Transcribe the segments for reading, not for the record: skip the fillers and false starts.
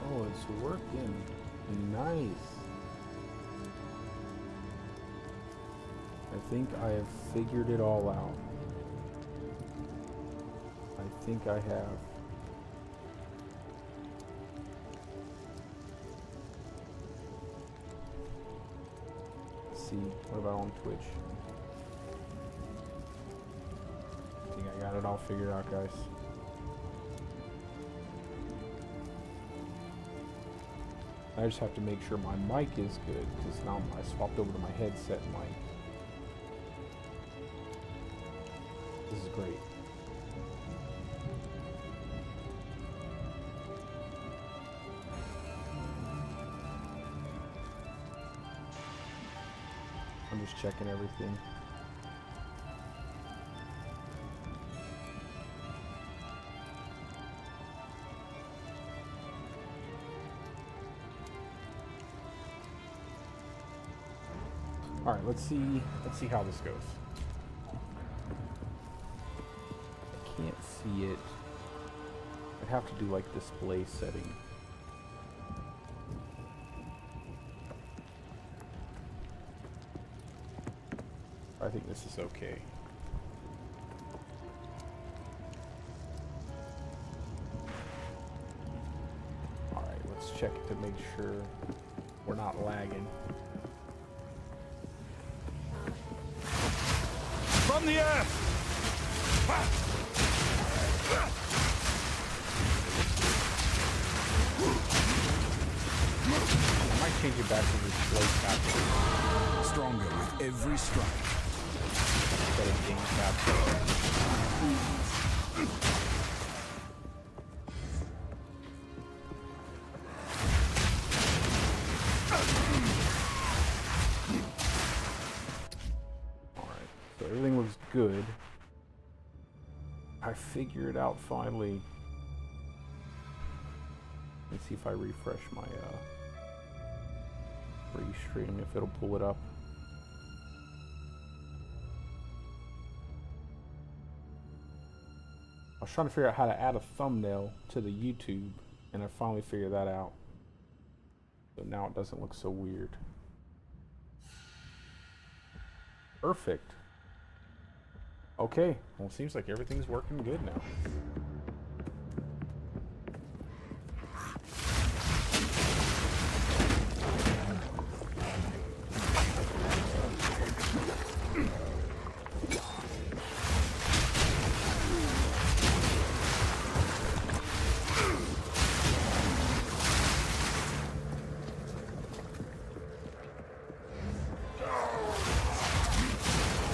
Oh, it's working. Nice. I think I have figured it all out. I think I have. Let's see, what about on Twitch? I think I got it all figured out, guys. I just have to make sure my mic is good, because now I swapped over to my headset mic. This is great. I'm just checking everything. All right, let's see how this goes. I can't see it. I'd have to do like display setting. I think this is okay. All right, let's check it to make sure we're not lagging. From the air! I might change it back to display capture. Stronger with every strike. Instead of game capture. Alright, so everything looks good. I figured it out finally. Let's see if I refresh my restream, if it'll pull it up. I was trying to figure out how to add a thumbnail to the YouTube, and I finally figured that out. So now it doesn't look so weird. Perfect. Okay, well, it seems like everything's working good now.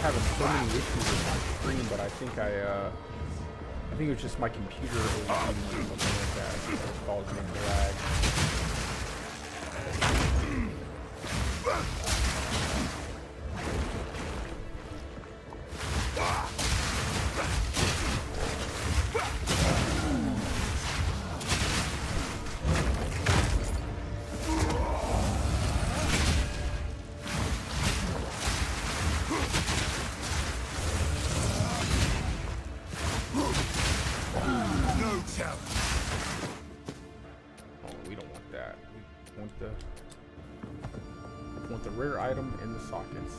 Having so many issues with my screen, but I think it was just my computer overheating or something like that that's causing it to lag. Want the rare item in the sockets.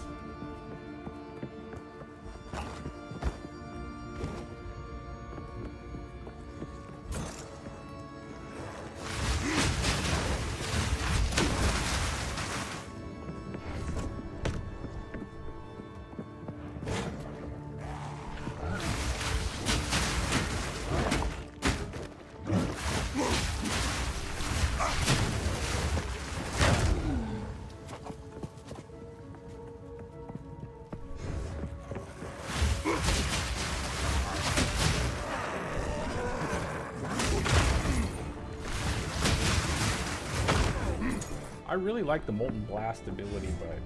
I really like the Molten Blast ability, but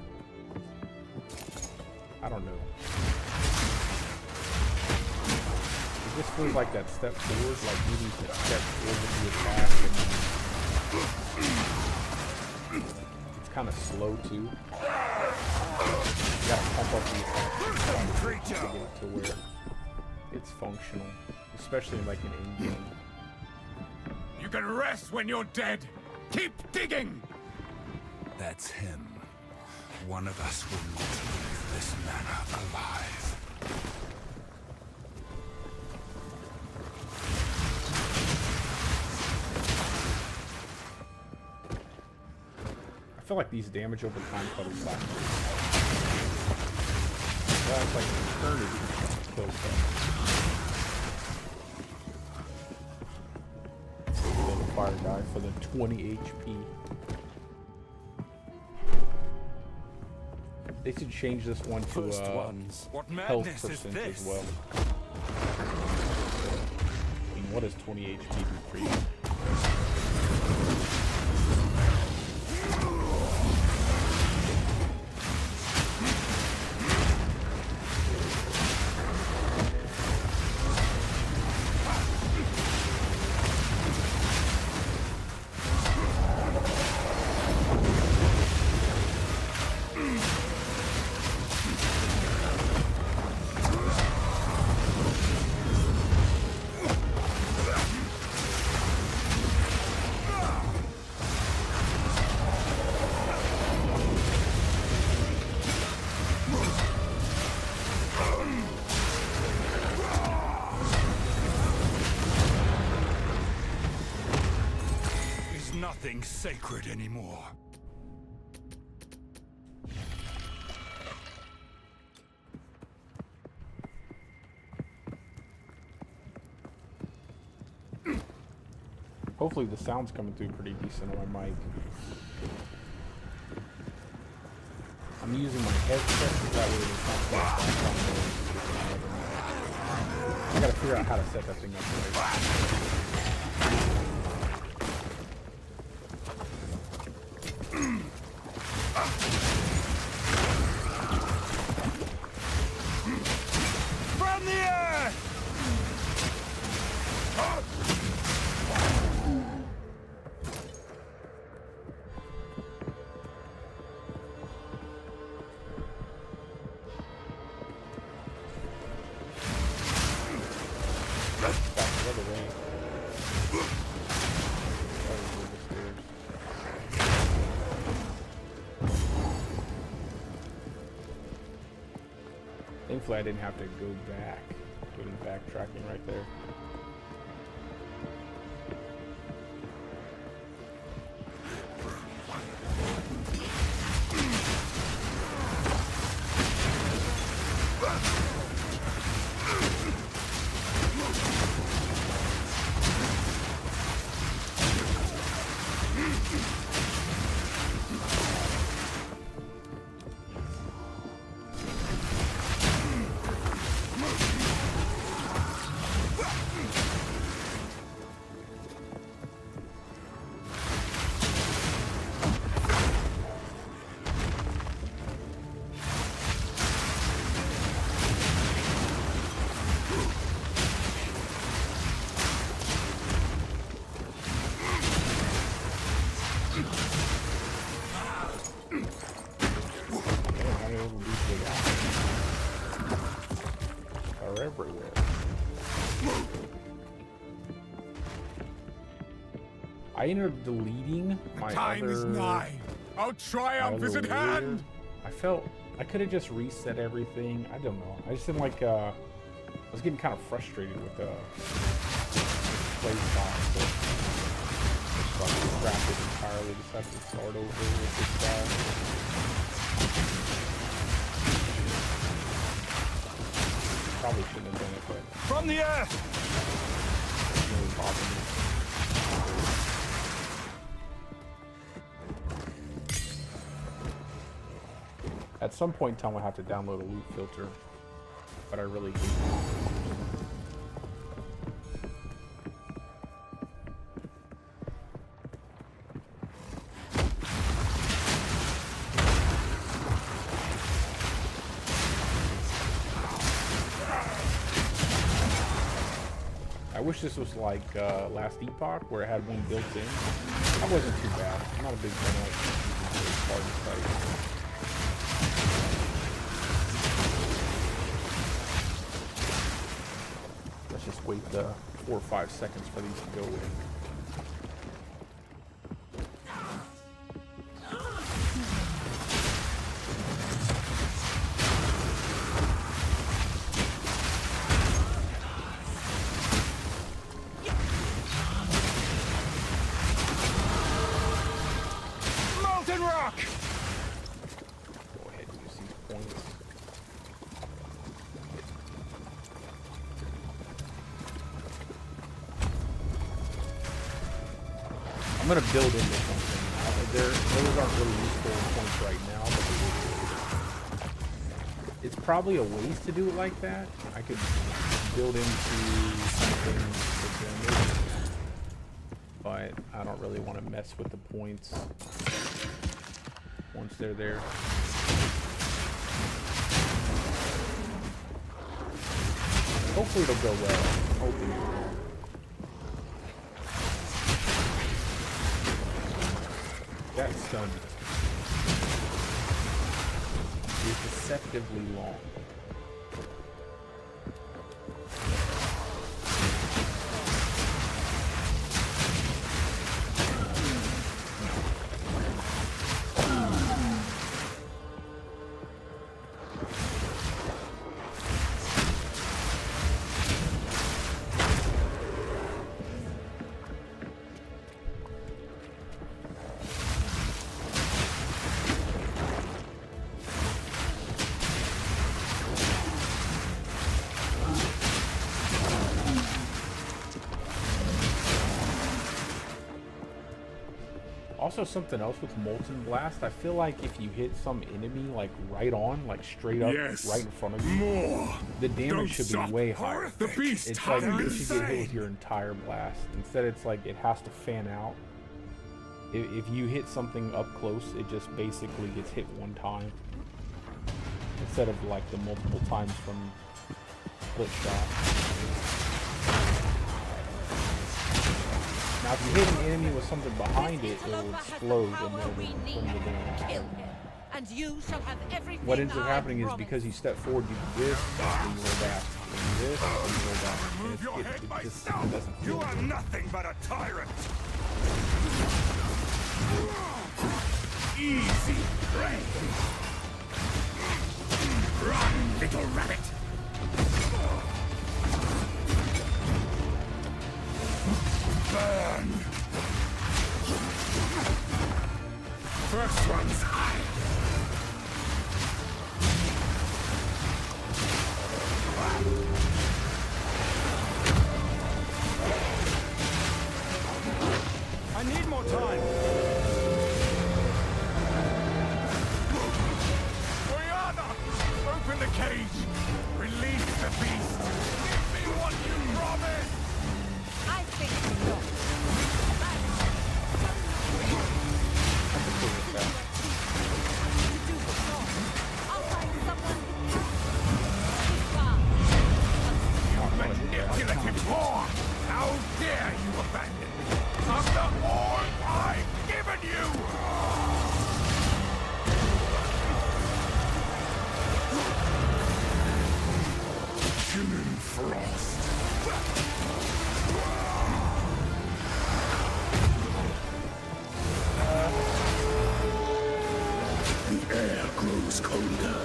I don't know. It just feels like that step forward, like you need to step forward with the attack, and it's kind of slow too. You gotta pump up the attack to get it to where it's functional, especially like an in-game. You can rest when you're dead. Keep digging! That's him. One of us will not leave this manor alive. I feel like these damage over time puddles last. That's like eternity. Kill the fire guy for the 20 HP. They should change this one to health percent as well. I mean, what does 20 HP do for you? Nothing sacred anymore. Hopefully the sound's coming through pretty decent on my mic. I'm using my headset so that way it's not background noise. I gotta figure out how to set that thing up right. From the air! Thankfully, I didn't have to go back. Doing backtracking right there. Everywhere. I ended up deleting my Time is nigh. Our triumph is at hand. I felt I could have just reset everything. I don't know. I just didn't like. I was getting kind of frustrated with the play style. So I just scrapped it entirely. Decided to start over with this guy. Probably shouldn't have done it, but from the air. Really bothered me. At some point in time, I'll have to download a loot filter, but I really hate it. I wish this was like Last Epoch, where it had one built in. That wasn't too bad. I'm not a big fan of party sites. Let's just wait 4 or 5 seconds for these to go in. stuck! Go ahead and use these points. I'm gonna build into something. Those aren't really useful points right now, but they will be. It's probably a waste to do it like that. I could build into something for damage, but I don't really want to mess with the points once they're there. Hopefully it'll go well. I'm hoping it will. That stun is deceptively long. Also, something else with Molten Blast, I feel like if you hit some enemy like right on, like straight up, right in front of you, the damage should be way higher. The beast It's like you should get hit with your entire blast. Instead, it's like it has to fan out. If you hit something up close, it just basically gets hit one time, instead of like the multiple times from split shot. Now, if you hit an enemy with something behind it, it will explode and then kill him. And you shall have everything. What ends up happening is because you step forward, you do this, and you roll back. And you do this, and you roll back. And it just doesn't feel You are nothing but a tyrant. Easy prey. Run, little rabbit. Burn! First one's high. I need more time. Oriana! Open the cage! Release the beast! Give me what you promised! I think not. I'll find someone Manipulative whore! How dare you abandon me after all I've given you! Human frost. The air grows colder.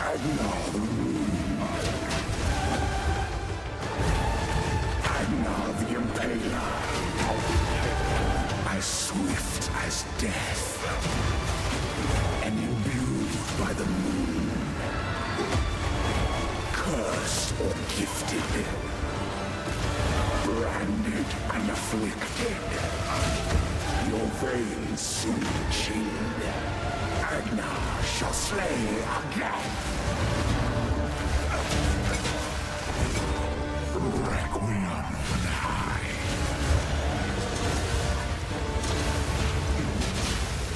And now the moon. And now the impaler. As swift as death. And imbued by the moon. Cursed or gifted. Branded and afflicted. Your veins soon chinned. Agna shall slay again. Requiem on high.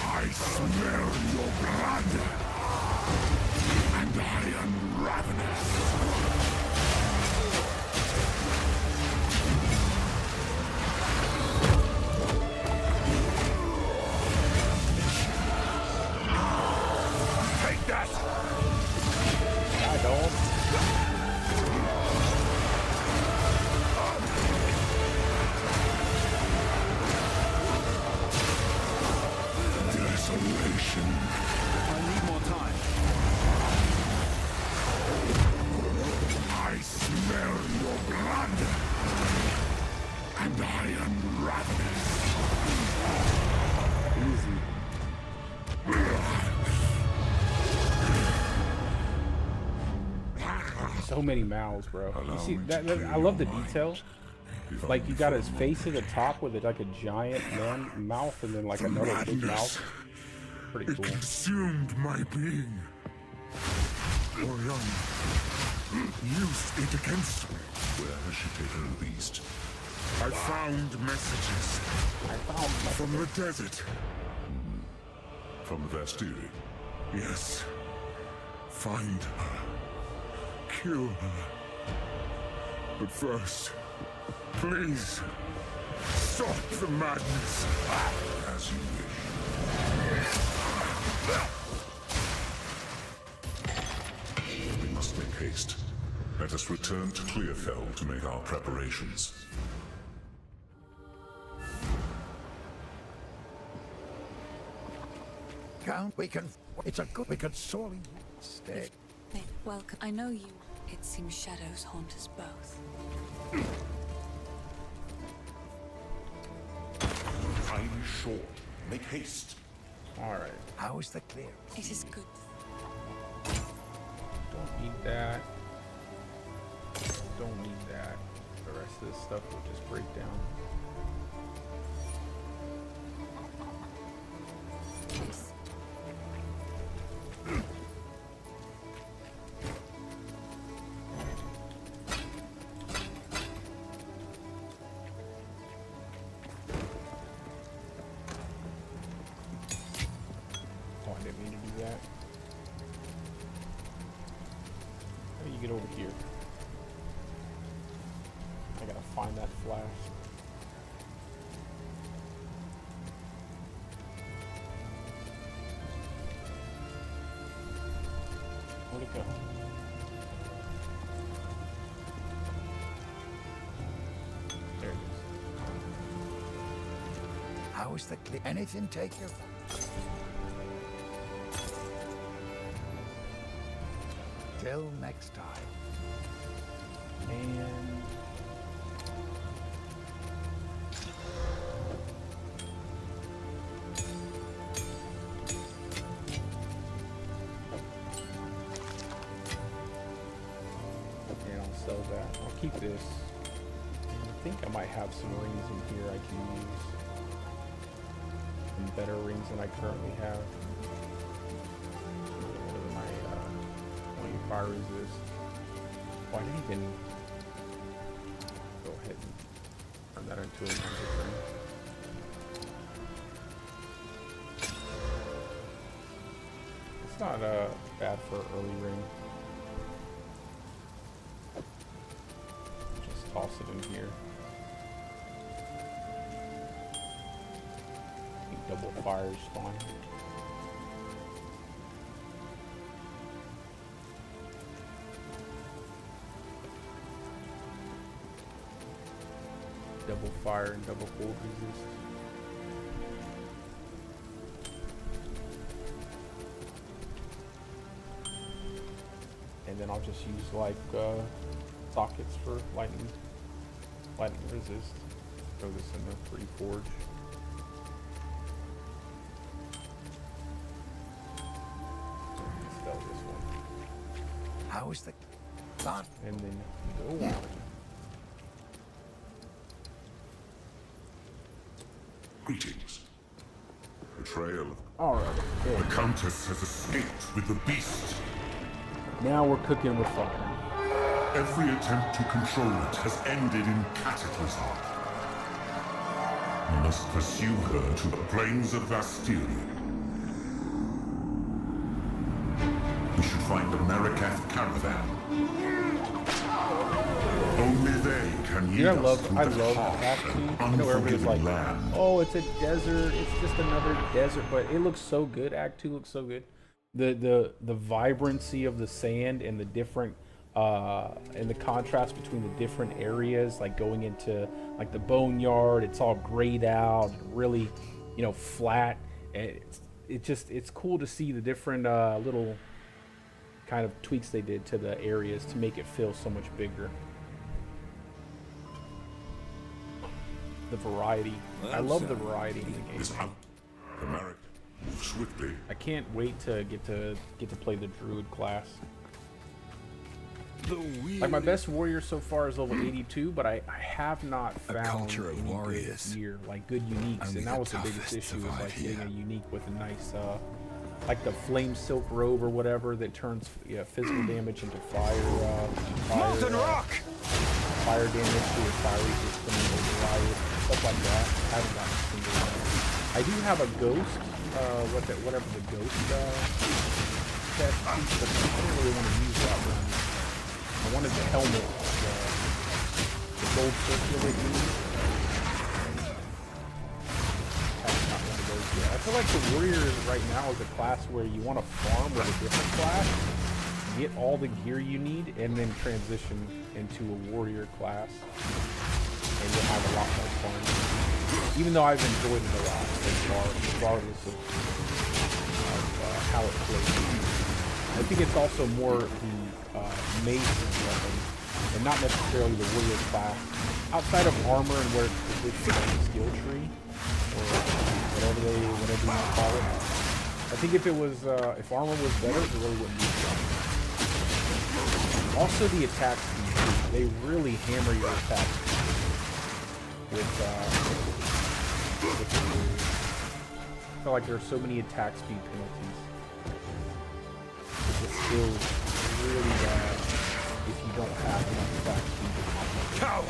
I smell your blood. And I am ravenous. Take that! I don't. Desolation. I need more time. I smell your blood. And I am ravenous. Easy. So many mouths, bro. You see that? I love the detail. Like you got his face at the top with like a giant man mouth, and then like another big mouth. Pretty cool. It consumed my being. Orion used it against me. Where has she taken the beast? I found messages. From the desert. From the Vastiri? Yes. Find her. Kill her. But first, please, stop the madness. As you wish. We must make haste. Let us return to Clearfell to make our preparations. Count, we can sorely stay. Welcome. I know you. It seems shadows haunt us both. Time is short. Make haste. All right. How is the clear? It is good. Don't need that. Don't need that. The rest of this stuff will just break down. Yes. Oh, I didn't mean to do that. How do you get over here? I gotta find that flash. Where'd it go? There it is. How is the clear? Anything take your... Till next time. And I'll sell that. I'll keep this. And I think I might have some rings in here I can use. Some better rings than I currently have. What are my fire resist? Oh, I didn't even go ahead and turn that into a magic ring. It's not bad for an early ring. Just toss it in here. I think double fire is fine. Double fire and double cold resist. And then I'll just use like sockets for lightning resist. Throw this in the free forge. Sell this one. How is the... Not... And then go on. Greetings. Betrayal. Alright. The Countess has escaped with the beast. Now we're cooking with fire. Every attempt to control it has ended in cataclysm. We must pursue her to the plains of Vastiri. We should find the Marikath caravan. Only they can lead I us love through Act the 2. harsh, I know everybody's like, land. oh, it's a desert, it's just another desert, but it looks so good. Act 2 looks so good. The vibrancy of the sand and the different and the contrast between the different areas, like going into like the boneyard, it's all grayed out, really, you know, flat. And it's cool to see the different little kind of tweaks they did to the areas to make it feel so much bigger. The variety. I love the variety in the game. Is out. The Move swiftly. I can't wait to get to play the druid class. Like my best warrior so far is level 82, but I have not found culture of any warriors. good gear, like good uniques, Only and that the was the biggest toughest issue, is like survive getting here. a unique with a nice, like the flame silk robe or whatever that turns physical damage into fire damage to your fiery system and override stuff like that. I haven't gotten a single one. I do have a ghost, whatever the ghost test piece, but I don't really want to use that one. I wanted the helmet, the gold circular dude. Haven't got one of those yet. I feel like the warrior right now is a class where you want to farm with a different class, get all the gear you need, and then transition into a warrior class, and you'll have a lot more fun. Even though I've enjoyed it a lot so far, regardless of how it plays. I think it's also more the mace weapon, and not necessarily the warrior class. Outside of armor and where it's the skill tree, or whatever you want to call it. I think if armor was better, it really wouldn't be fun. Also the attack speed, they really hammer your attack speed with the warrior. I feel like there are so many attack speed penalties. The skill's really bad if you don't have enough attack speed to compensate.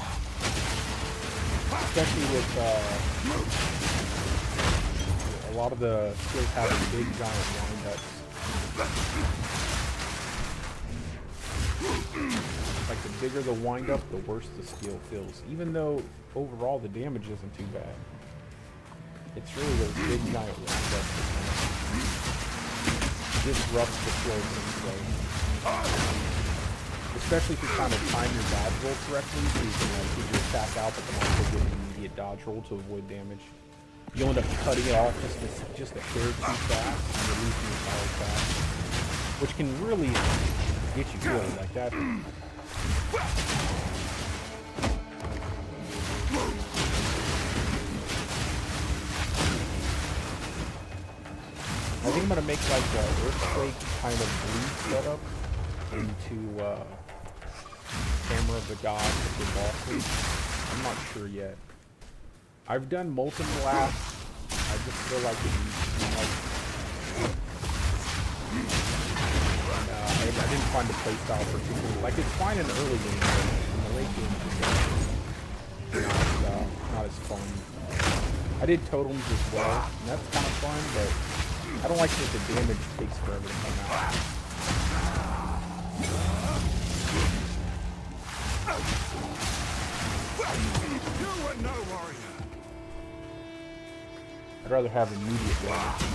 Especially with a lot of the skills having big giant windups. Like the bigger the windup, the worse the skill feels. Even though overall the damage isn't too bad. It's really those big giant windups that kind of disrupts the flow of gameplay. Especially if you kind of time your dodge roll correctly, so you can like get your attack out, but then also get an immediate dodge roll to avoid damage. You'll end up cutting it off just a hair too fast, and you're losing your power fast, which can really get you killed like that. I think I'm gonna make like an earthquake kind of bleed setup into Hammer of the Gods with the bosses. I'm not sure yet. I've done Molten Blast. I just feel like it needs to be like. And, I didn't find the playstyle particularly. Like it's fine in the early game, but in the late game it's not as fun. I did totems as well, and that's kind of fun, but I don't like that the damage takes forever to come out. You are no warrior. I'd rather have immediate damage.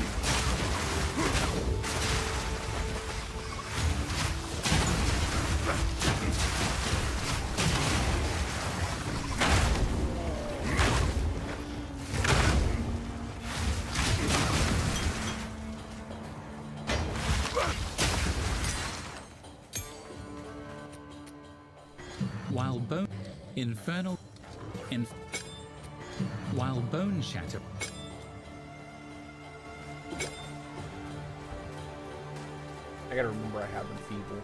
While Bone Shatter. I gotta remember I have Enfeeble.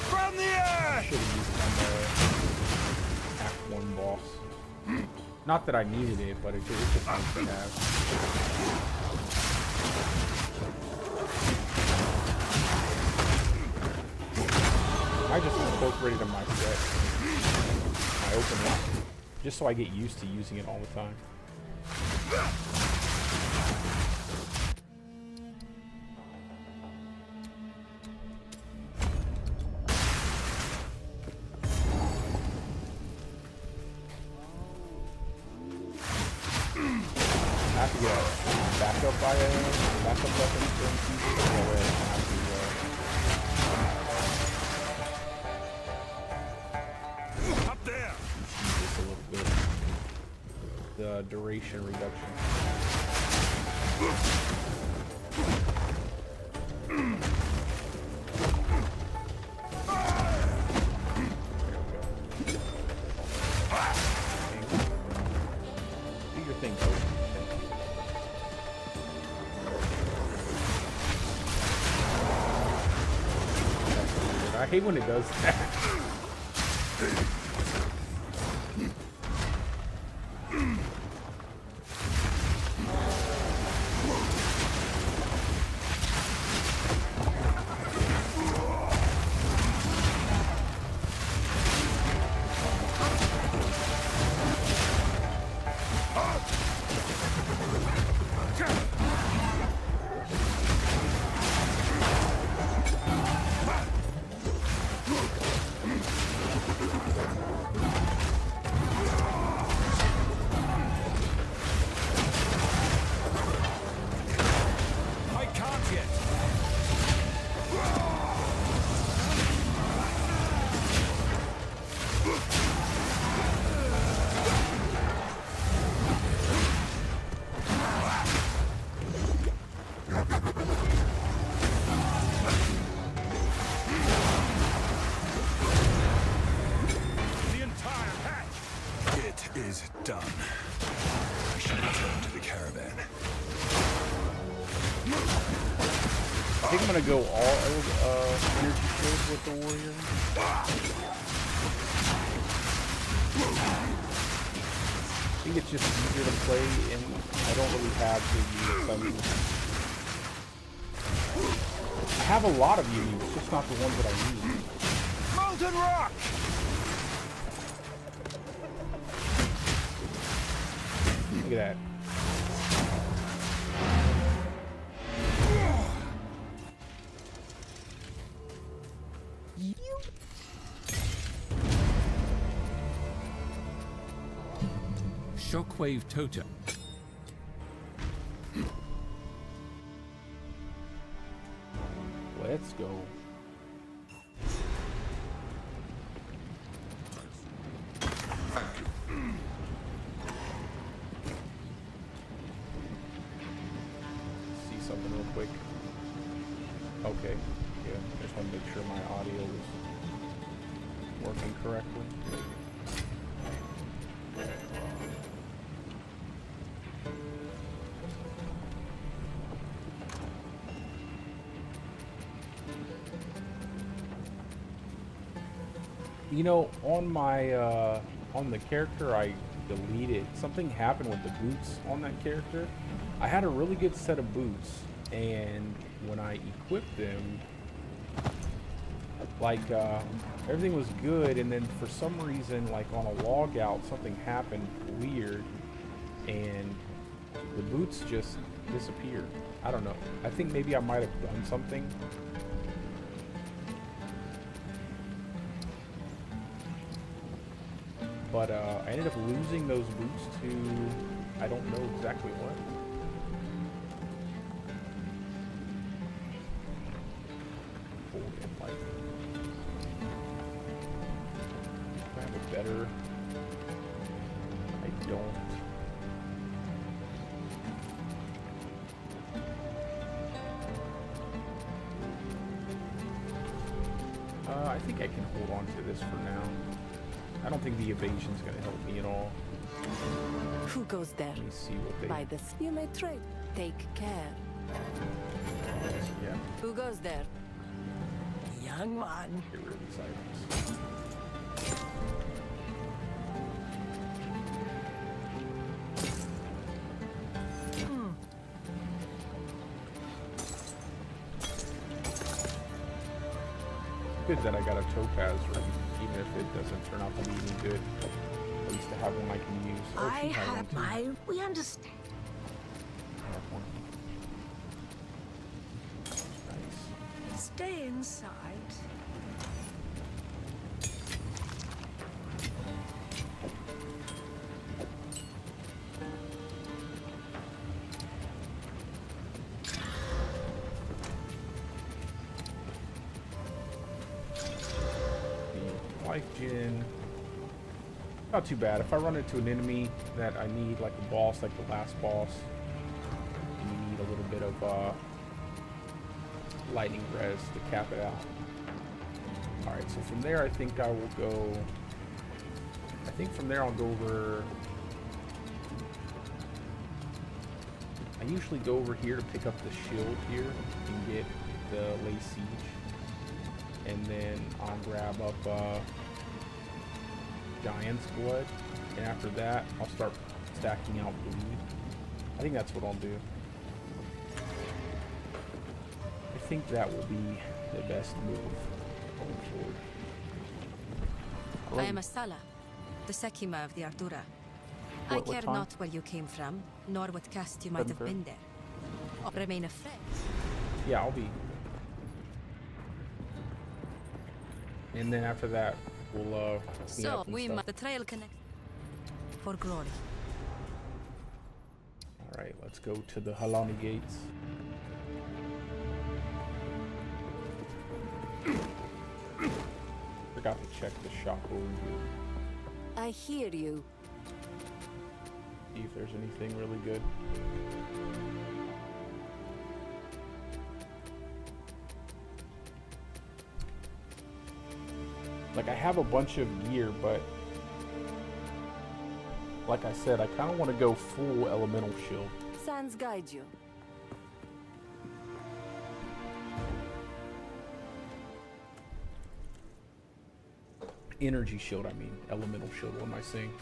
From the air! Should have used it on the Act 1 boss. Not that I needed it, but it's just nice to have. I just incorporate it in my set. I open it just so I get used to using it all the time. I have to get a backup weapon for Enfeeble. That way I don't have to Up there! just a little bit. The duration reduction. Do your thing, coach. I hate when it does that. I can't yet. The entire patch. It is done. I shall return to the caravan. I think I'm gonna go all energy shield with the warrior. I think it's just easier to play, and I don't really have to use some. I have a lot of UUs, it's just not the ones that I use. Molten rock. Look at that. Shockwave Totem. Let's go. See something real quick. Okay. Yeah, I just want to make sure my audio is working correctly. You know, on my on the character I deleted, something happened with the boots on that character. I had a really good set of boots, and when I equipped them, like everything was good, and then for some reason, like on a log out, something happened weird, and the boots just disappeared. I don't know. I think maybe I might have done something. But I ended up losing those boots to, I don't know exactly what. Do I have a better? I don't. I think I can hold on to this for now. I don't think the evasion's gonna help me at all. Who goes there? Let me see what they. By the you may trade. Take care. Yeah, Who goes there? Young one. get rid of these items. Good that I got a topaz ring, even if it doesn't turn out to be any good. At least to have one I can use. Oh, I she had one have too. my. We understand. Have one. Nice. Stay inside. Life gen. Not too bad. If I run into an enemy that I need, like a boss, like the last boss, and you need a little bit of lightning res to cap it out. Alright, so from there I think I will go. I think from there I'll go over. I usually go over here to pick up the shield here and get the lay siege. and then I'll grab up Giant's Blood, and after that I'll start stacking out bleed. I think that's what I'll do. I think that will be the best move going forward. I am Asala, the Sekima of the Ardura. I What care time? not where you came from, nor what caste you might have 7:30. been there. Remain a friend. Yeah, I'll be. And then after that, we'll clean So up and we stuff. must the trail connect for glory. All right, let's go to the Halani gates. Forgot to check the shop over here. I hear you. See if there's anything really good. Like, I have a bunch of gear, but like I said, I kind of want to go full elemental shield. Sands guide you. Energy shield, I mean. Elemental shield, what am I saying?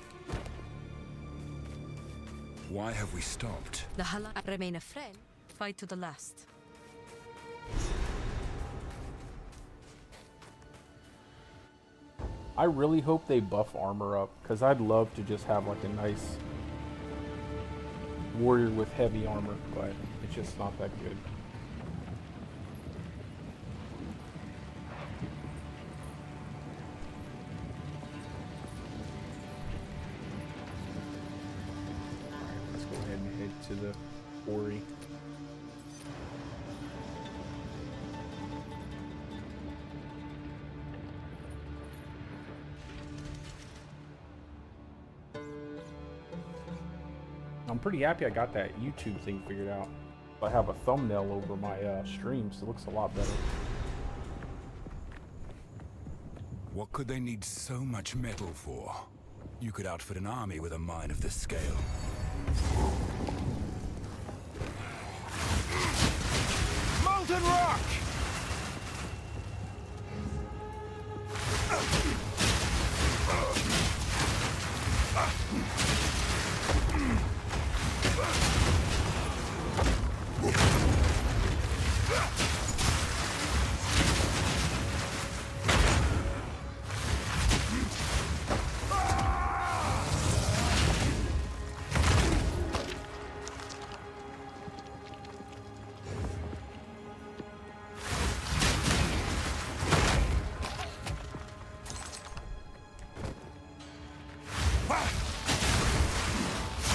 Why have we stopped? The Hala remain a friend. Fight to the last. I really hope they buff armor up, because I'd love to just have like a nice warrior with heavy armor, but it's just not that good. Alright, let's go ahead and head to the quarry. I'm pretty happy I got that YouTube thing figured out. I have a thumbnail over my stream, so it looks a lot better. What could they need so much metal for? You could outfit an army with a mine of this scale. Molten rock!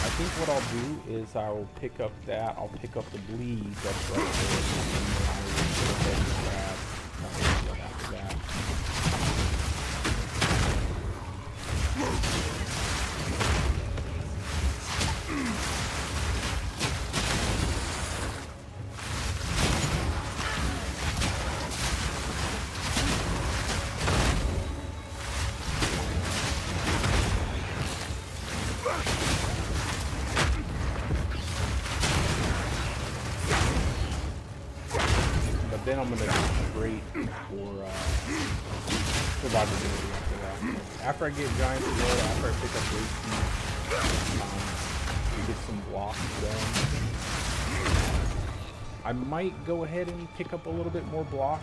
I think what I'll do is I'll pick up that, I'll pick up the bleed that's right there, and then I will go ahead and grab after that. But then I'm gonna go straight for survivability after that. After I get giant blood, after I pick up race to get some blocks done, I might go ahead and pick up a little bit more block.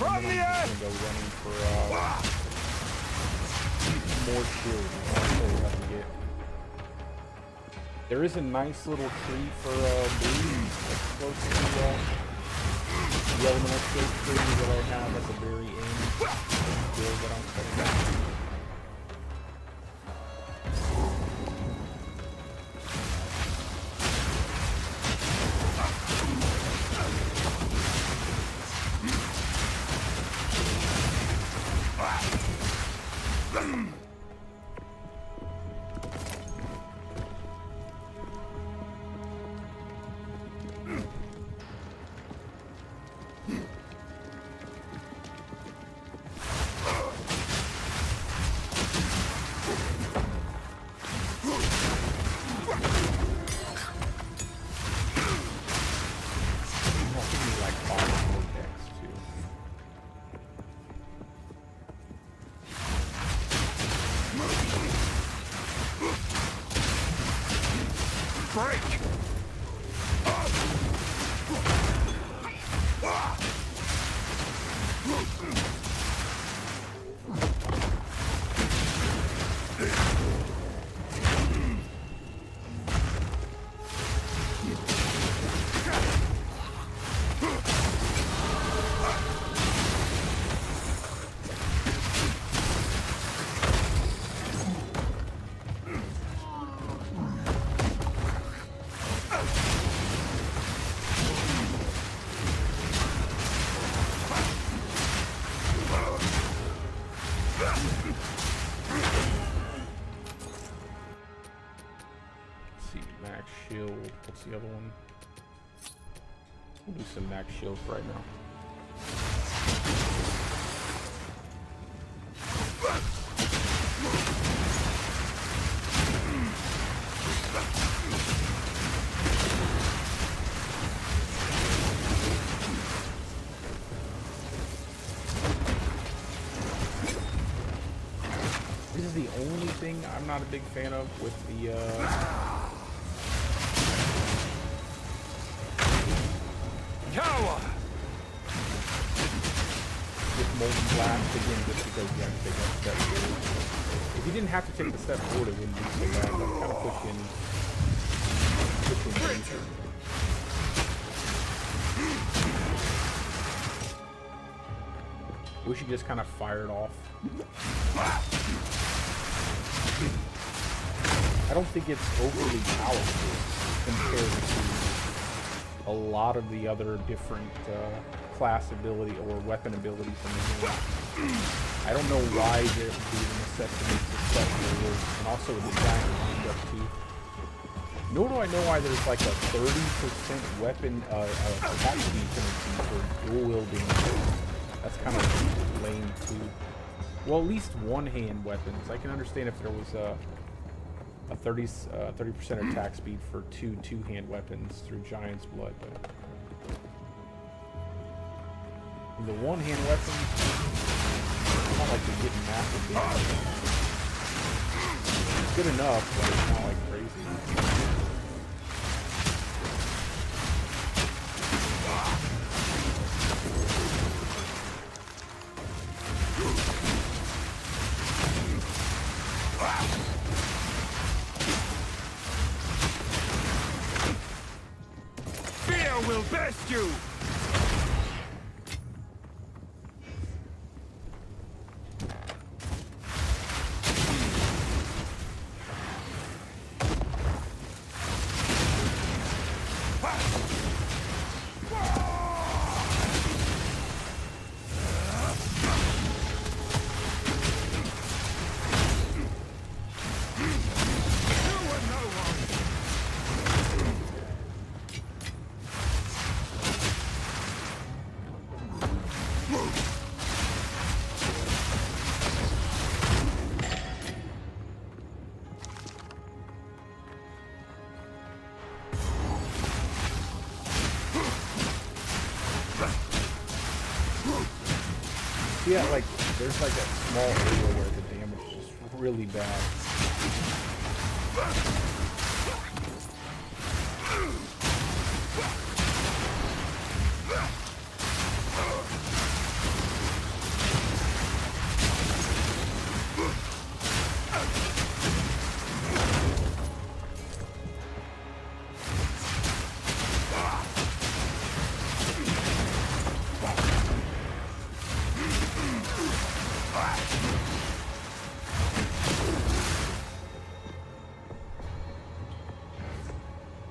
And then I'm just gonna go running for more shield. That's what we have to get. There is a nice little tree for bleed that's close to the elemental shield tree that I have at the very end. Build that I'm cutting down. break! Shield. What's the other one? We'll do some max shields right now. This is the only thing I'm not a big fan of with the Tower! with Molten Blast again, just because you have to take that step forward. If you didn't have to take the step forward, it wouldn't be so bad. That kind of puts you in danger. Wish you just kind of fired off. I don't think it's overly powerful compared to a lot of the other different class ability or weapon abilities in the game. I don't know why there would be the necessity to set there is, and also with the giant wind up too. Nor do I know why there's like a 30% weapon attack speed penalty for dual wielding. That's kind of lame too. Well, at least one-hand weapons. I can understand if there was a 30% attack speed for two-hand weapons through Giant's Blood, but the one-hand weapons, it's not like they're getting massive damage. It's good enough, but it's not like crazy. Fear will best you! Yeah, like, there's like a small area where the damage is just really bad.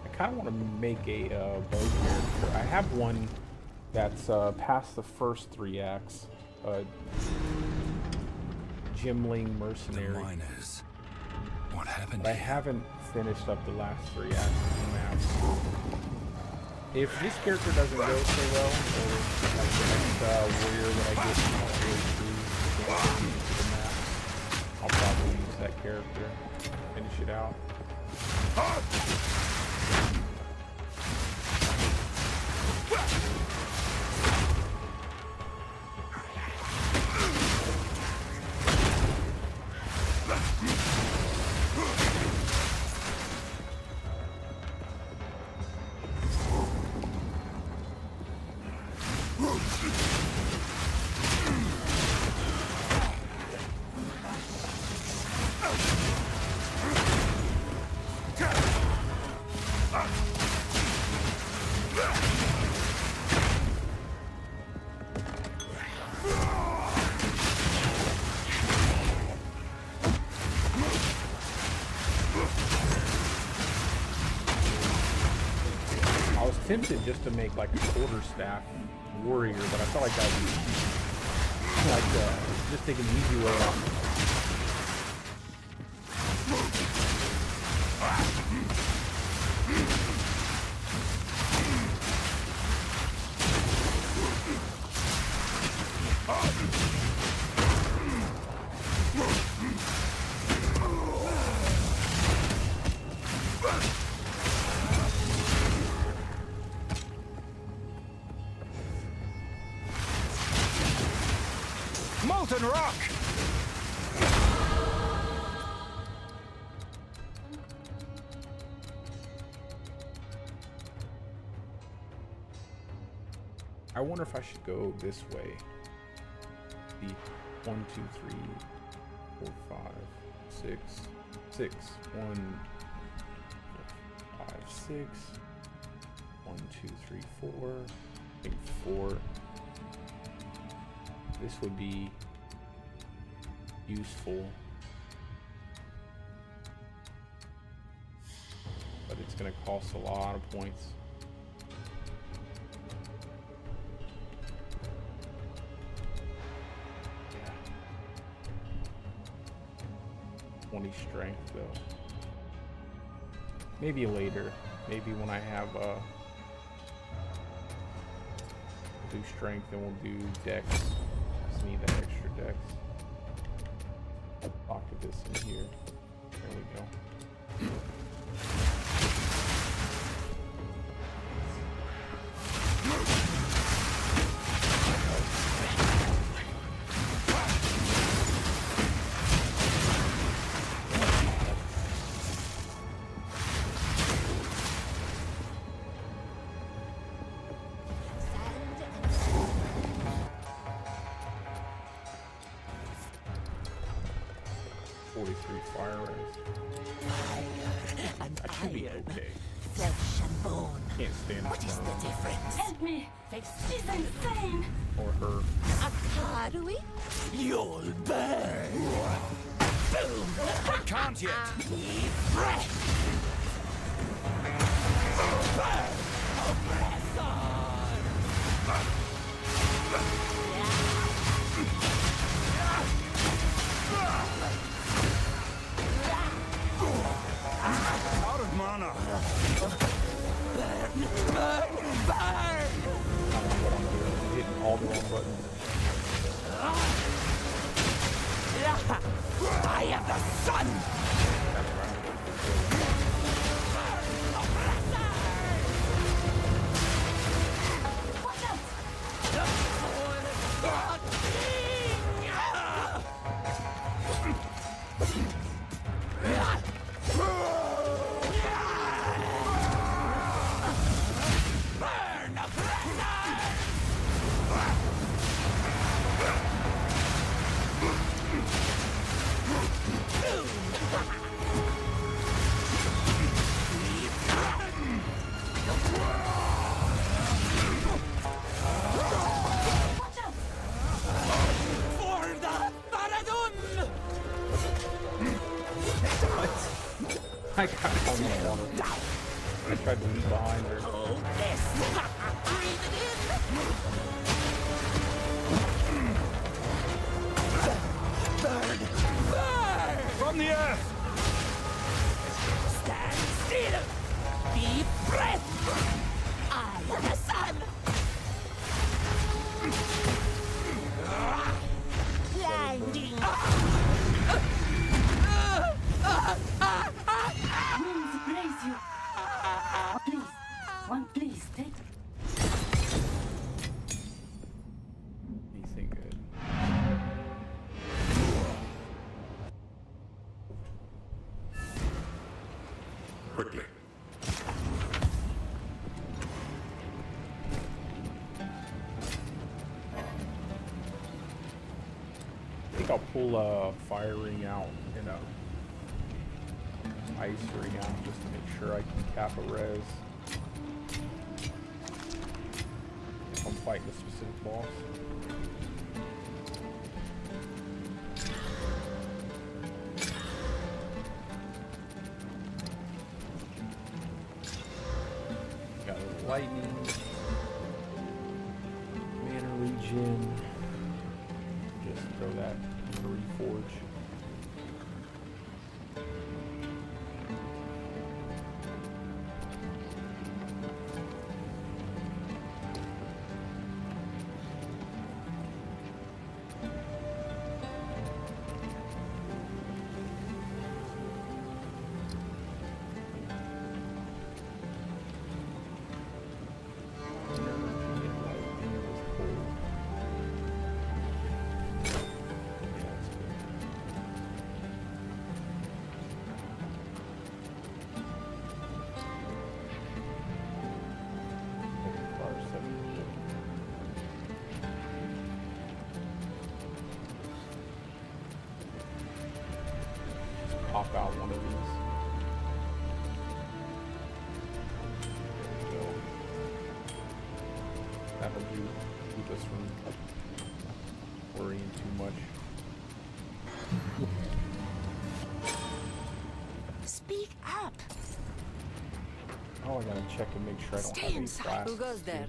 I kind of want to make a bow character. I have one that's past the first 3 acts. Gimling Mercenary. The miners. What happened? But I haven't finished up the last 3 acts of the map. If this character doesn't go so well, or like the next warrior that I get really through the map, I'll probably use that character, finish it out. tempted just to make like a quarterstaff warrior, but I felt like that would be like just take an easy way out. Molten rock! I wonder if I should go this way. The 1, 2, 3, 4, 5, 6, 6, 1, 5, 6, 1, 2, 3, 4, I think 4. This would be useful, but it's going to cost a lot of points. Yeah. 20 strength though. Maybe later. Maybe when I have do strength, then we'll do dex. Just need that extra dex. Pocket this in here. There we go. Fire res. I should be okay. Flesh and bone. Can't stand What is the difference? Help me! She's insane! or her. Akarui? You'll burn. Boom! Can't yet. Deep breath. Burn! Out of mana. Burn! Burn! Burn! I'm hitting all the wrong buttons. I am the sun! Watch out! Watch out! For the Maradun! I got on the water. I tried to leave behind her. Hold this! Breathe it in! Burn! Burn! From the earth. Stand still! Deep breath! I am the sun! Blinding! Moons praise you! Please, one please, take Anything good? Quickly. I think I'll pull a fire ring out and a ice ring out just to make sure I can cap a res. If I'm fighting a specific boss. Got a little lightning. Mana regen. Just throw that in the reforge. Pop out one of these. There we go. That'll do. Keep us from worrying too much. Speak up. Oh, I gotta check and make sure I don't Stay have any inside. flasks. Who goes there?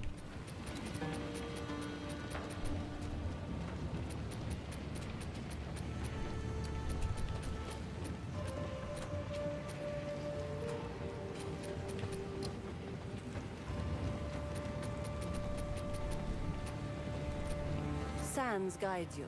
Sands guide you.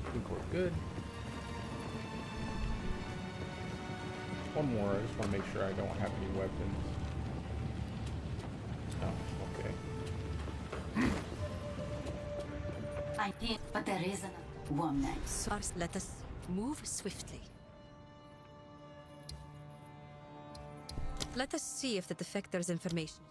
I think we're good. One more. I just want to make sure I don't have any weapons. Oh, okay. I did, but there is another woman. Source, let us move swiftly. Let us see if the defector's information.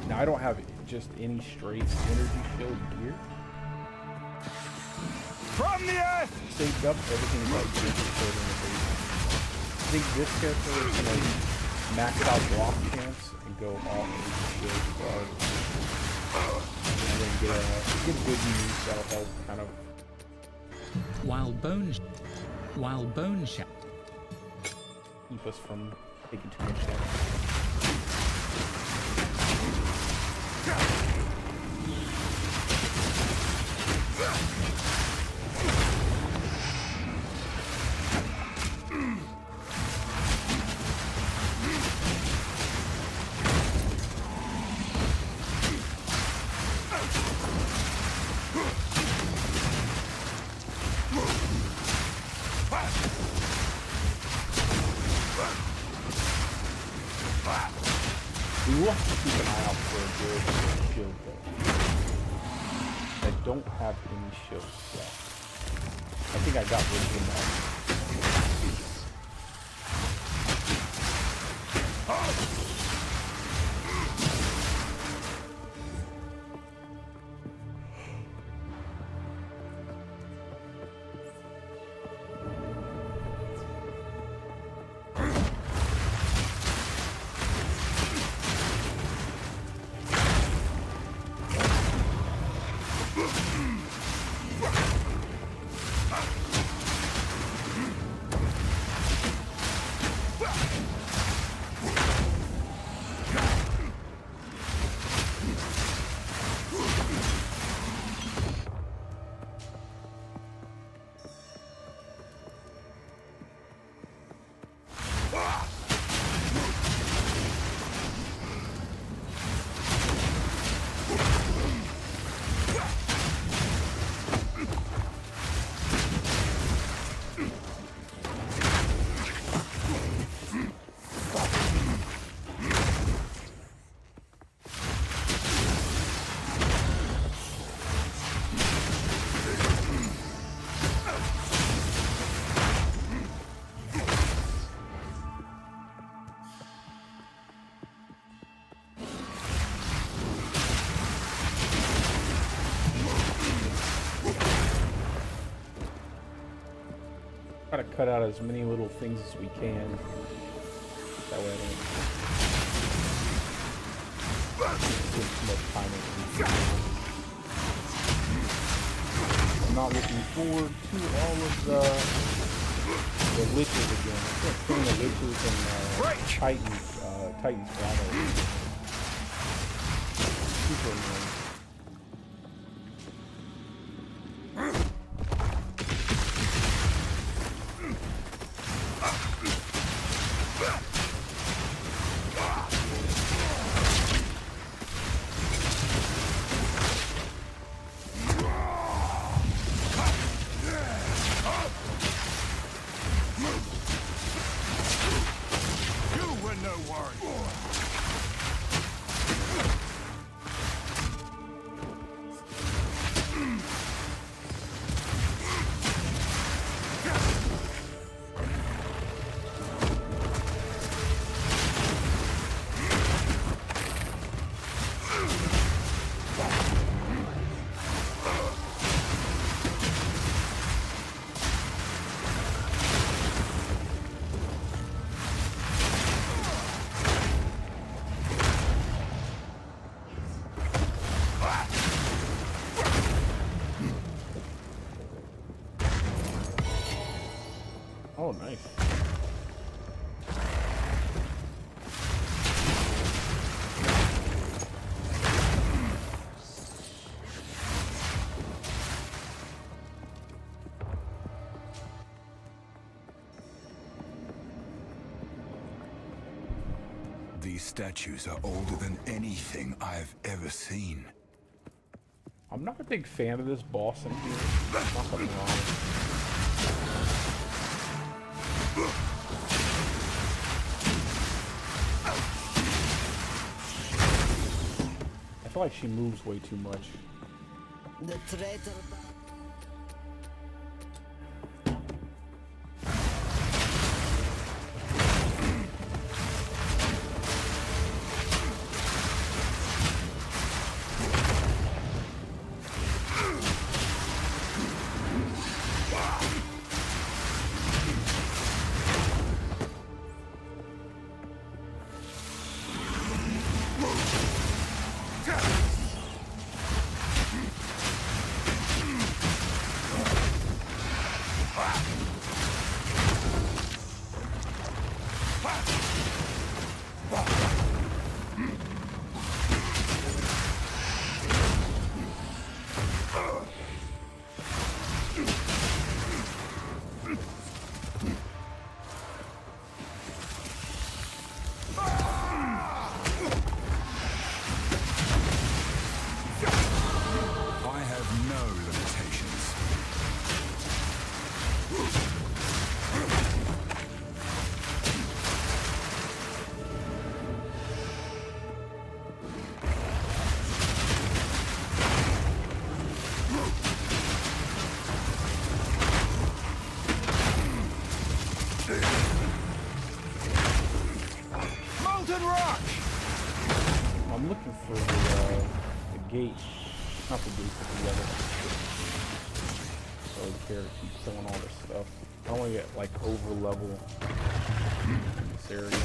Now I don't have just any straight energy shield gear. From the earth! Saved up everything like energy shield in the base. I think this character is gonna max out block chance and go all energy shield guard. And then get good use that'll help kind of While bone shatter. keep us from taking too much damage. We will have to keep an eye out for a good shield though. I don't have any shields left. I think I got rid of them all. Try to cut out as many little things as we can. That way I don't spend too much time on it. I'm not looking forward to all of the liches again. I can't stand the liches and Titans battle. Super annoying. Oh, nice. These statues are older than anything I've ever seen. I'm not a big fan of this boss in here. Not gonna lie. I feel like she moves way too much. The traitor. I'm looking for the gate. Not the gate, but the other. So I don't care to keep killing all this stuff. I don't want to get like over level in this area.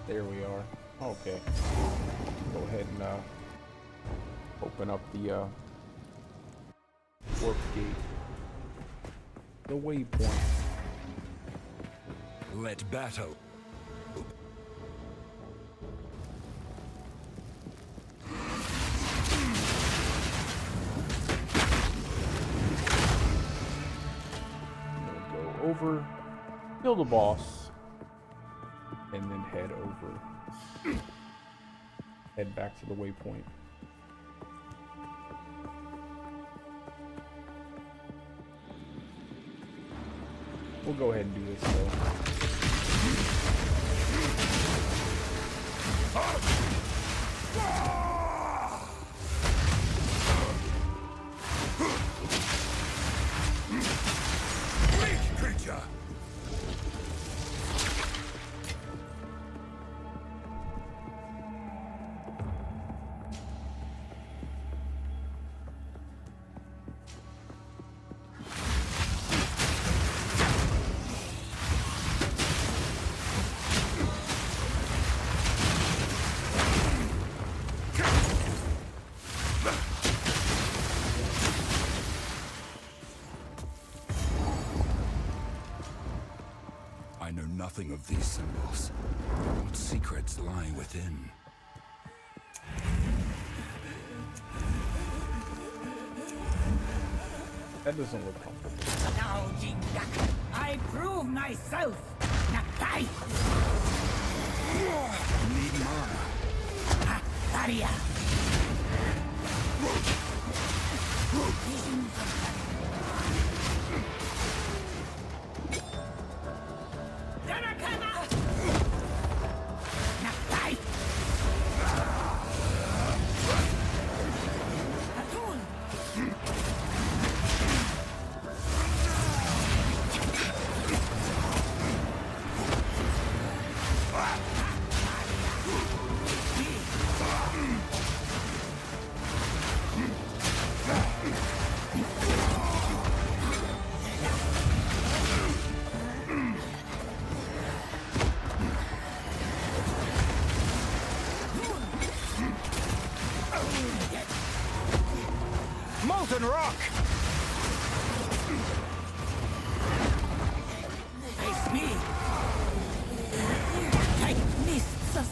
There we are. Okay. Go ahead and open up the warp gate. The waypoint. Let battle. Go over, kill the boss, and then head over. Head back to the waypoint. We'll go ahead and do this though. Weak creature. know nothing of these symbols. What secrets lie within? That doesn't look comfortable. Now, Jindak, I prove myself. Nakai. Need mana. Daria. Darakana. Nakai. Atun. Molten rock! Face me. Take mists of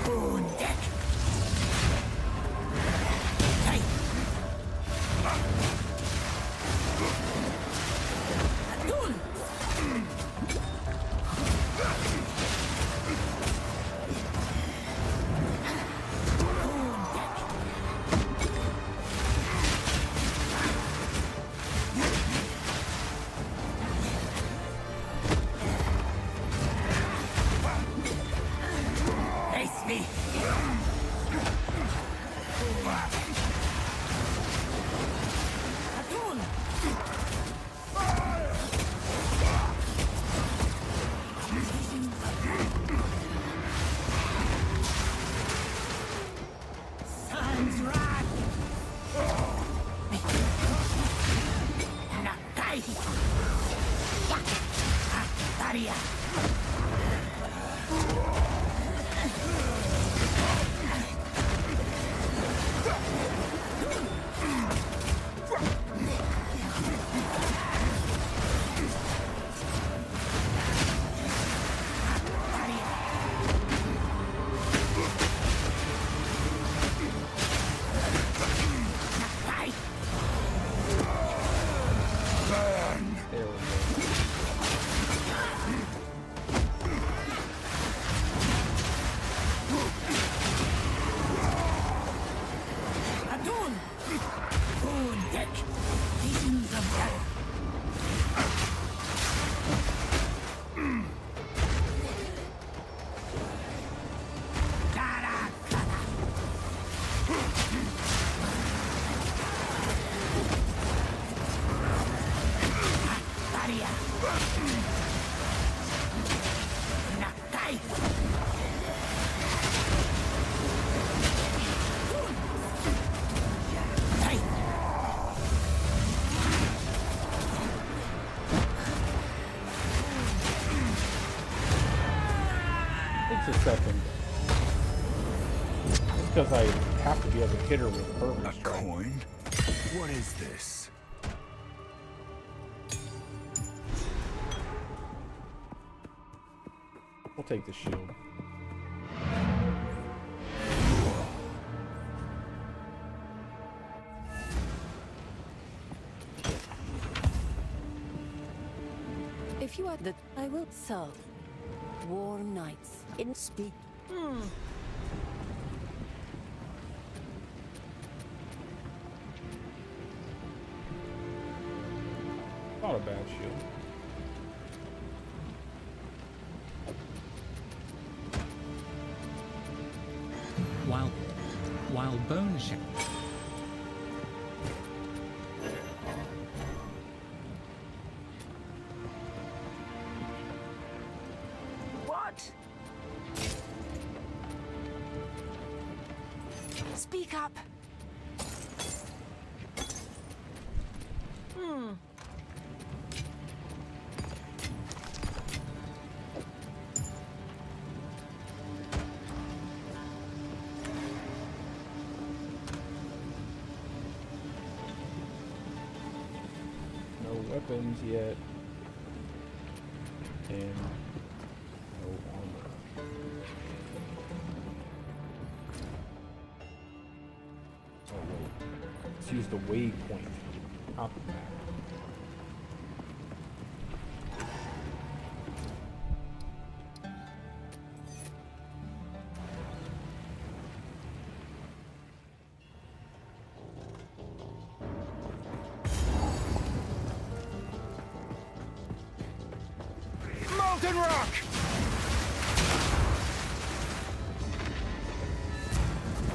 Wounded. Take. Atun. Face me. Atun. Sun's wrath. Nakai. Daria. Nakai. There we go. Atun. Wounded. Visions of death. Darakana. Daria. Nakai. Hey. Takes a second. Just because I have to be able to hit her with permanent A strike. coin? What is this? We'll take the shield. If you are the, I will serve. War knights in speak. Not a bad shield. While bone shadow. What? Speak up. weapons yet. And no armor. Oh wait. Let's use the waypoint. Top of the map. Molten rock!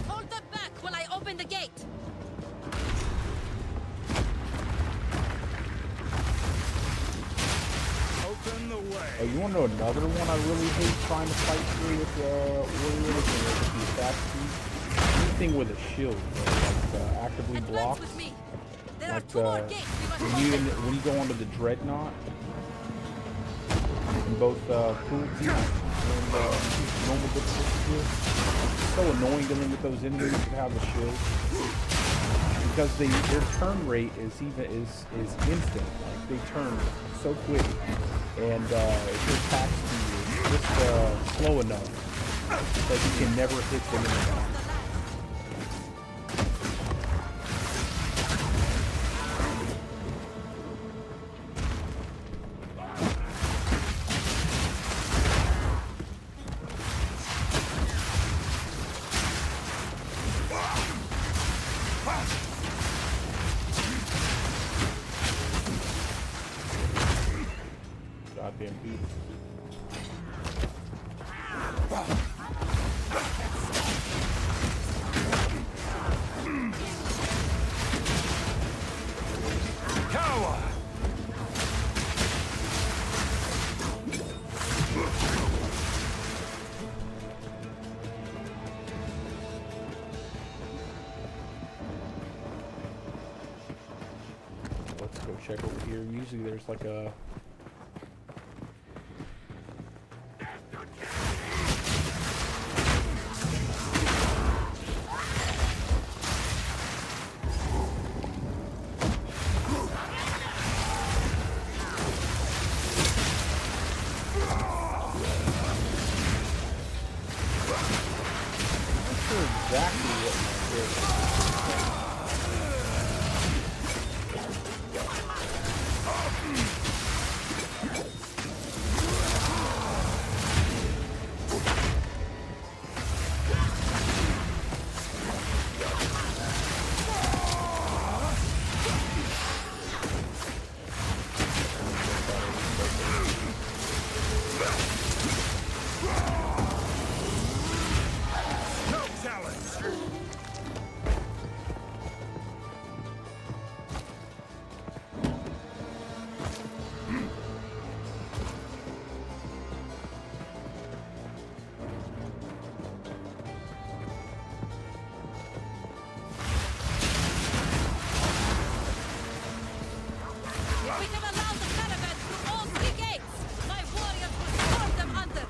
Hold them back while I open the gate. Open the way. Oh, you want to know another one I really hate trying to fight through with warriors and with the assassin? Anything with a shield, like actively Advance blocks. with me. There are Like 2 more gates we must open. when you go onto the dreadnought, in both cruelty and normal difficulty, it's so annoying dealing with those enemies that have a shield because their turn rate is instant. Like they turn so quick, and if your attack speed is just slow enough that you can never hit them in the back. Goddamn beast. Cower! Let's go check over here. Usually there's like a... I'm not sure exactly what my No challenge! We can allow the caravans through all 3 gates. My warriors will storm them under.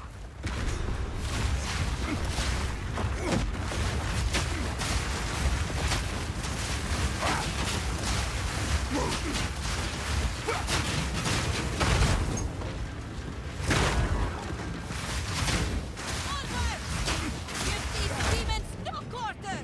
Onward! Give these demons no quarter!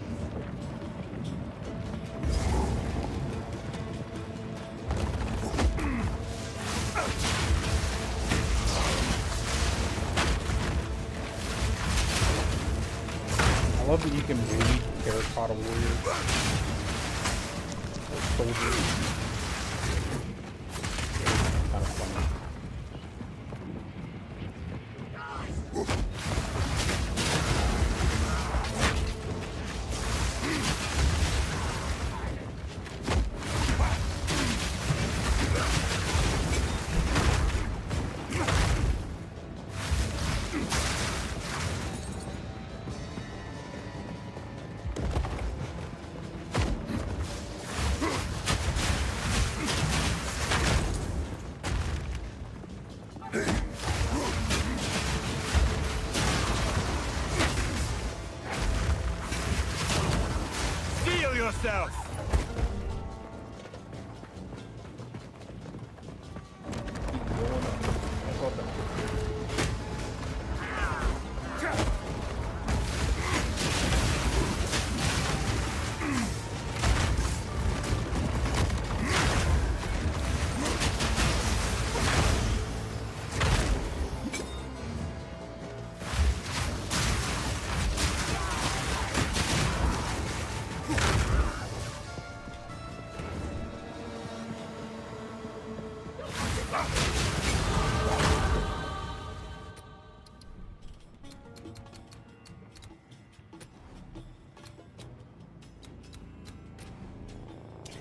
I love that you can read terracotta warriors. Or soldiers. Kind of funny. Steel yourself!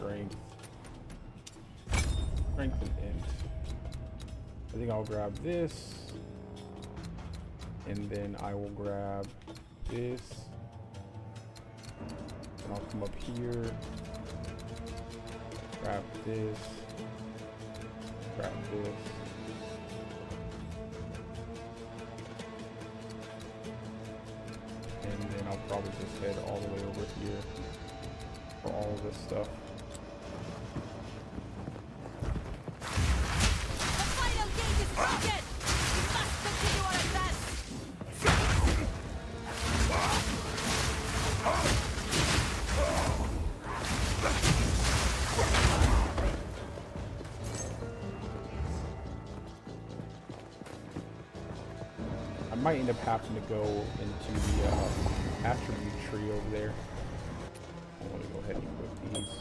strength. Strength and int. I think I'll grab this. And then I will grab this. And I'll come up here. Grab this. Grab this. And then I'll probably just head all the way over here for all of this stuff. The final gate is broken! We must continue our advance! I might end up having to go into the attribute tree over there. I want to go ahead and equip these.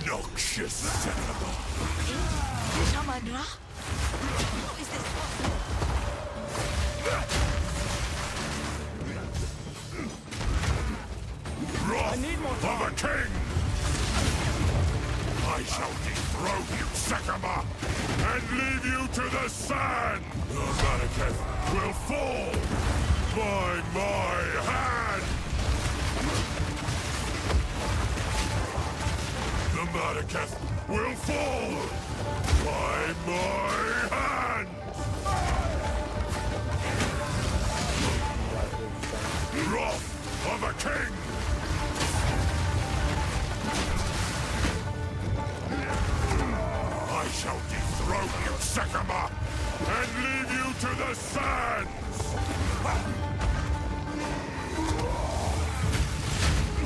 Noxious Secama. Shaman-Ra? How is this possible? Wrath of a king! I shall dethrone you, Secama, and leave you to the sand! The Malekith will fall by my hand! The Malekith will fall by my hand! Wrath of a king! I shall dethrone you, Secama, and leave you to the sands!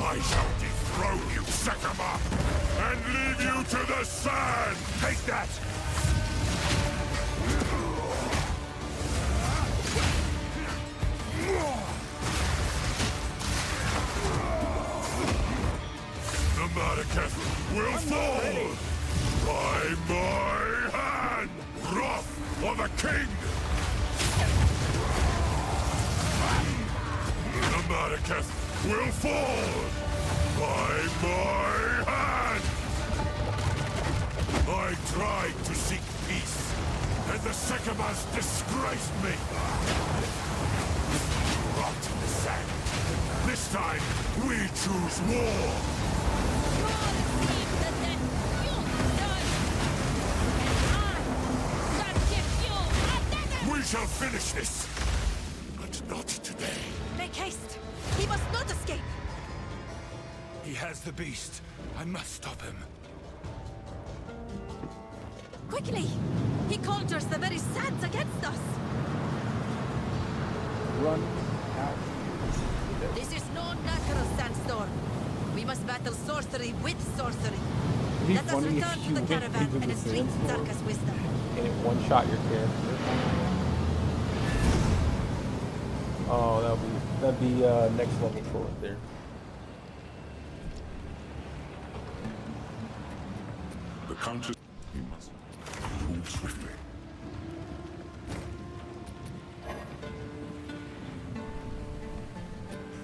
I shall dethrone you, Secama, and leave you to the sand! Take that! The Malekith will fall by my hand! Wrath of a king! The Malekith will fall by my hand! I tried to seek peace, and the Secamas disgraced me! Rot in the sand. This time, we choose war! We shall finish this, but not today. Make haste! He must not escape! He has the beast. I must stop him. Quickly! He conjures the very sands against us! Run out. This is no natural sandstorm. We must battle sorcery with sorcery. It'd be Let us funny return if to you the went caravan into and the entreat sandstorm Zarka's wisdom. and it one-shot your character. Oh, that'd be next level troll right there. The Countess, we must move swiftly.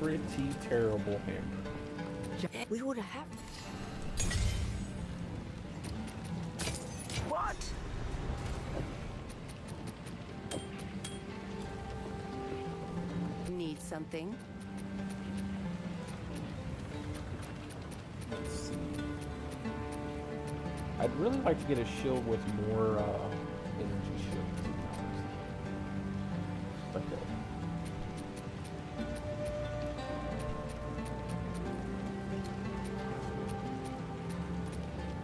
Pretty terrible hammer. We would have. What? Need something? Let's see. I'd really like to get a shield with more energy shields. Like that.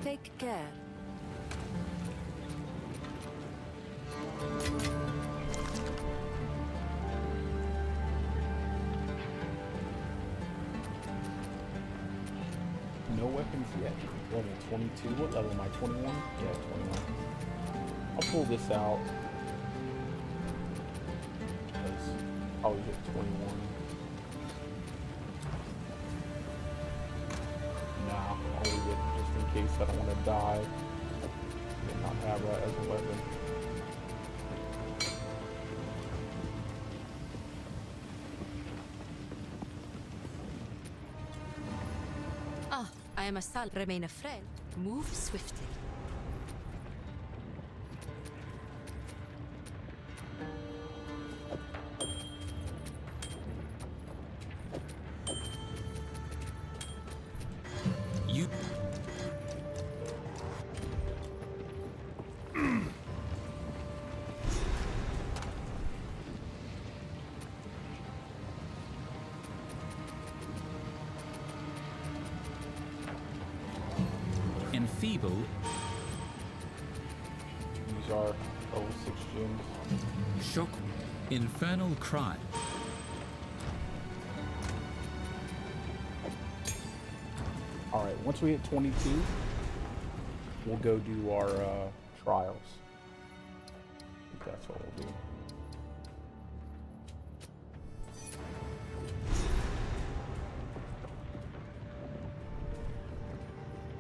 Take care. No weapons yet. Level 22. What level am I? 21? Yeah, 21. I'll pull this out. Because I'll get 21. Nah, I'll leave it just in case I don't want to die and not have that as a weapon. am a Sal. Remain a friend. Move swiftly. You. Enfeeble. Use our level 6 gems. Shock. Infernal Cry. Alright, once we hit 22, we'll go do our trials. I think that's what we'll do.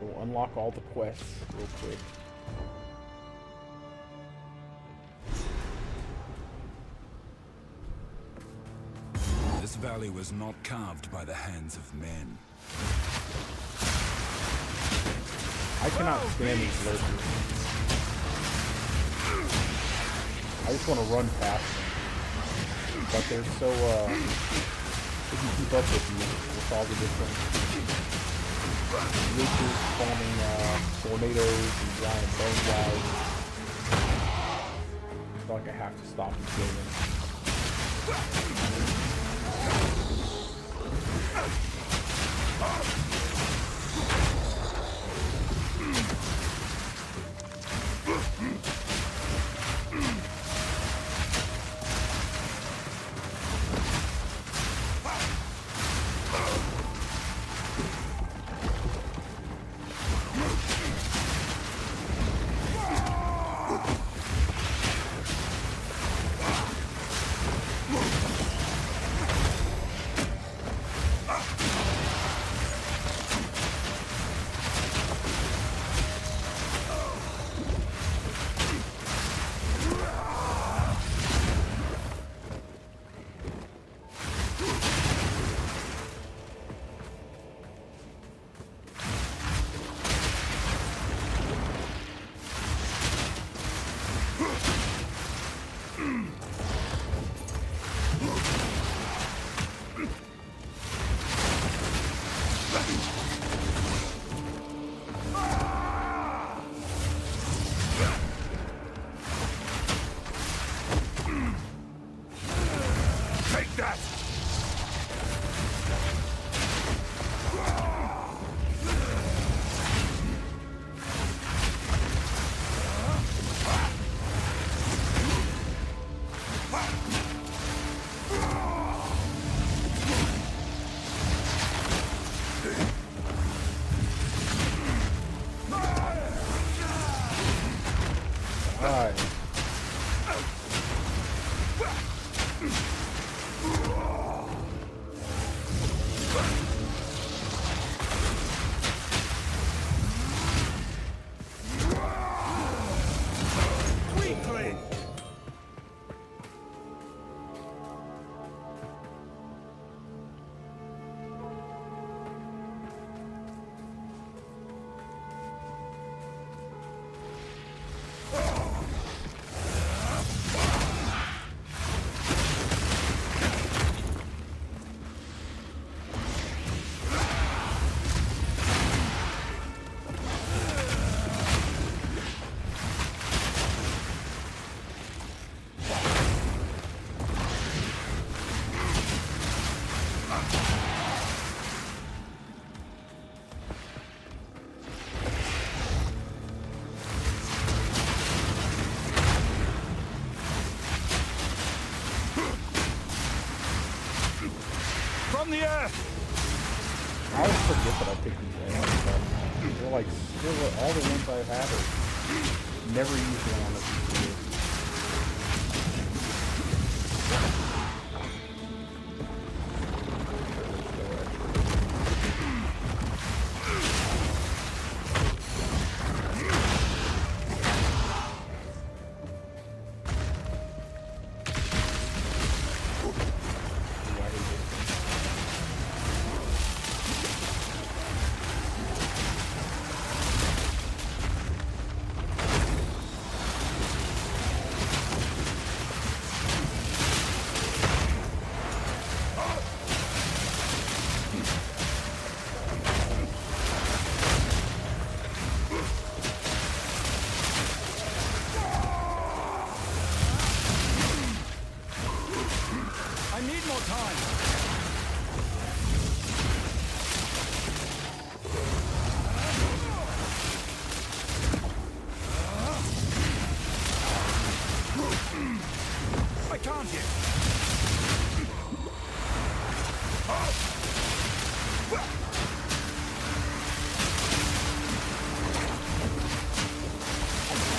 We'll unlock all the quests real quick. This valley was not carved by the hands of men. I cannot stand these lurkers. I just want to run past them. But they're so, they can keep up with me with all the different witches forming tornadoes and giant bone guys. I feel like I have to stop and kill them. From the earth! I always forget that I picked these AI stuff. They're like, still, all the ones I've had are never used one on the PC.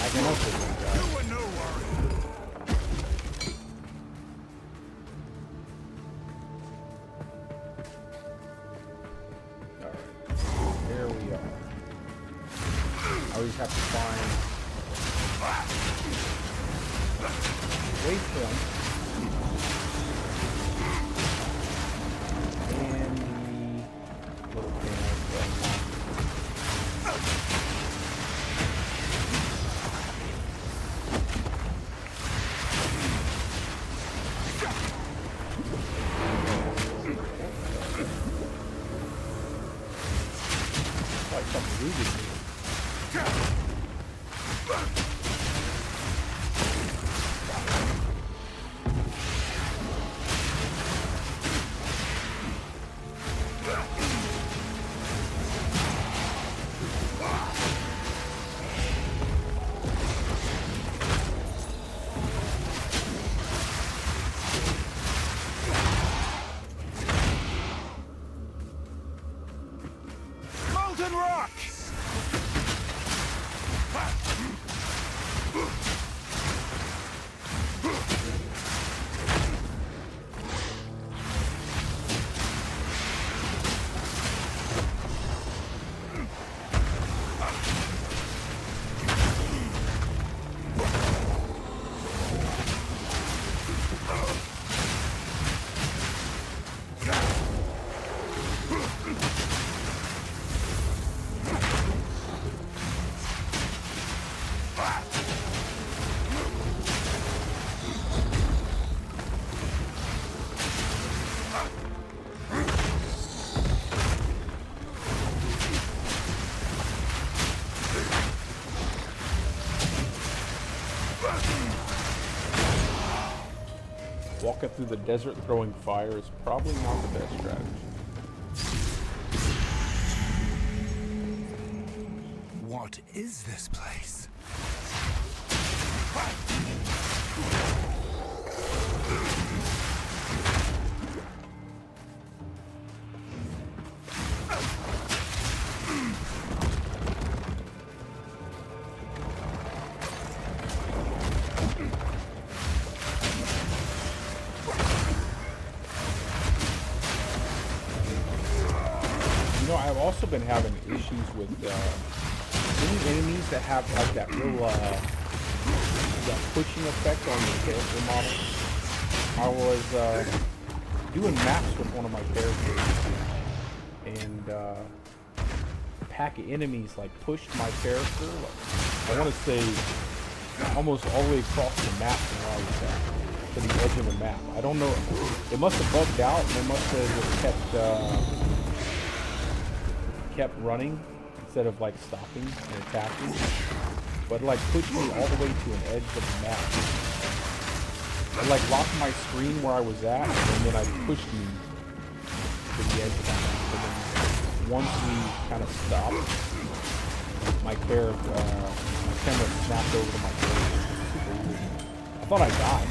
Lagging up with this guy. You were no warrior. Alright, here we are. I always have to find waypoint and the little panel. Like something moving here. Molten rock! Walking through the desert throwing fire is probably not the best strategy. What is this place? You know, I've also been having issues with any enemies that have like that real that pushing effect on the character model. I was doing maps with one of my characters, and a pack of enemies like pushed my character. Like, I want to say almost all the way across the map from where I was at, to the edge of the map. I don't know. It must have bugged out, and they must have just kept running instead of like stopping and attacking. But it like pushed me all the way to an edge of the map. It like locked my screen where I was at, and then it pushed me to the edge of the map. And then once we kind of stopped, my camera snapped over to my character. Super weird. I thought I died.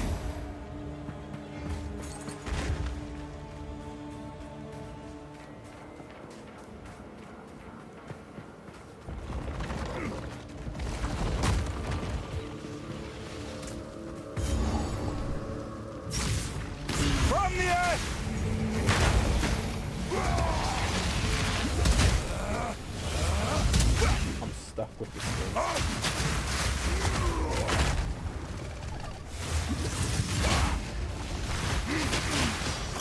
From the earth! I'm stuck with this thing.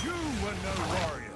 You were no warrior.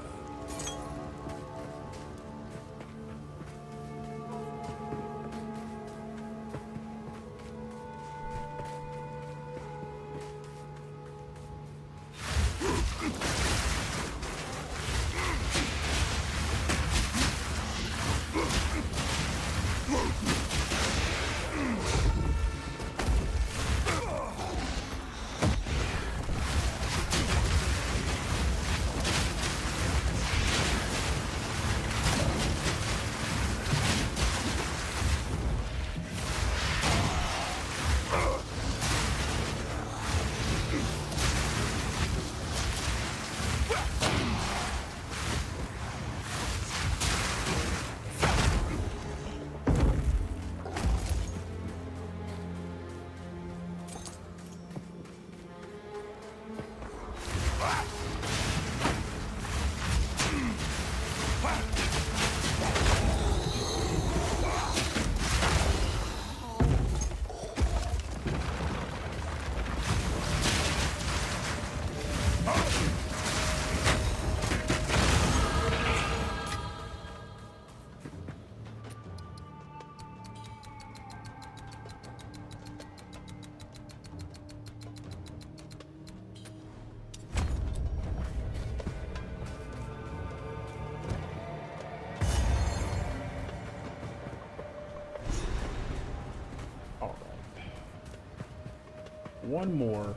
one more,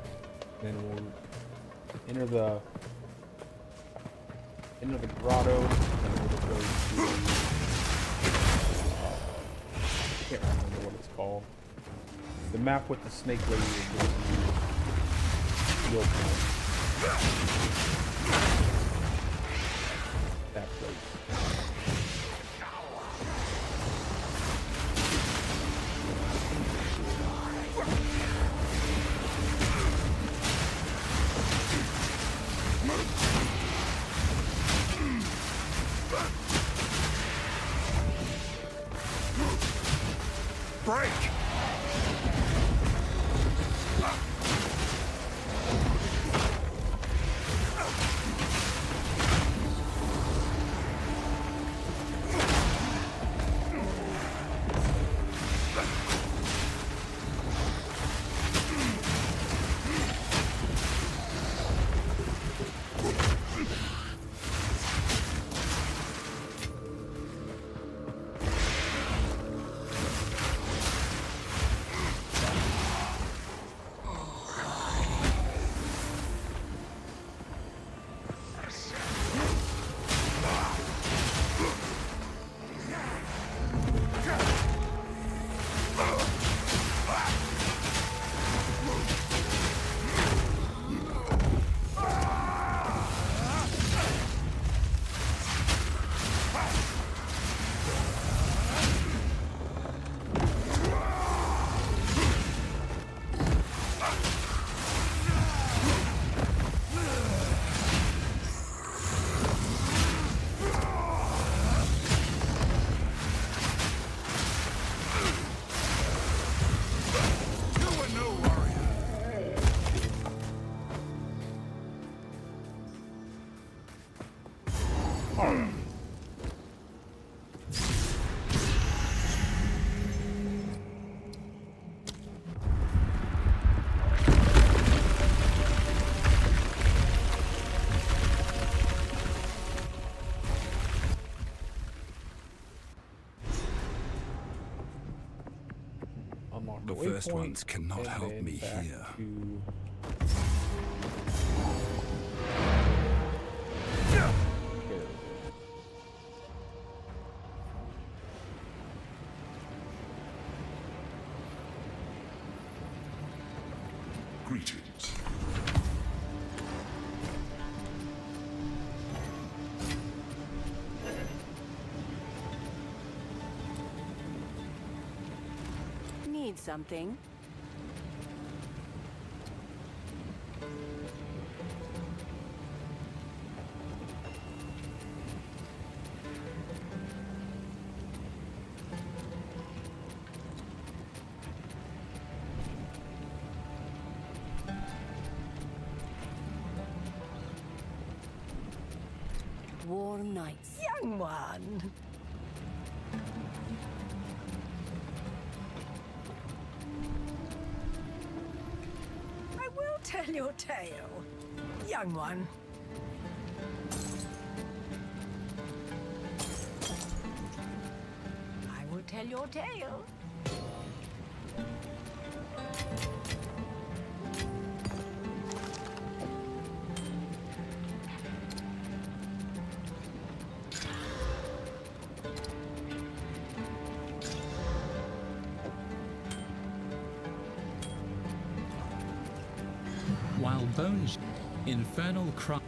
then we'll enter the grotto, and we'll go to I can't remember what it's called. The map with the snake lady will go to Yield Point. That place. Break! The first ones cannot help me here. Greetings. Need something? War Knights. Young one. I will tell your tale, young one. I will tell your tale. While Bones infernal cry.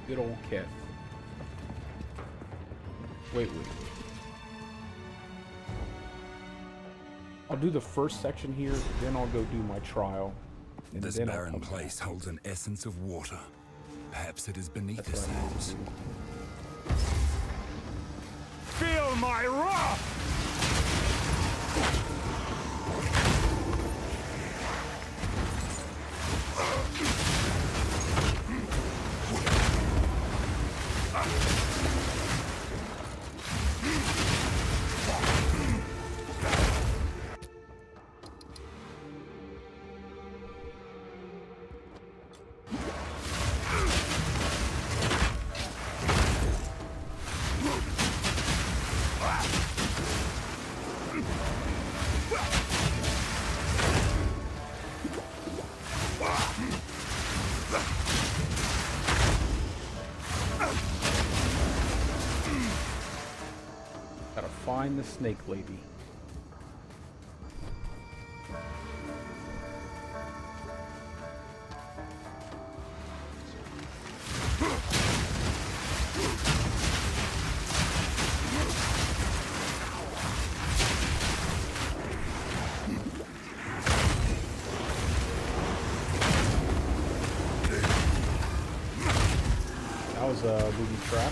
Good old Keth. Wait. I'll do the first section here, then I'll go do my trial. And This then barren place holds an essence of water. Perhaps it is beneath That's its what I need to sands. do. Feel my wrath! Gotta find the snake lady. That was a booby trap.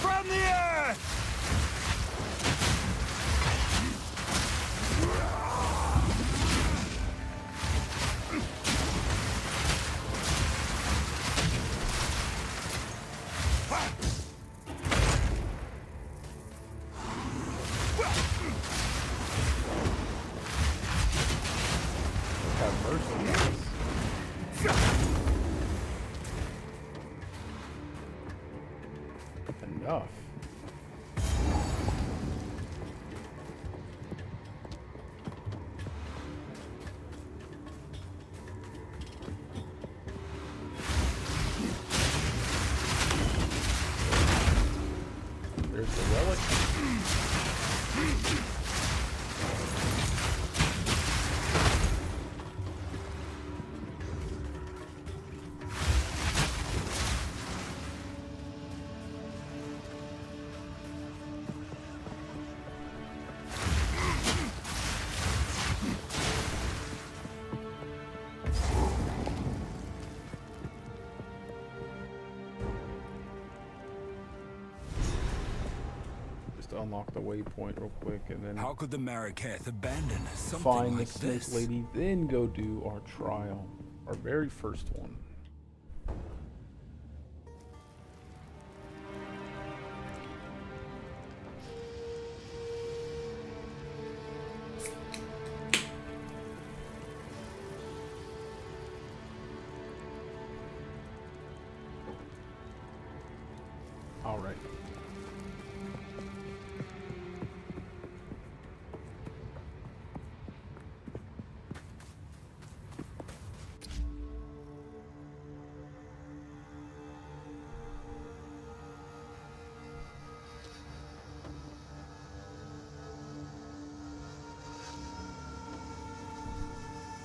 From the earth! Have mercy, guys. Enough. There's the relic. Just to unlock the waypoint real quick and then How could the Marikath abandon something find like the snake this? lady, then go do our trial. Our very first one. All right.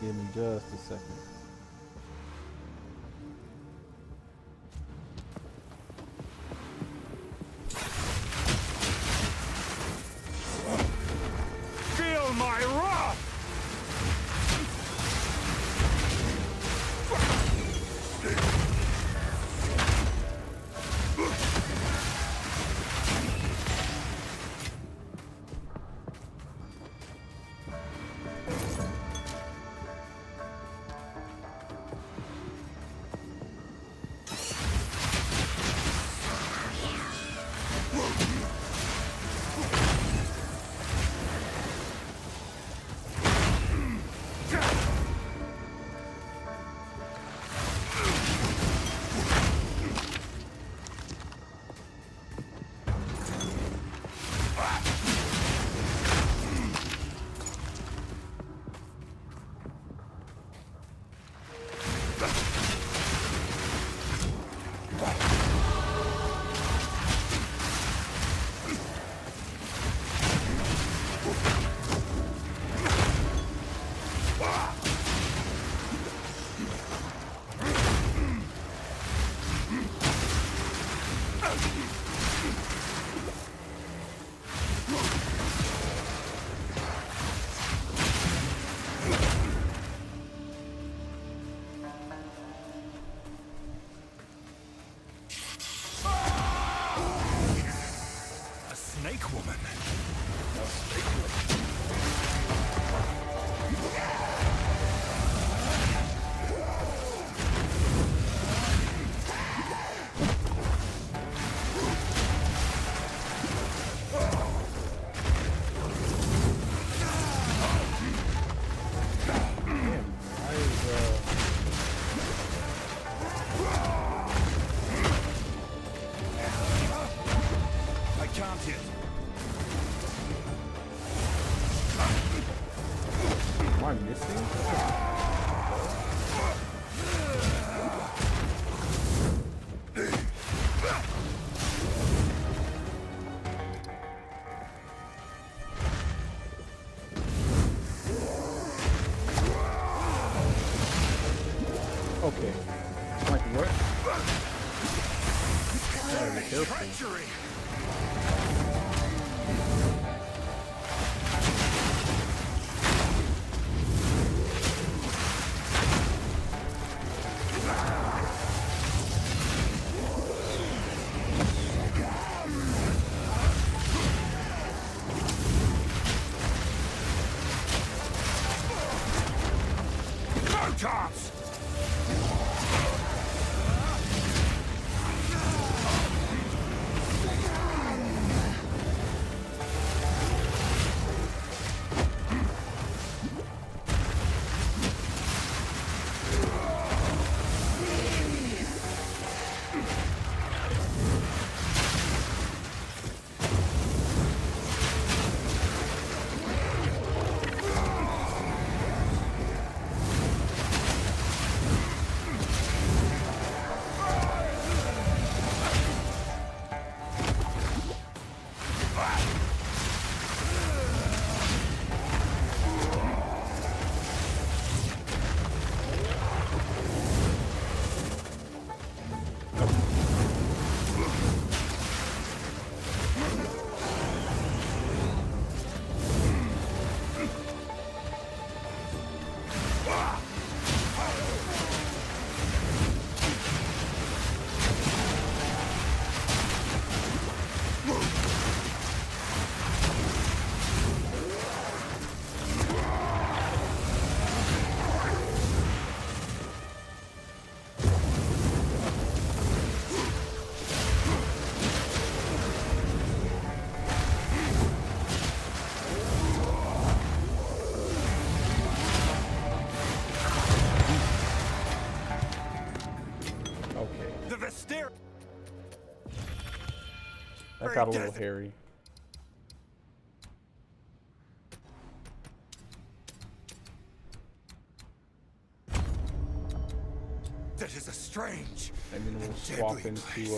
Give me just a second. Feel my wrath! A snake woman. I can't hit. Am I missing? Okay. Like what? Gotta be careful. Treachery. No chance. That got a little hairy. That is a strange. And then we'll swap deadly into place.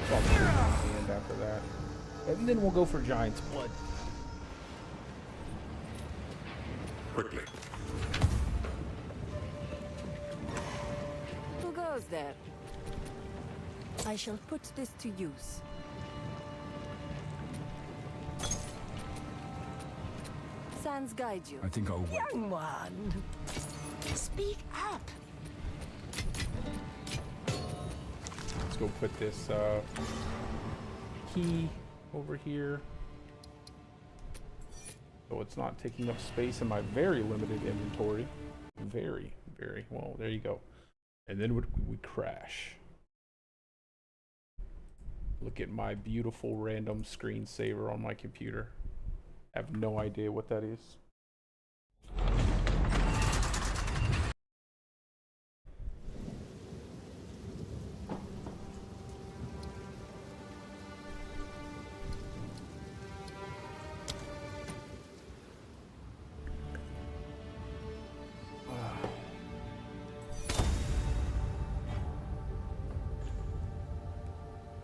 swap into the end after that. And then we'll go for Giant's Blood. Quickly. Who goes there? I shall put this to use. Sans guide you. I think I'll wait. Young one, speak up. Let's go put this key over here. So it's not taking up space in my very limited inventory. Very, very. Well, there you go. And then we crash. Look at my beautiful random screensaver on my computer. I have no idea what that is.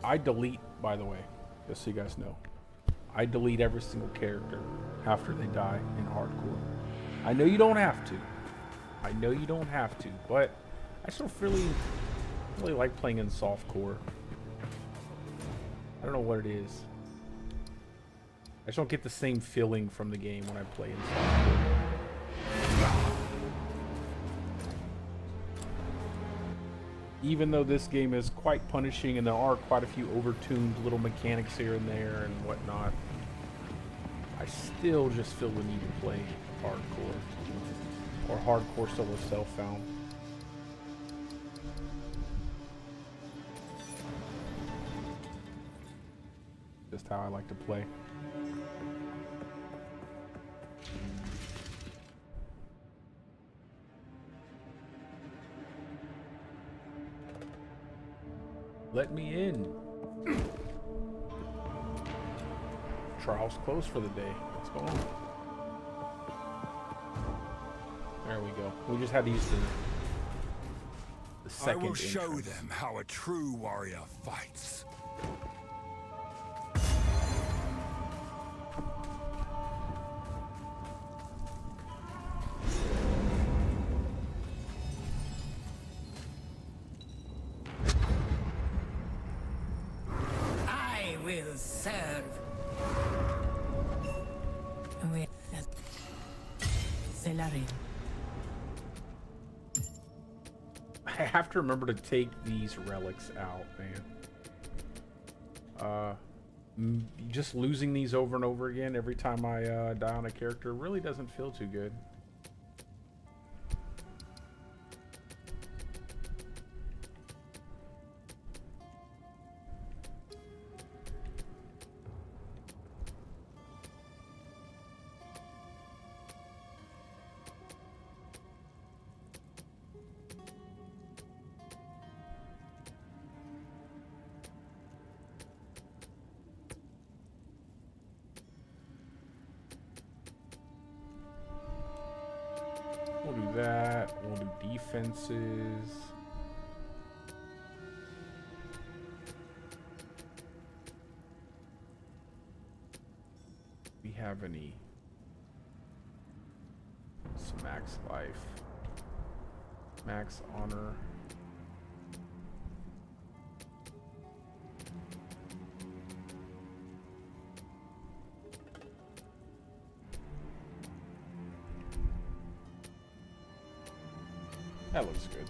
I delete, by the way, just so you guys know. I delete every single character after they die in hardcore. I know you don't have to. I know you don't have to, but I still I really like playing in softcore. I don't know what it is. I just don't get the same feeling from the game when I play in softcore. Even though this game is quite punishing and there are quite a few overtuned little mechanics here and there and whatnot, I still just feel the need to play hardcore. Or hardcore solo self-found. Just how I like to play. Let me in. Trial's closed for the day. What's going on? There we go. We just had to use the second I will show entrance. them how a true warrior fights. I will serve. We Celarin. I have to remember to take these relics out, man. Just losing these over and over again every time I die on a character really doesn't feel too good. We'll do that. We'll do defenses. We have any? It's max life, max honor. That looks good.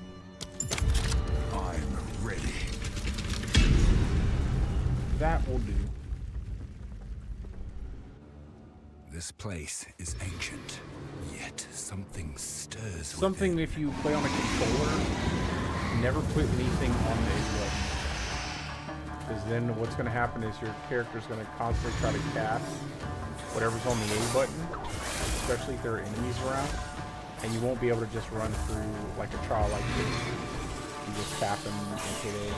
I'm ready. That will do. This place is ancient, yet something stirs Something within. if you play on a controller, never put anything on the A button. Because then what's going to happen is your character's going to constantly try to cast whatever's on the A button, especially if there are enemies around. And you won't be able to just run through like a trial like this. You just tap them and hit A.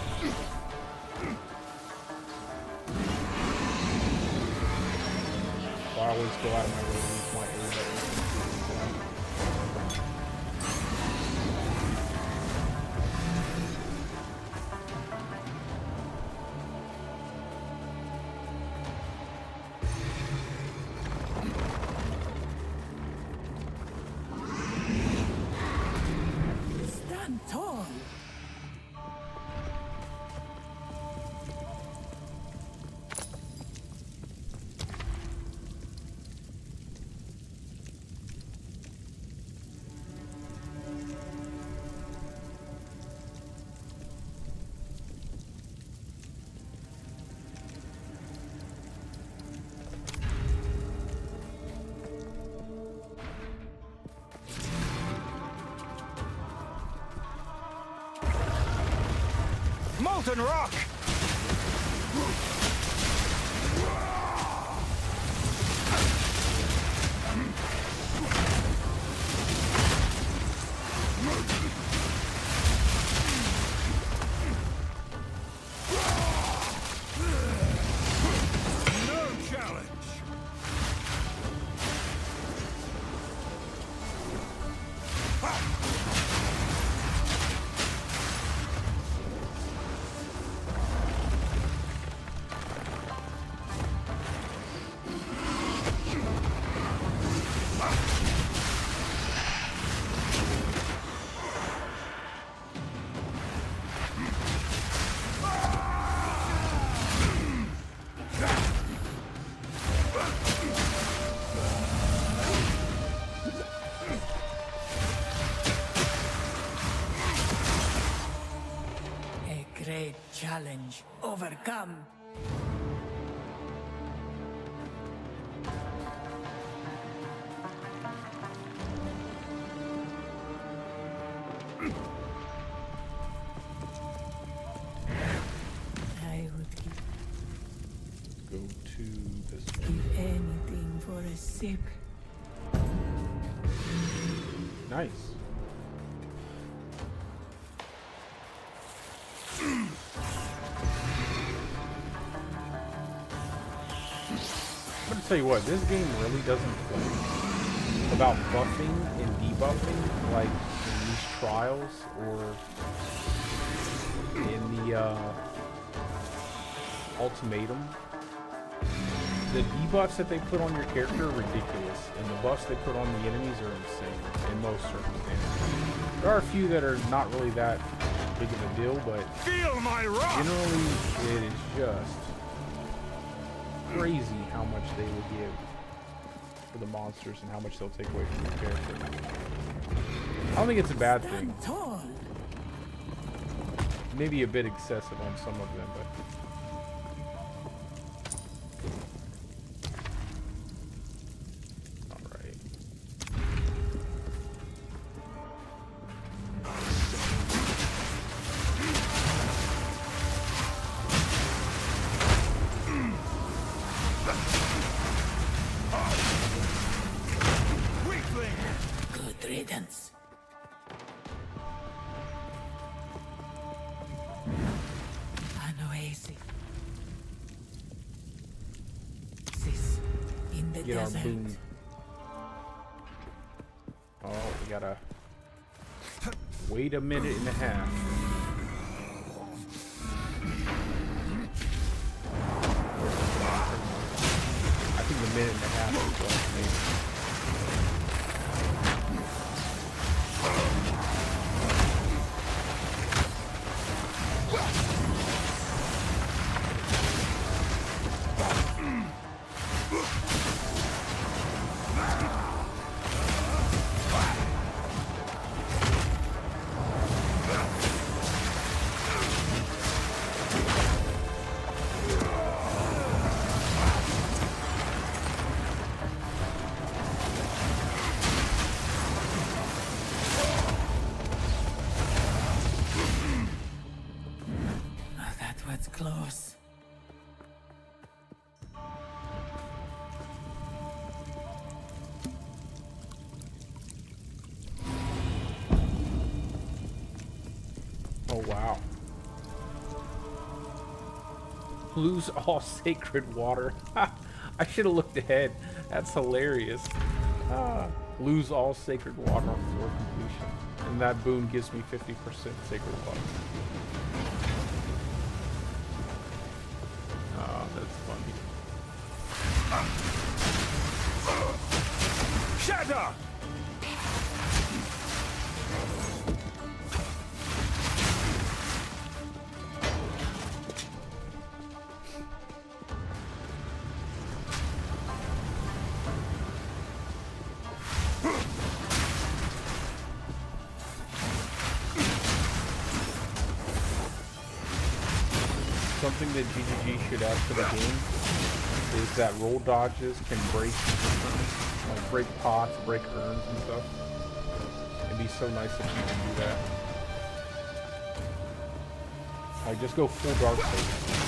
So I always go out of my way to use my A button. Stand tall. Molten rock! No challenge! Great challenge overcome. I would Go to this one. give anything for a sip. Nice. I'm gonna tell you what, this game really doesn't play about buffing and debuffing like in these trials or in the ultimatum. The debuffs that they put on your character are ridiculous, and the buffs they put on the enemies are insane in most circumstances. There are a few that are not really that big of a deal, but Feel my wrath! generally it is just crazy how much they will give for the monsters and how much they'll take away from your character. I don't think it's a bad thing. Tall. Maybe a bit excessive on some of them, but Good riddance. An oasis. Sis in the get our desert. boon. Oh, we gotta wait a minute and a half. I think a minute and a half is what maybe. Oh, that was close. Oh wow. Lose all sacred water. I should have looked ahead. That's hilarious. Lose all sacred water for completion. And that boon gives me 50% sacred water. Oh, that's funny. Shatter! Something that GGG should add to the game is that roll dodges can break, like break pots, break urns and stuff. It'd be so nice if you can do that. Like just go full dark side.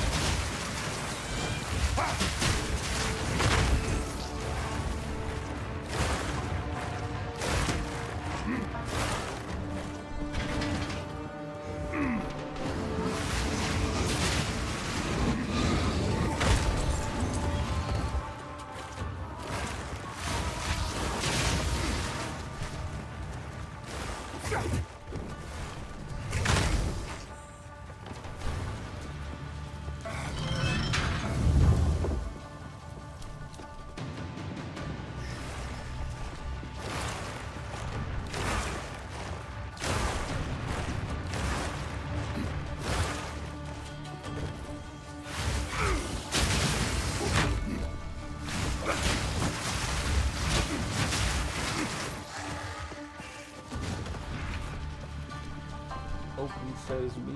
Open says me.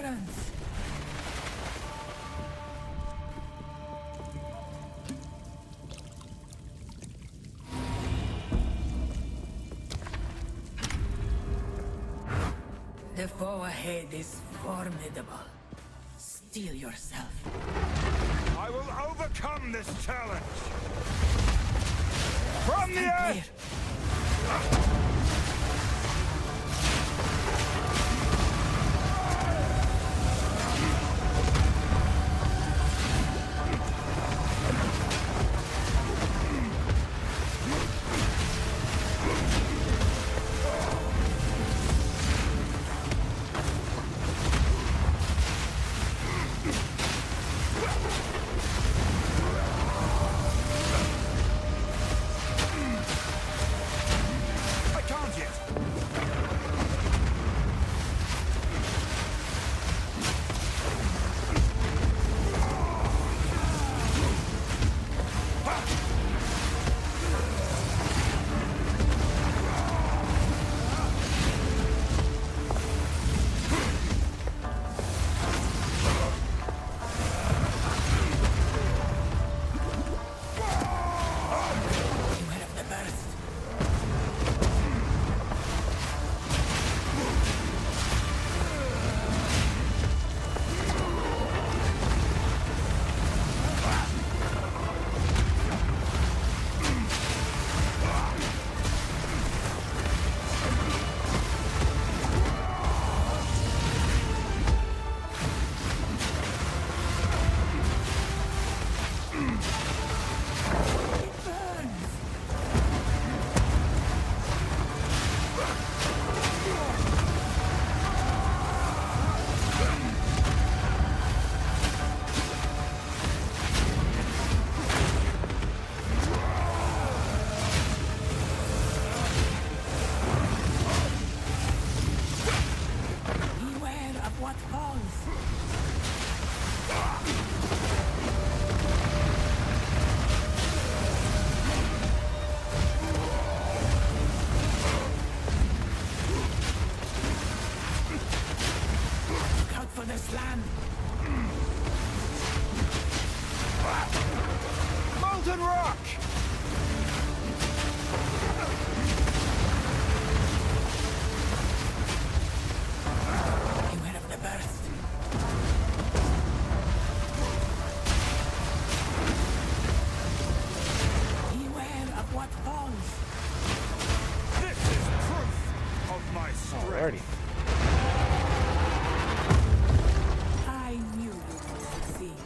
Endurance. The foe ahead is formidable. Steel yourself. I will overcome this challenge! From the Stand edge! clear. I can't yet! Beware of the burst. It burns. Beware of what falls. Look out for the slam. Molten rock! Beware of the burst. Beware of what falls. This is proof of my strength! Alrighty. I knew you would succeed.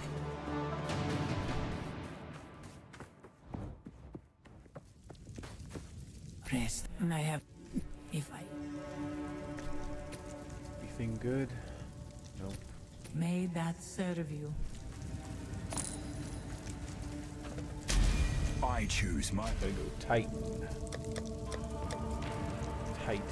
Rest. I have. If I. Anything good? Nope. May that serve you. I choose my... Gotta go Titan. Titan.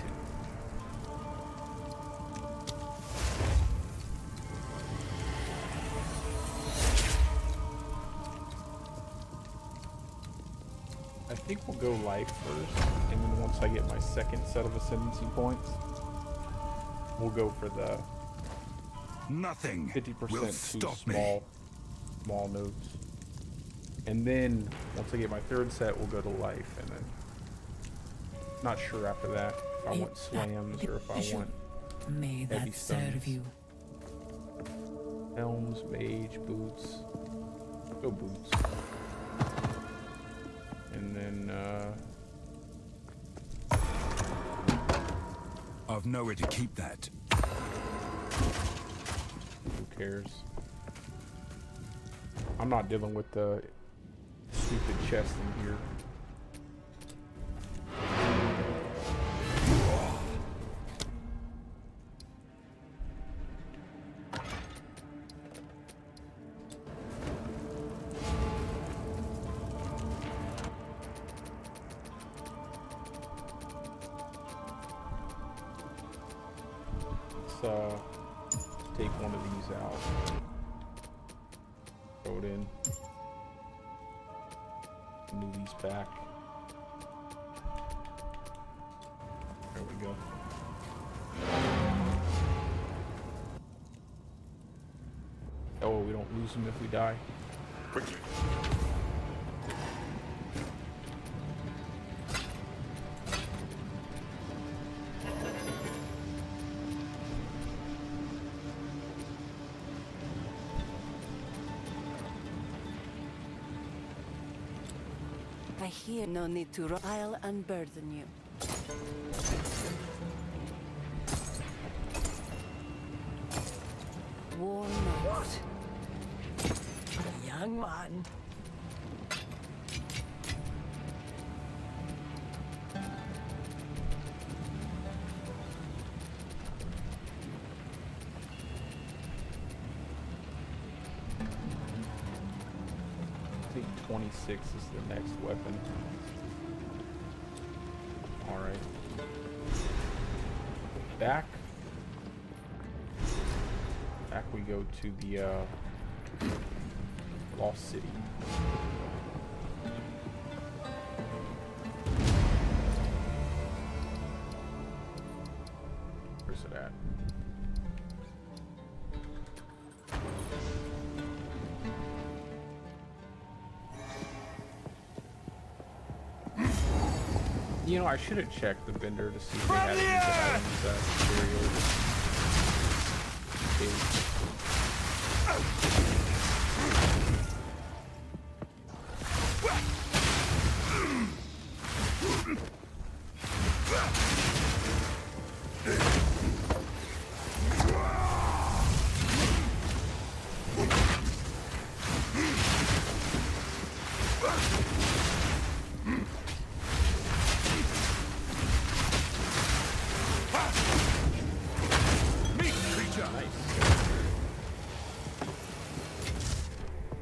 I think we'll go life first, and then once I get my second set of ascendancy points, we'll go for the Nothing 50% will to stop me. small nodes. And then once I get my third set, we'll go to life, and then not sure after that if I May want that slams or if I vision- want May heavy that serve stuns. you. helms, mage, boots. Go boots. And then I've nowhere to keep that. who cares? I'm not dealing with the stupid chest in here. Let's take one of these out. Throw it in. Move these back. There we go. won't lose him if we die. Quickly. I hear no need to. I'll unburden you. Warm nights. Young one. I think 26 is the next weapon. Alright. Back we go to the Lost City. Where's it at? You know, I should have checked the vendor to see if they had any items material.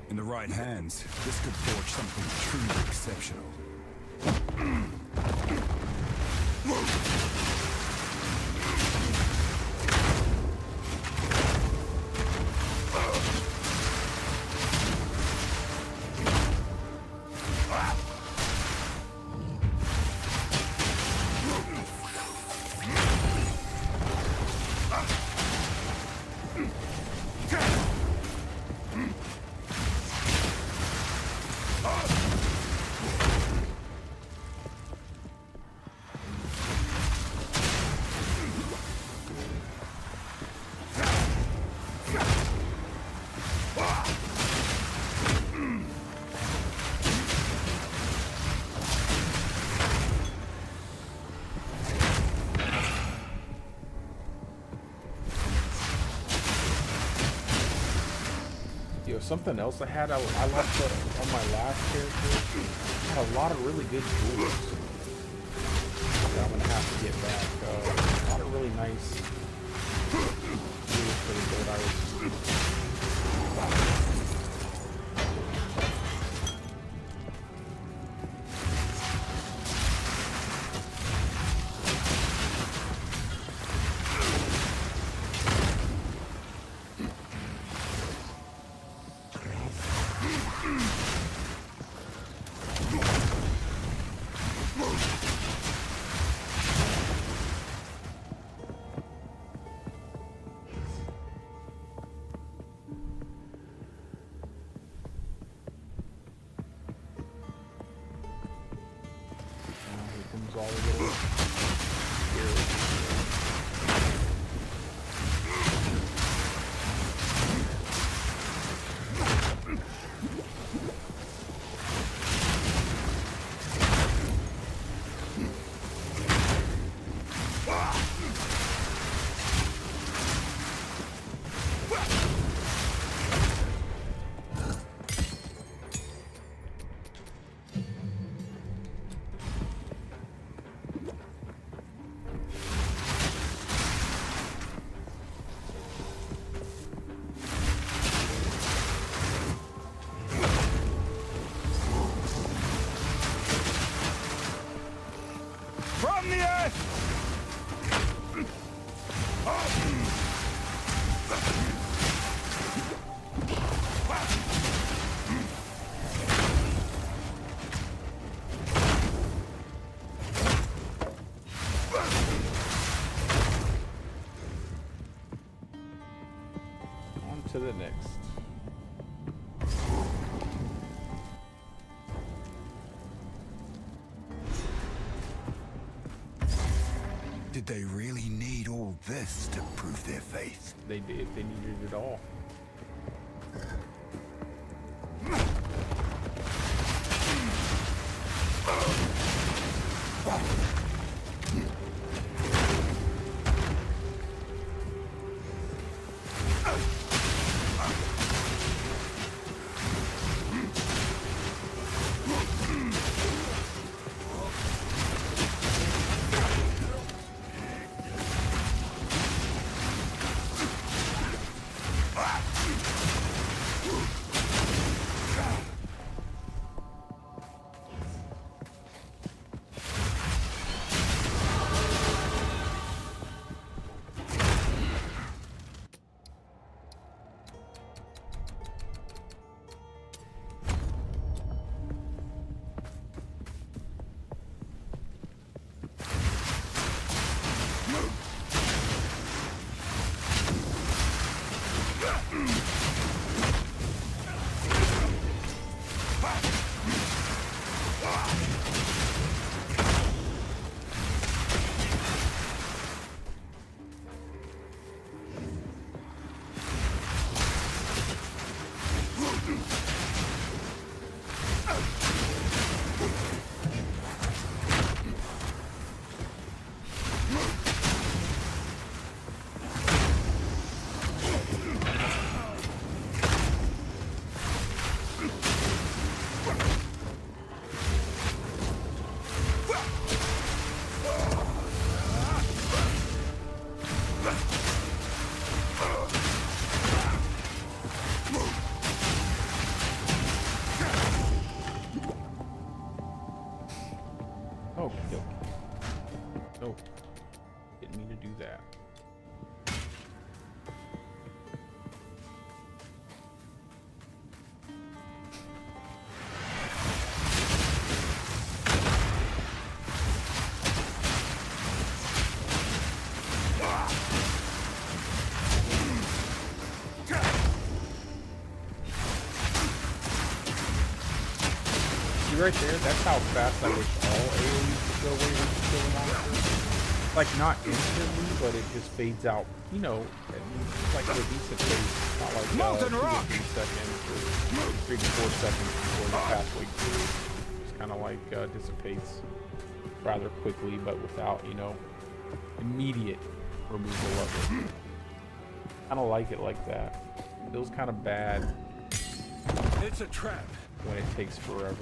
In the right hands, this could forge something truly exceptional. Something else I had, I left on my last character. I had a lot of really good tools that I'm gonna have to get back. A lot of really nice tools for the build I was. All the little to the next. Did they really need all this to prove their faith? They did. They needed it all. Right there, that's how fast I wish all AoEs would go away when you kill a monster. Like, not instantly, but it just fades out, you know, it's like at a decent pace. Not like 2 to 3 seconds or 3 to 4 seconds before the pathway through. Just kind of like dissipates rather quickly, but without, you know, immediate removal of it. Kind of like it like that. Feels kind of bad. It's a trap. When it takes forever.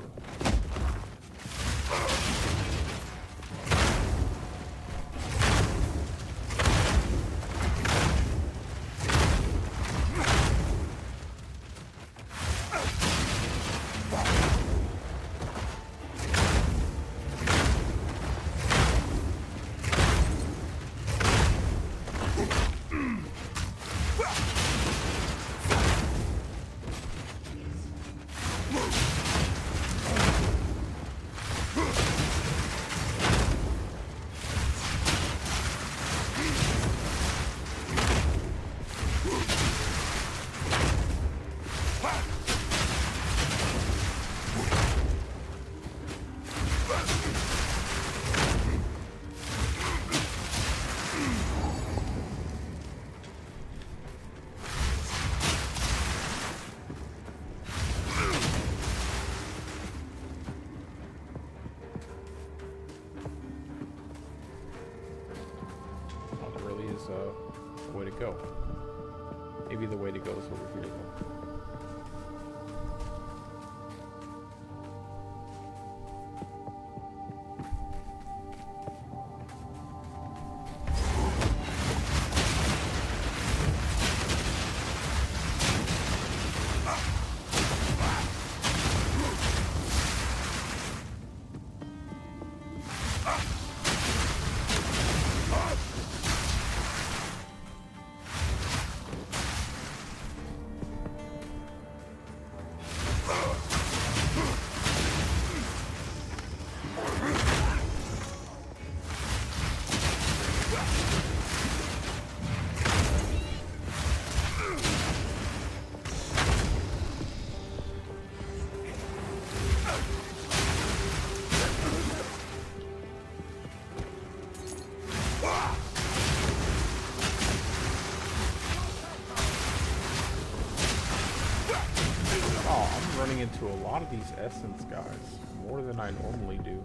The way to go. Maybe the way to go is over here though. running into a lot of these essence guys, more than I normally do.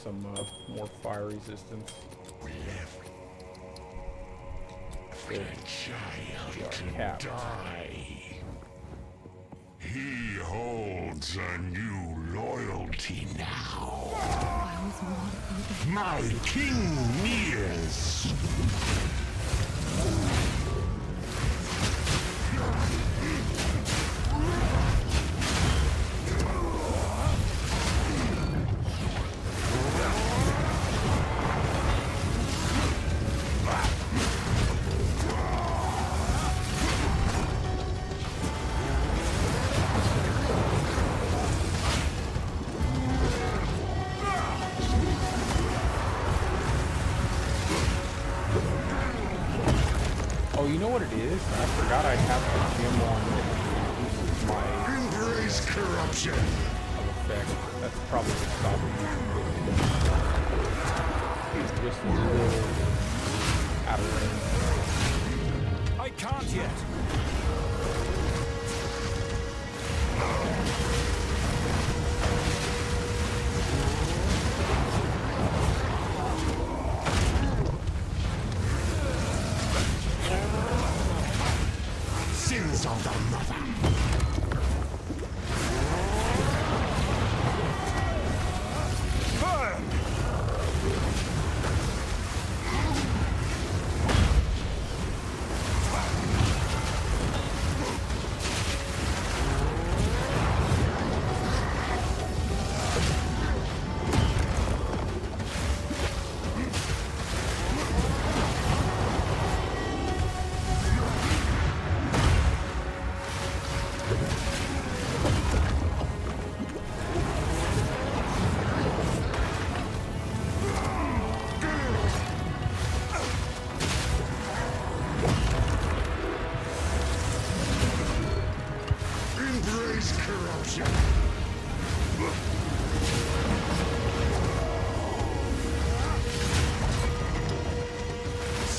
Some more fire resistance. Good. Cap. He holds a new loyalty now. My king nears. Oh, you know what it is? I forgot I have the gem on that reduces my embrace corruption of effect. That's probably what's stopping me from just a little out of range. I can't yet. sins of the mother.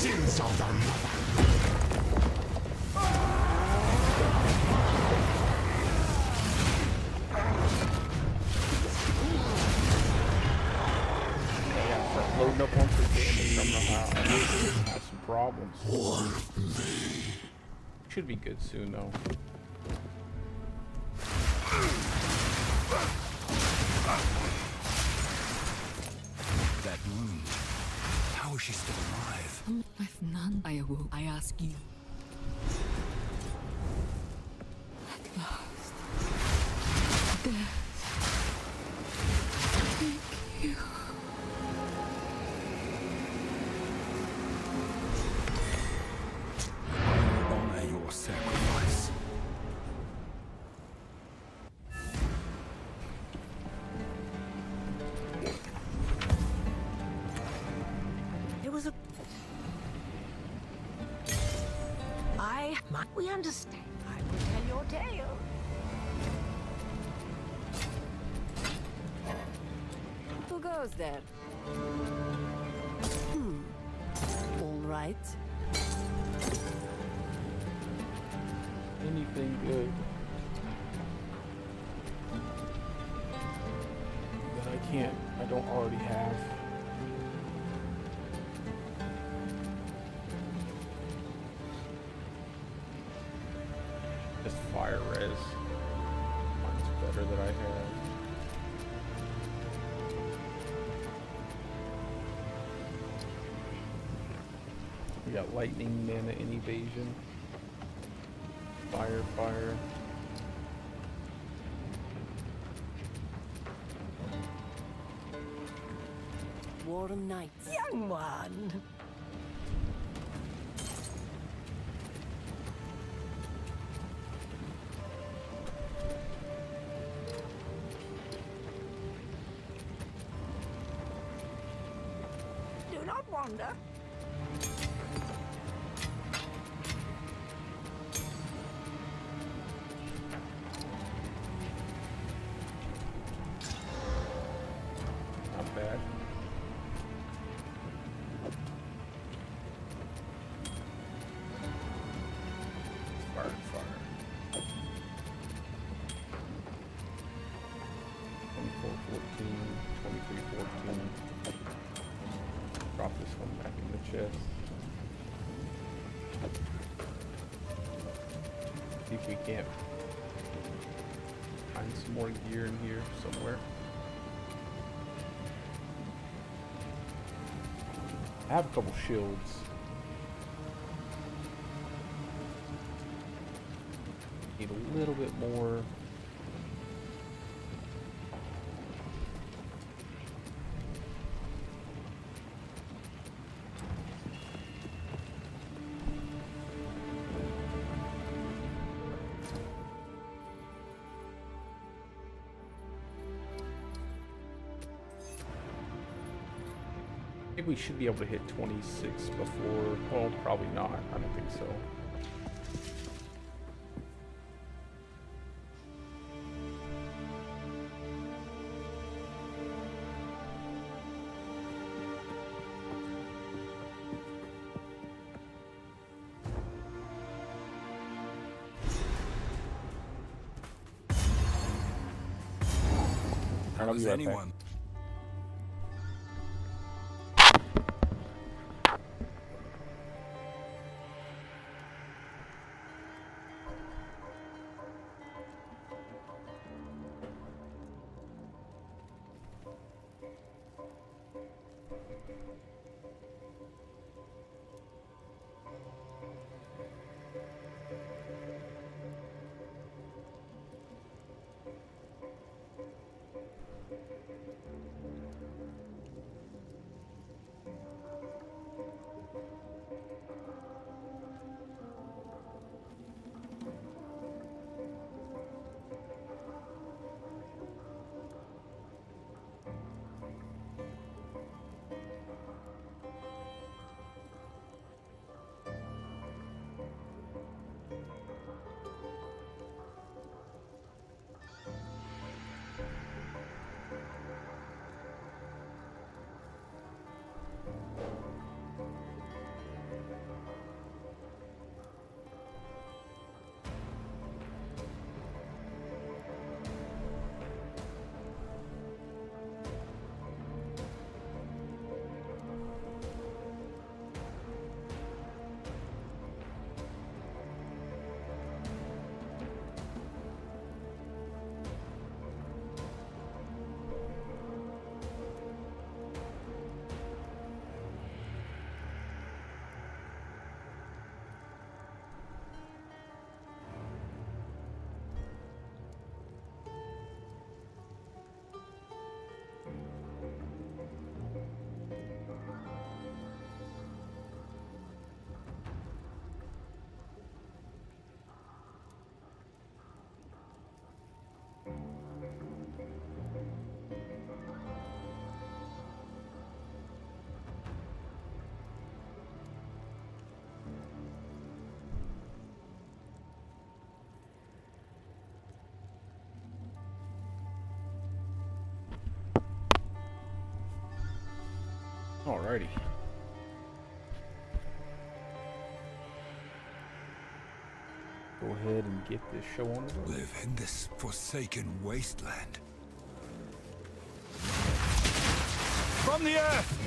Sins of the mother. Loading up once again, I don't know how. I have some problems. Should be good soon, though. That wound. How is she still alive? I've none. I awoke. I ask you. At last. Death. Thank you. Honor your sacrifice. It was a... We understand. I will tell your tale. Who goes there? All right. Anything good that I don't already have. Just fire res. Mine's better that I have. We got lightning, mana, and evasion. Fire, fire. Warm nights. Young one. Do not wander. Not bad. Fire, fire. 24-14, 23-14. Drop this one back in the chest. See if we can't find some more gear in here somewhere. I have a couple shields. Need a little bit more. I think we should be able to hit 26 before, well, probably not. I don't think so. How is anyone? Alrighty. Go ahead and get this show on the road. Live in this forsaken wasteland. From the earth!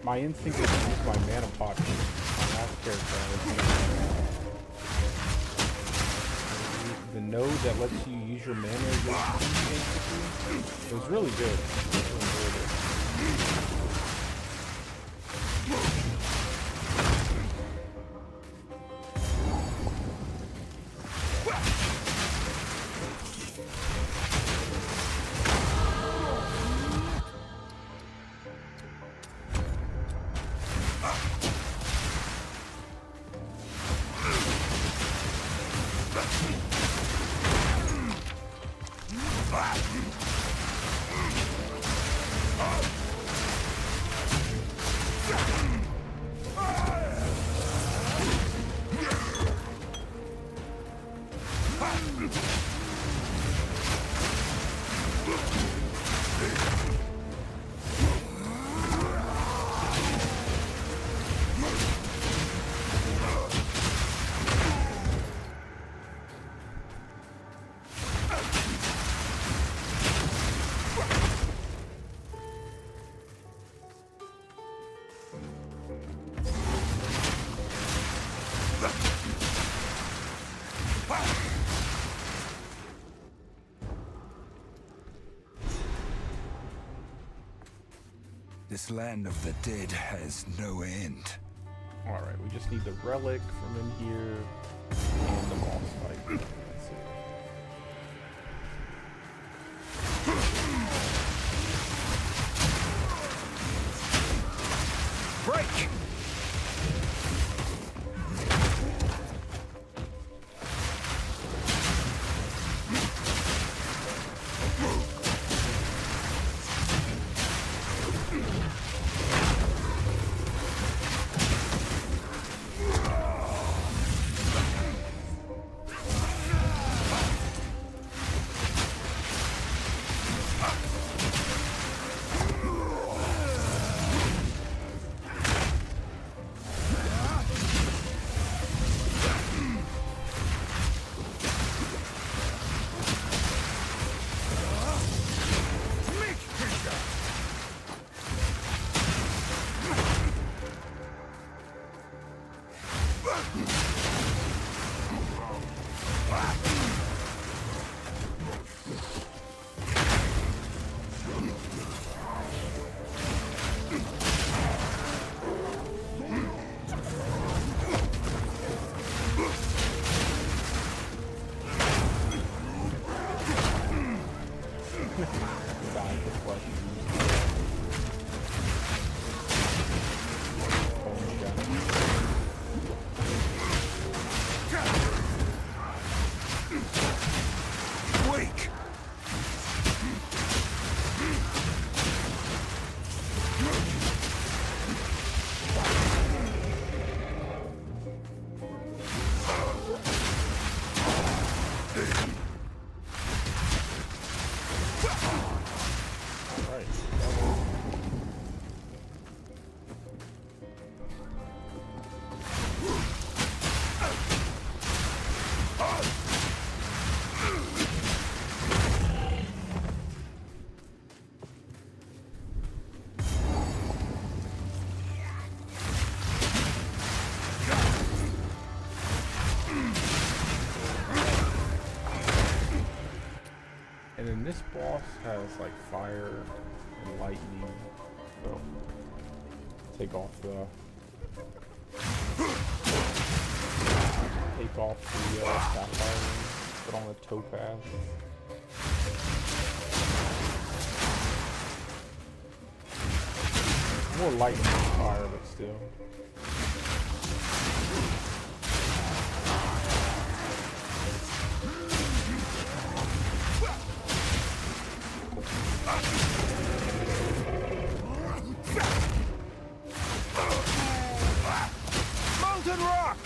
my instinct is to use my mana pot. My last character. The node that lets you use your mana basically. It was really good. I really enjoyed it. This land of the dead has no end. Alright, we just need the relic from in here and the boss fight. That's it. Break! And then this boss has like fire and lightning. So take off the sapphire, put on the topaz. More lightning than fire, but still. Molten rock!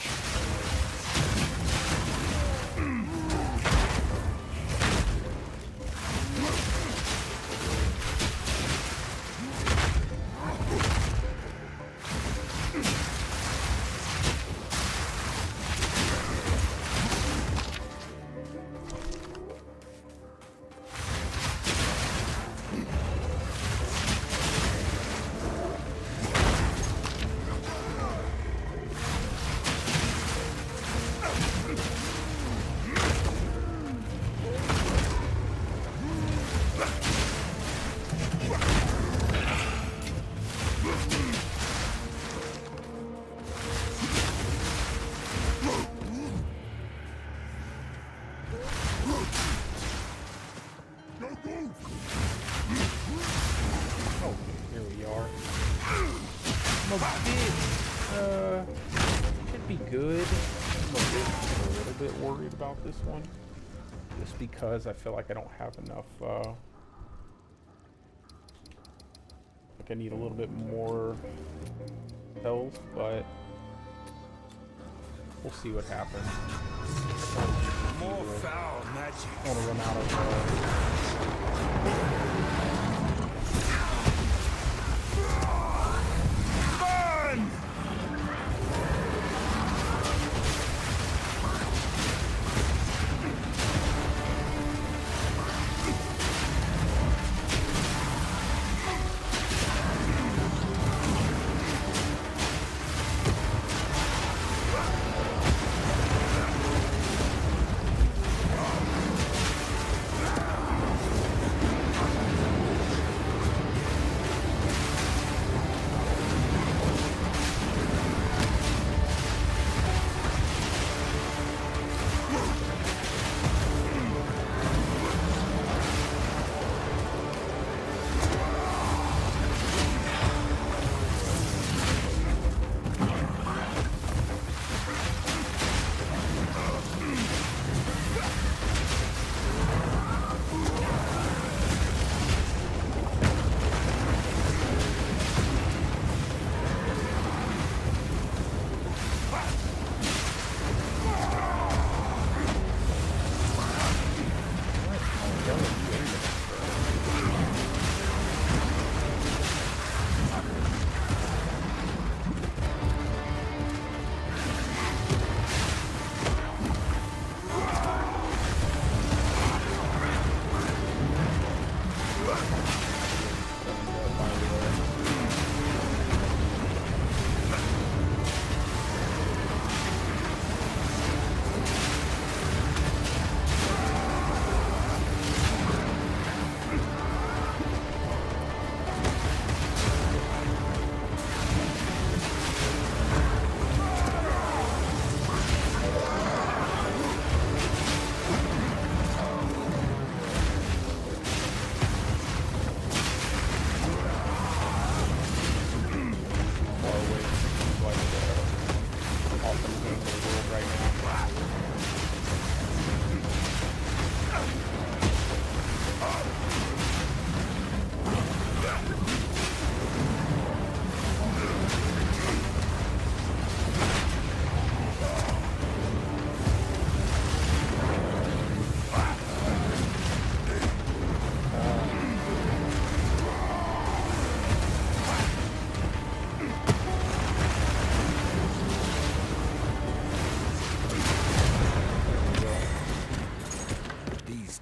good. I'm a little bit worried about this one. Just because I feel like I don't have enough, like I need a little bit more health, but we'll see what happens. More foul magic. I want to run out of, Burn!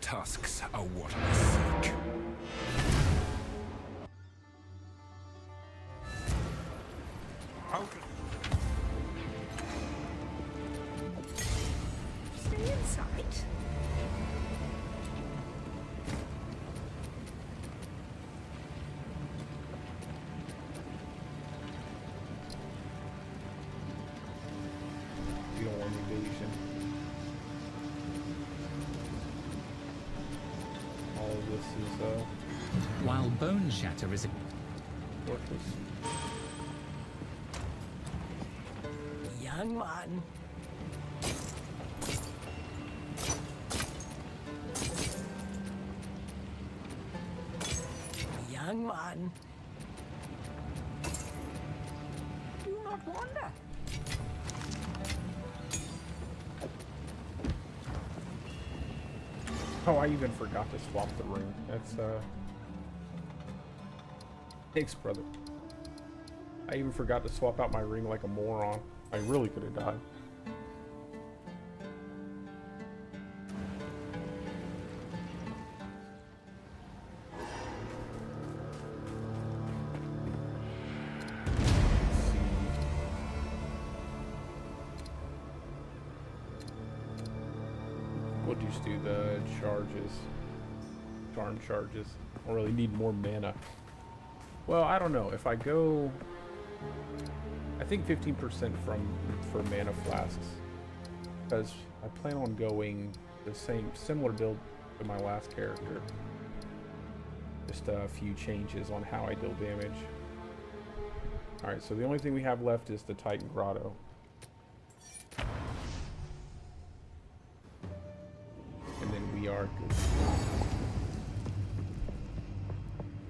Tusks are what I seek. How can Stay inside. you don't want evasion. All of this is, While Bone Shatter is a worthless. Young one. Young one. Do not wander. Oh, I even forgot to swap the ring. That's, thanks, brother. I even forgot to swap out my ring like a moron. I really could have died. We'll just do the charges. Charm charges. I really need more mana. Well, I don't know. If I go... I think 15% for mana flasks. Because I plan on going the similar build to my last character. Just a few changes on how I deal damage. Alright, so the only thing we have left is the Titan Grotto.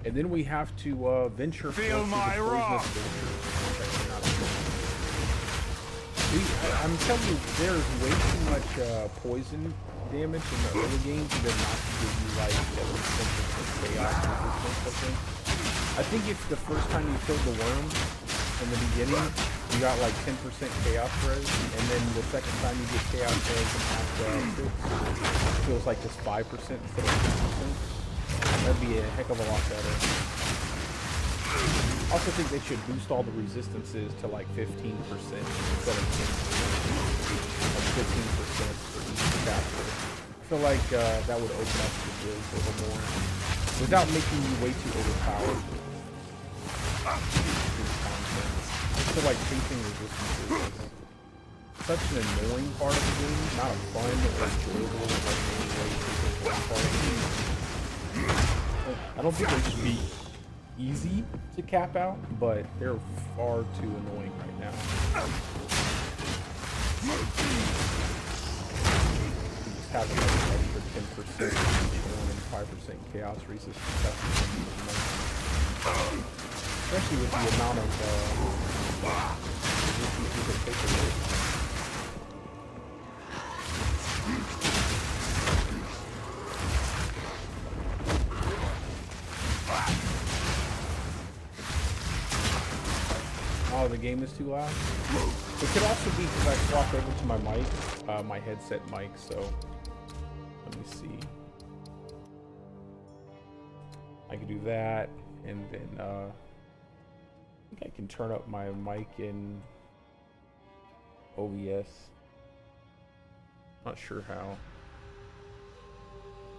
And then we have to venture. Feel my wrath. I'm telling you, there's way too much poison damage in the early games that not to give you like 7% chaos resistance, I think. I think if the first time you killed the worm in the beginning, you got like 10% chaos res, and then the second time you get chaos res and half it feels like just 5% instead of 10%. That'd be a heck of a lot better. I also think they should boost all the resistances to like 15% instead of 10%. Like 15% for each chapter. I feel like that would open up the guilds a little more without making you way too overpowered. I feel like chasing resistances is such an annoying part of the game, not a fun or enjoyable like any way part of the game. I don't think they should be easy to cap out, but they're far too annoying right now. Just having like an extra 10% and 5% chaos resistance, especially with the amount of resistance you can take away. Oh, the game is too loud? It could also be because I swapped over to my mic, my headset mic, so let me see. I can do that, and then I think I can turn up my mic in OBS. Not sure how.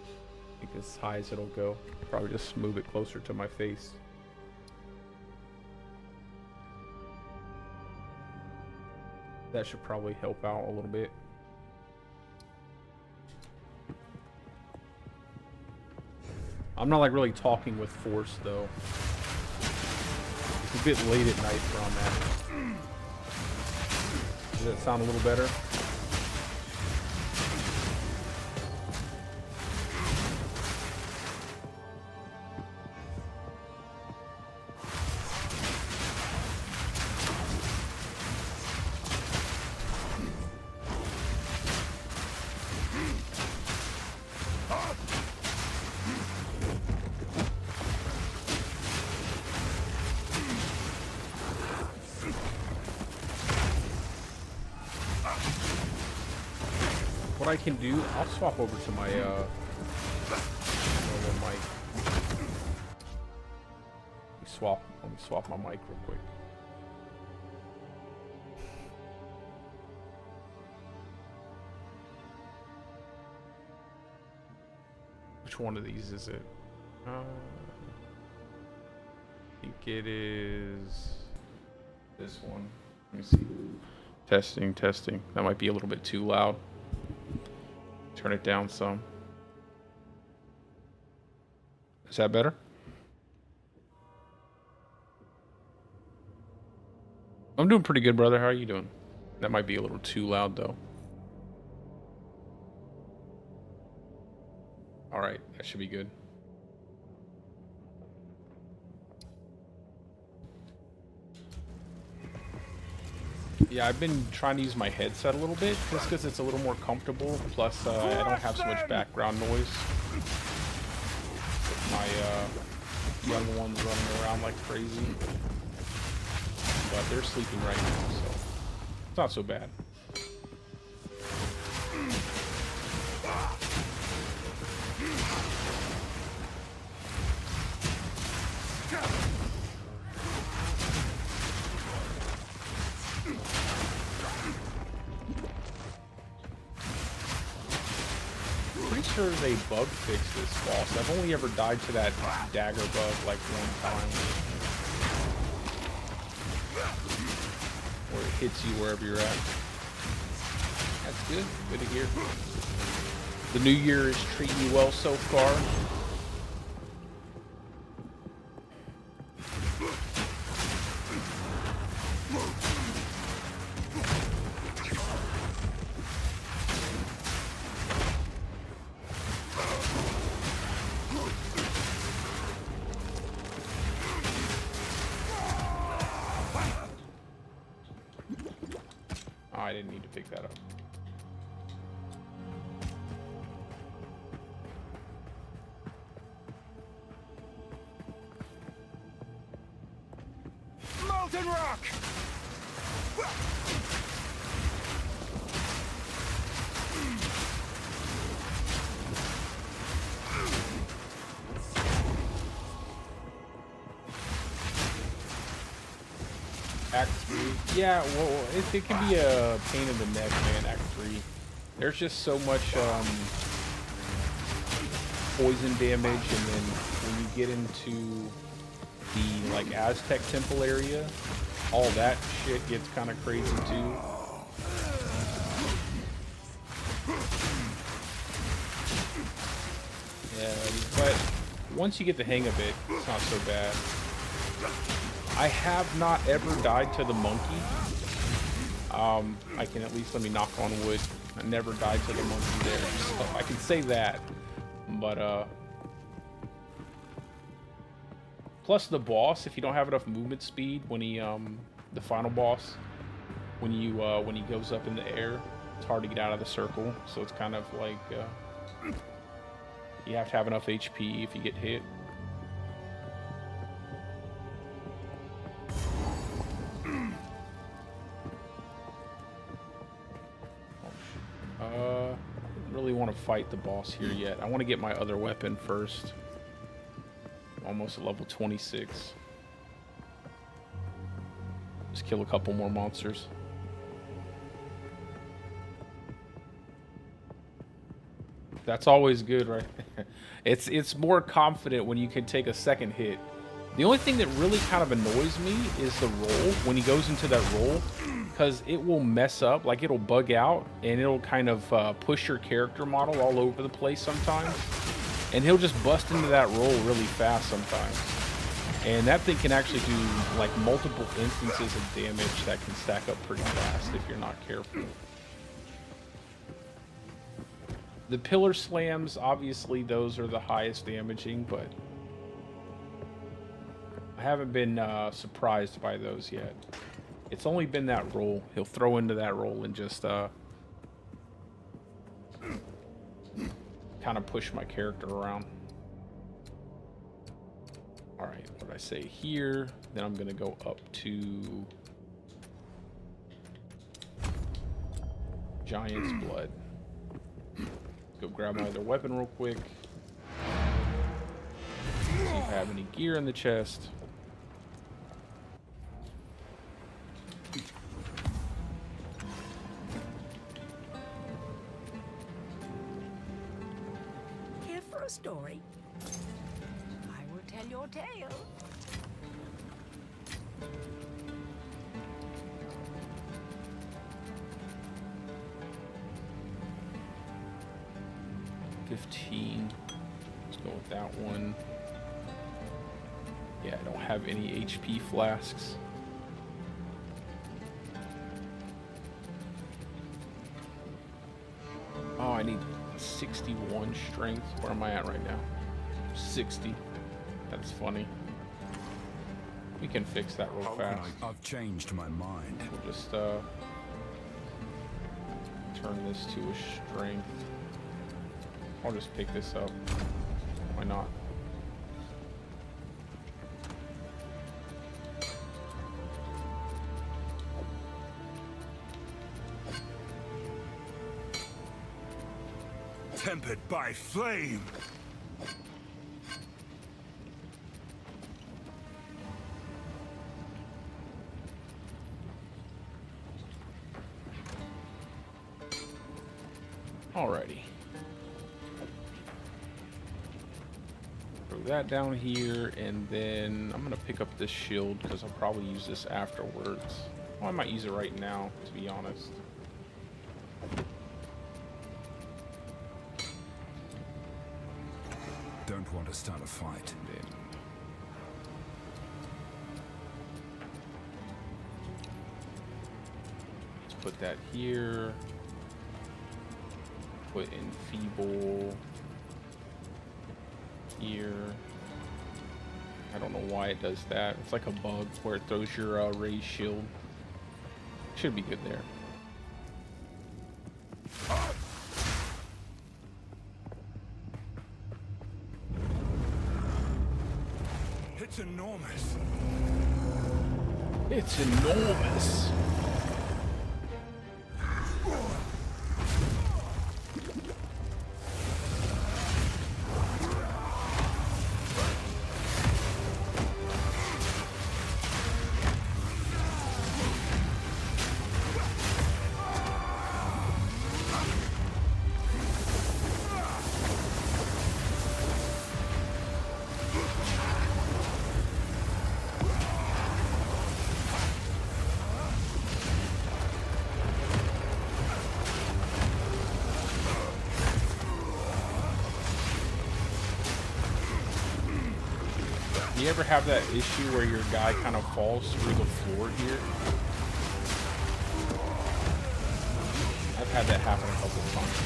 I think as high as it'll go. Probably just move it closer to my face. That should probably help out a little bit. I'm not like really talking with force though. It's a bit late at night where I'm at. Does that sound a little better? What I can do, I'll swap over to my normal mic. Let me swap my mic real quick. Which one of these is it? I think it is this one. Let me see. Testing, testing. That might be a little bit too loud. Turn it down some. Is that better? I'm doing pretty good, brother. How are you doing? That might be a little too loud, though. All right, that should be good. Yeah, I've been trying to use my headset a little bit, just because it's a little more comfortable. Plus, I don't have so much background noise. With my young ones running around like crazy. But they're sleeping right now, so it's not so bad. Sure they bug fixed this boss. I've only ever died to that dagger bug like one time. Where it hits you wherever you're at. That's good. Good to hear. The new year is treating you well so far. I didn't need to pick that up. Molten rock! Act 3. Yeah, well, it can be a pain in the neck, man, Act 3. There's just so much poison damage, and then when you get into the, like, Aztec temple area, all that shit gets kind of crazy, too. Yeah, but once you get the hang of it, it's not so bad. I have not ever died to the monkey. I can at least, let me knock on wood. I never died to the monkey there, so I can say that. But plus the boss, if you don't have enough movement speed when he the final boss, when he goes up in the air, it's hard to get out of the circle. So it's kind of like you have to have enough HP if you get hit. Really want to fight the boss here yet. I want to get my other weapon first. Almost at level 26. Just kill a couple more monsters. That's always good, right? It's more confident when you can take a second hit. The only thing that really kind of annoys me is the roll, when he goes into that roll, because it will mess up, like it'll bug out, and it'll kind of push your character model all over the place sometimes. And he'll just bust into that roll really fast sometimes. And that thing can actually do like multiple instances of damage that can stack up pretty fast if you're not careful. The pillar slams, obviously those are the highest damaging, but I haven't been surprised by those yet. It's only been that roll. He'll throw into that roll and just kind of push my character around. Alright, what did I say here? Then I'm going to go up to Giant's Blood. Go grab my other weapon real quick. See if I have any gear in the chest. Here for a story. I will tell your tale. Let's go with that one. Yeah, I don't have any HP flasks. Oh, I need 61 strength. Where am I at right now? 60. That's funny. We can fix that real fast. I've changed my mind. We'll just turn this to a strength. I'll just pick this up. Why not? Tempered by flame. Alrighty. Throw that down here, and then I'm gonna pick up this shield because I'll probably use this afterwards. Well, I might use it right now, to be honest. Don't want to start a fight. Then let's put that here. Put Enfeeble here. I don't know why it does that. It's like a bug where it throws your raised shield. Should be good there. It's enormous. It's enormous. You ever have that issue where your guy kind of falls through the floor here? I've had that happen a couple of times.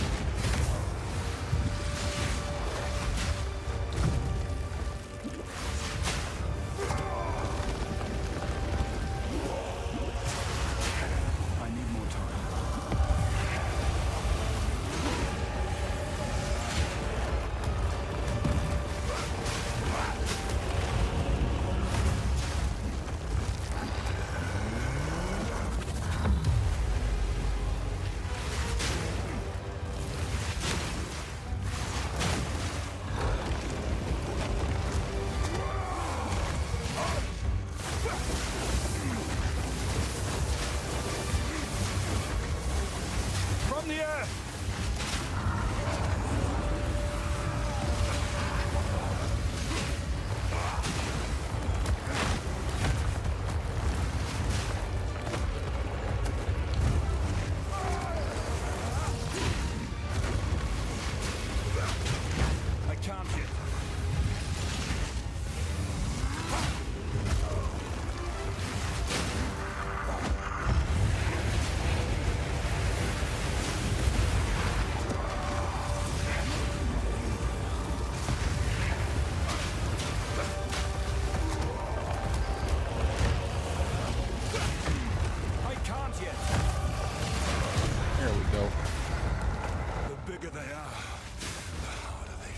I need more time. From the earth! I can't yet. I can't yet. There we go. The bigger they are, the harder they.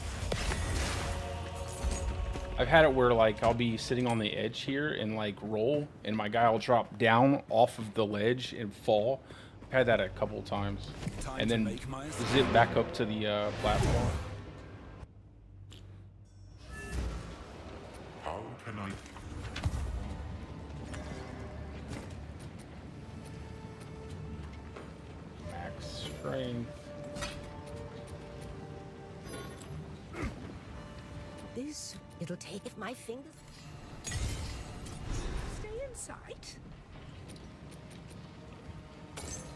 I've had it where like I'll be sitting on the edge here and like roll, and my guy will drop down off of the ledge and fall. I've had that a couple of times, Time and to then make my zip back up to the platform. How can I? Max strength. This, it'll take if my fingers. Stay in sight. Let's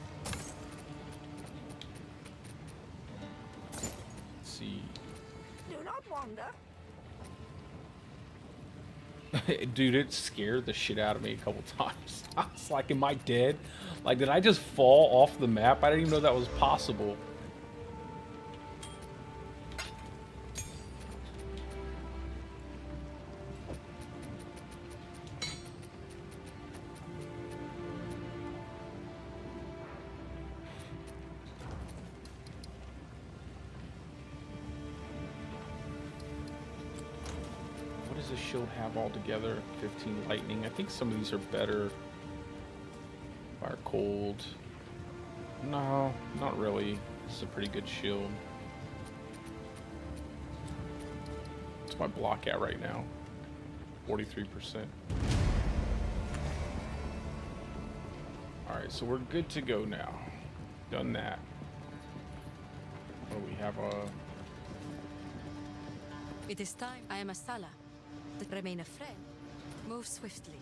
see. Do not wander. Dude, it scared the shit out of me a couple times. I was like, am I dead? Like, did I just fall off the map? I didn't even know that was possible. What does the shield have altogether? 15 lightning. I think some of these are better. Fire cold. No, not really. This is a pretty good shield. What's my block at right now? 43%. Alright, so we're good to go now. Done that. Oh, we have a... It is time. I am a Sala. To remain a friend. Move swiftly.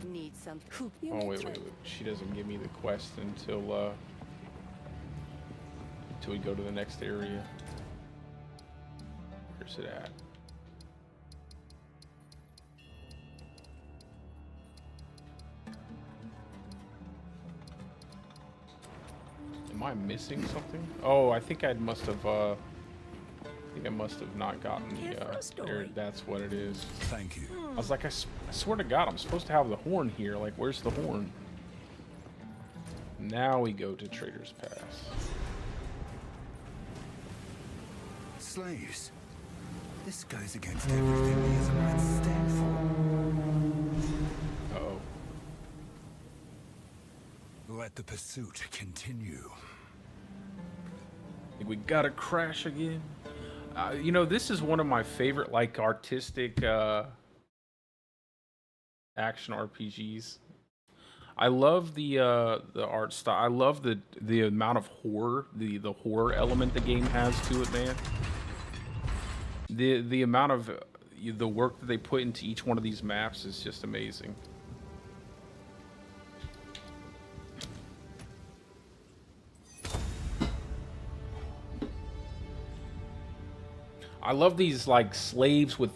Need some. Oh, wait. She doesn't give me the quest until we go to the next area. Where's it at? Am I missing something? Oh, I think I must have think I must have not gotten the, there, that's what it is. Thank you. I was like, I swear to God, I'm supposed to have the horn here. Like, where's the horn? Now we go to Trader's Pass. Slaves. This goes against everything we as a man stand for. Uh-oh. Let the pursuit continue. I think we gotta crash again. You know, this is one of my favorite, like, artistic action RPGs. I love the art style. I love the amount of horror, the horror element the game has to it, man. The amount of the work that they put into each one of these maps is just amazing. I love these like slaves with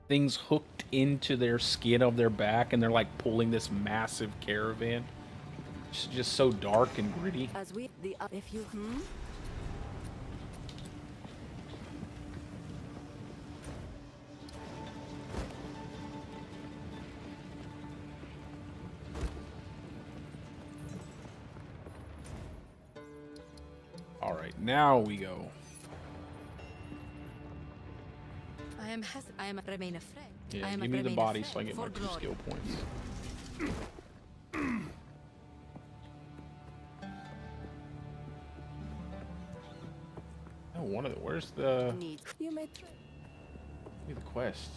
things hooked into their skin of their back, and they're like pulling this massive caravan. It's just so dark and gritty. As we the if you All right, now we go. I am remain a friend. Yeah, I am give me the remain a body so I friend get my for 2 glory. skill points. Oh, one of the where's the need you may the quest?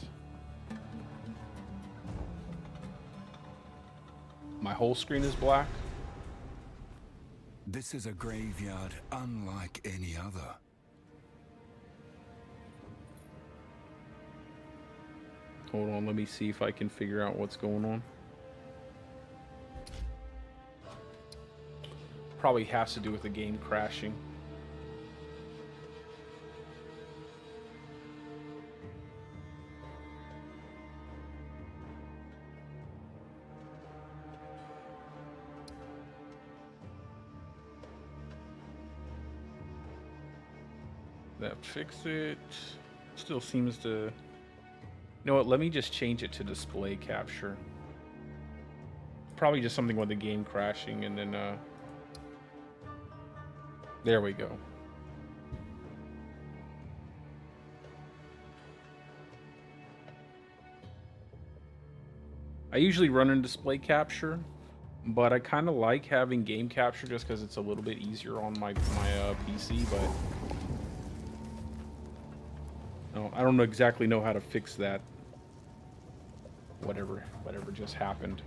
My whole screen is black. This is a graveyard unlike any other. Hold on, let me see if I can figure out what's going on. Probably has to do with the game crashing. That fix it. Still seems to... You know what, let me just change it to display capture. Probably just something with the game crashing, and then there we go. I usually run in display capture, but I kind of like having game capture just because it's a little bit easier on my PC, but no, I don't exactly know how to fix that. Whatever just happened.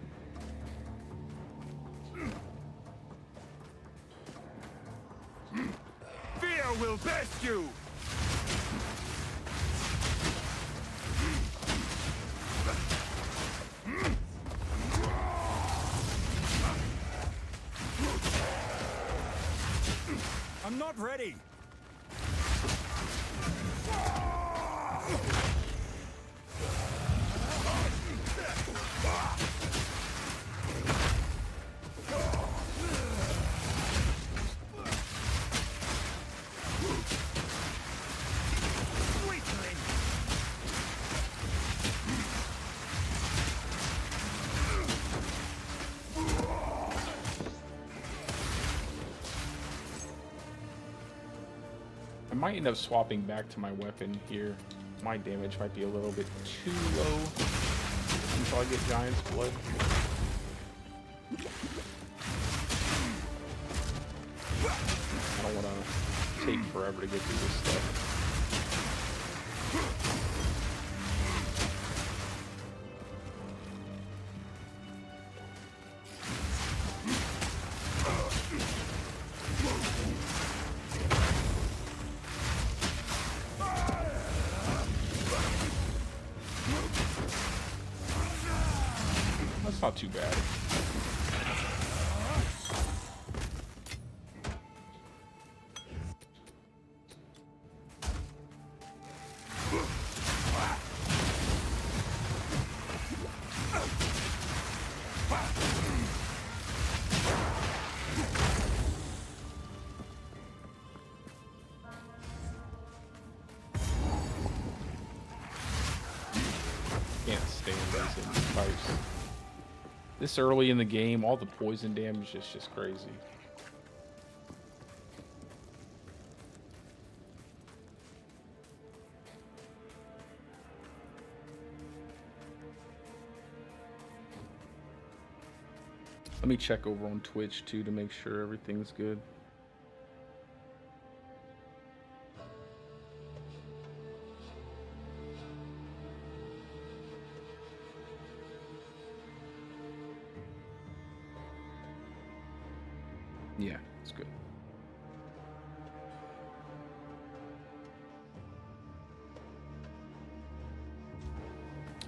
Fear will best you! I'm not ready. I might end up swapping back to my weapon here. My damage might be a little bit too low until I get Giant's Blood. I don't want to take forever to get through this stuff. That's not too bad. lives. This early in the game, all the poison damage is just crazy. Let me check over on Twitch too to make sure everything's good. Yeah, it's good.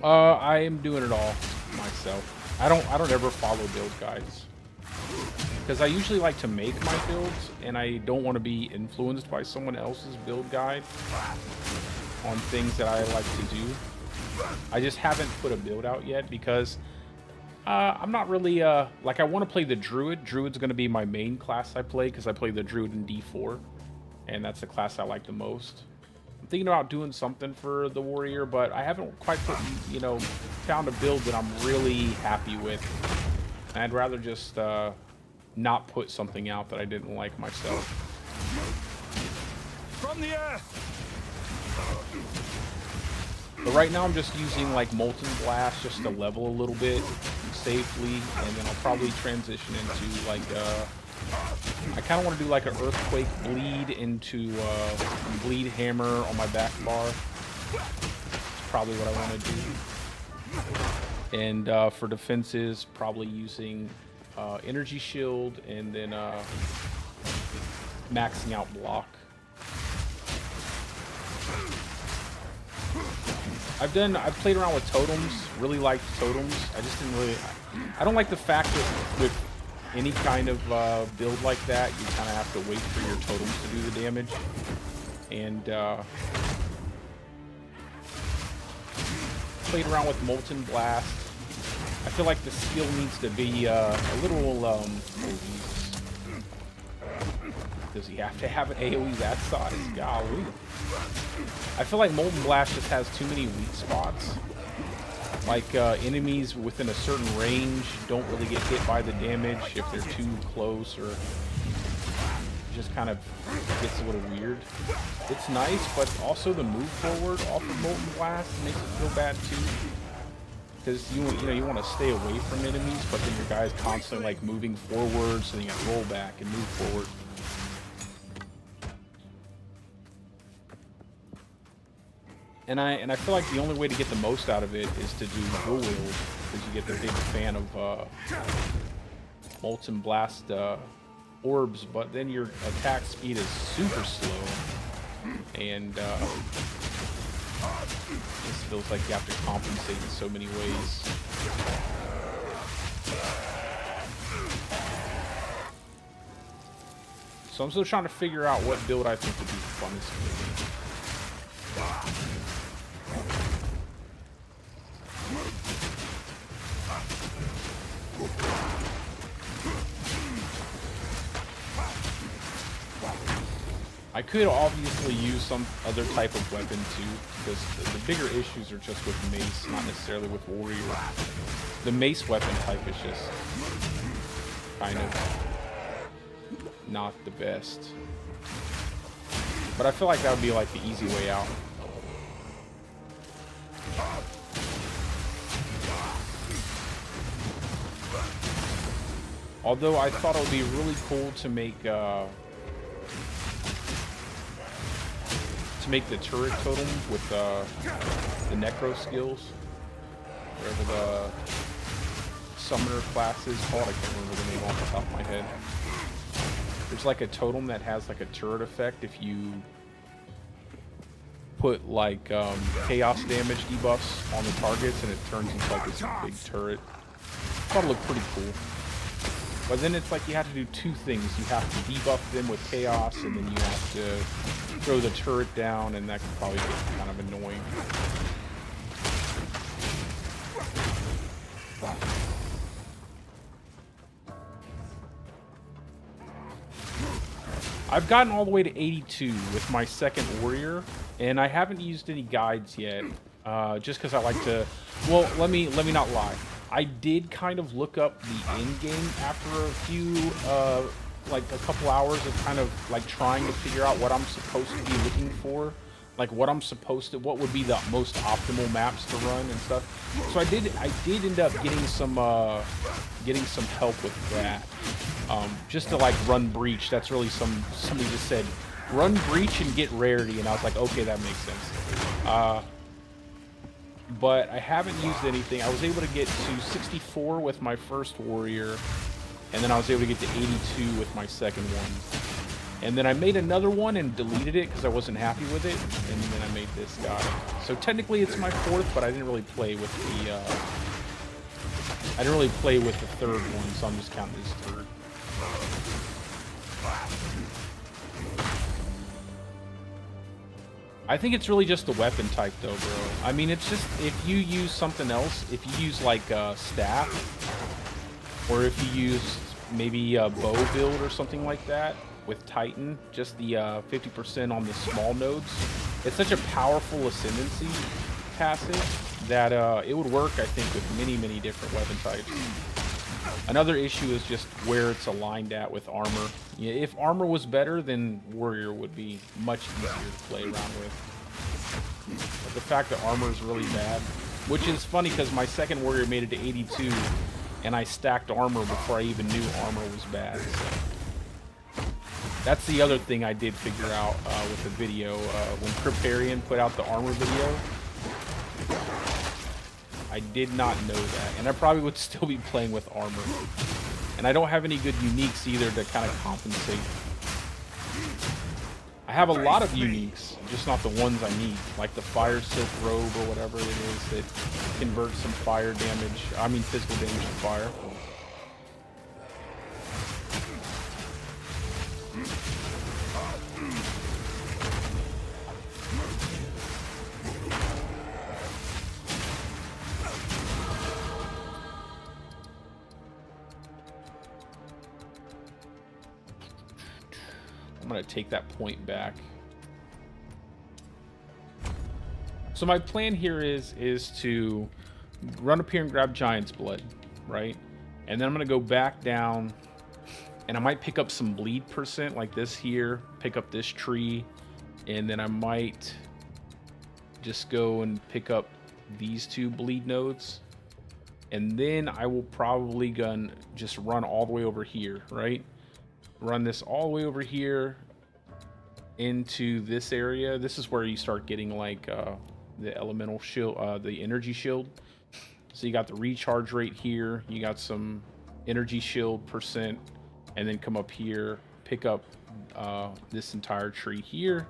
I am doing it all myself. I don't ever follow build guides because I usually like to make my builds and I don't want to be influenced by someone else's build guide on things that I like to do. I just haven't put a build out yet because I'm not really like I want to play the Druid. Druid's going to be my main class I play because I play the Druid in D4 and that's the class I like the most. I'm thinking about doing something for the Warrior, but I haven't quite put, you know, found a build that I'm really happy with. And I'd rather just not put something out that I didn't like myself. From the air. But right now I'm just using like Molten Blast just to level a little bit safely, and then I'll probably transition into like I kind of want to do like an Earthquake Bleed into Bleed Hammer on my back bar. That's probably what I want to do. And for defenses, probably using Energy Shield and then maxing out block. I've played around with totems, really liked totems. I just didn't really, I don't like the fact that with any kind of build like that, you kind of have to wait for your totems to do the damage. And played around with Molten Blast. I feel like the skill needs to be a little, does he have to have an AoE that size? Golly. I feel like Molten Blast just has too many weak spots. Like, enemies within a certain range don't really get hit by the damage if they're too close, or it just kind of gets a little weird. It's nice, but also the move forward off of Molten Blast makes it feel bad too. Because you know you want to stay away from enemies, but then your guy's constantly like moving forward, so then you gotta roll back and move forward. And I feel like the only way to get the most out of it is to do dual wield, because you get the big fan of Molten Blast orbs, but then your attack speed is super slow, and this feels like you have to compensate in so many ways. So I'm still trying to figure out what build I think would be the funnest for me. I could obviously use some other type of weapon too, because the bigger issues are just with mace, not necessarily with warrior. The mace weapon type is just kind of not the best. But I feel like that would be like the easy way out. Although I thought it would be really cool to make the turret totem with the necro skills, whatever the summoner class is called. I can't remember the name off the top of my head. There's like a totem that has like a turret effect if you put like chaos damage debuffs on the targets, and it turns into like this big turret. I thought it looked pretty cool. But then it's like you have to do two things. You have to debuff them with chaos, and then you have to throw the turret down, and that can probably get kind of annoying. I've gotten all the way to 82 with my second warrior, and I haven't used any guides yet, just because I like to. Well, let me not lie. I did kind of look up the end game after a few, like a couple hours of kind of like trying to figure out what I'm supposed to be looking for. Like what would be the most optimal maps to run and stuff. So I did end up getting some help with that. Just to like run Breach. That's really somebody just said, run Breach and get Rarity, and I was like, okay, that makes sense. But I haven't used anything. I was able to get to 64 with my first warrior, and then I was able to get to 82 with my second one. And then I made another one and deleted it because I wasn't happy with it, and then I made this guy. So technically it's my fourth, but I didn't really play with the third one, so I'm just counting as third. I think it's really just the weapon type though, bro. I mean, it's just, if you use something else, if you use like staff, or if you use maybe a bow build or something like that with Titan, just the 50% on the small nodes, it's such a powerful ascendancy passive that it would work, I think, with many different weapon types. Another issue is just where it's aligned at with armor. Yeah, if armor was better, then warrior would be much easier to play around with. But the fact that armor is really bad, which is funny because my second warrior made it to 82, and I stacked armor before I even knew armor was bad. So that's the other thing I did figure out with the video. When Cryptarian put out the armor video, I did not know that, and I probably would still be playing with armor. And I don't have any good uniques either to kind of compensate. I have a lot of uniques, just not the ones I need, like the Fire Silk Robe or whatever it is that converts some fire damage, I mean physical damage to fire. I'm gonna take that point back. So my plan here is to run up here and grab Giant's Blood, right? And then I'm gonna go back down, and I might pick up some bleed percent like this here, pick up this tree, and then I might just go and pick up these two bleed nodes, and then I will probably just run all the way over here, right? Run this all the way over here into this area. This is where you start getting like the elemental shield, the energy shield. So you got the recharge rate here, you got some energy shield percent, and then come up here, pick up this entire tree here,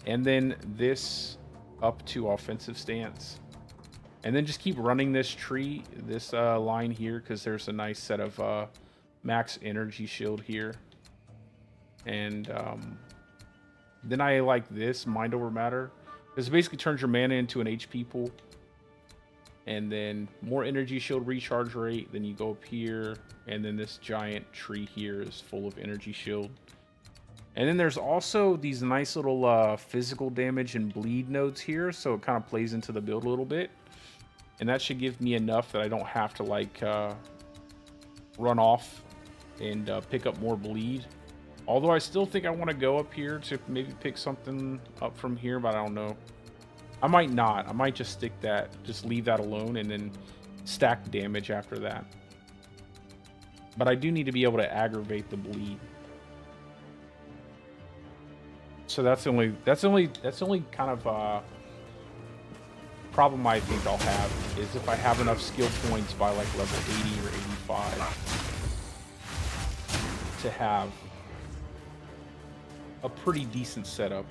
and then this up to offensive stance, and then just keep running this tree, this line here, because there's a nice set of max energy shield here. And then I like this mind over matter, because it basically turns your mana into an HP pool, and then more energy shield recharge rate. Then you go up here, and then this giant tree here is full of energy shield. And then there's also these nice little physical damage and bleed nodes here, so it kind of plays into the build a little bit, and that should give me enough that I don't have to like run off and pick up more bleed. Although I still think I want to go up here to maybe pick something up from here, but I don't know. I might not. I might just stick that, just leave that alone, and then stack damage after that. But I do need to be able to aggravate the bleed. So that's the only kind of problem I think I'll have is if I have enough skill points by like level 80 or 85 to have a pretty decent setup.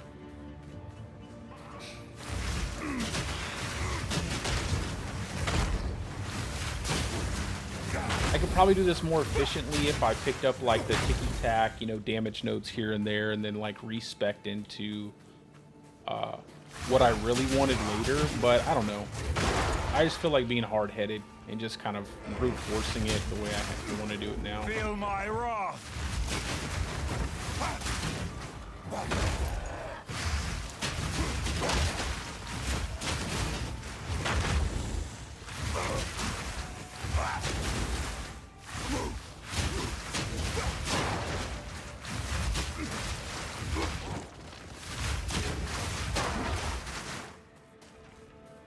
I could probably do this more efficiently if I picked up like the ticky-tack, you know, damage nodes here and there, and then like respect into what I really wanted later. But I don't know. I just feel like being hard-headed and just kind of brute forcing it the way I want to do it now. Feel my wrath.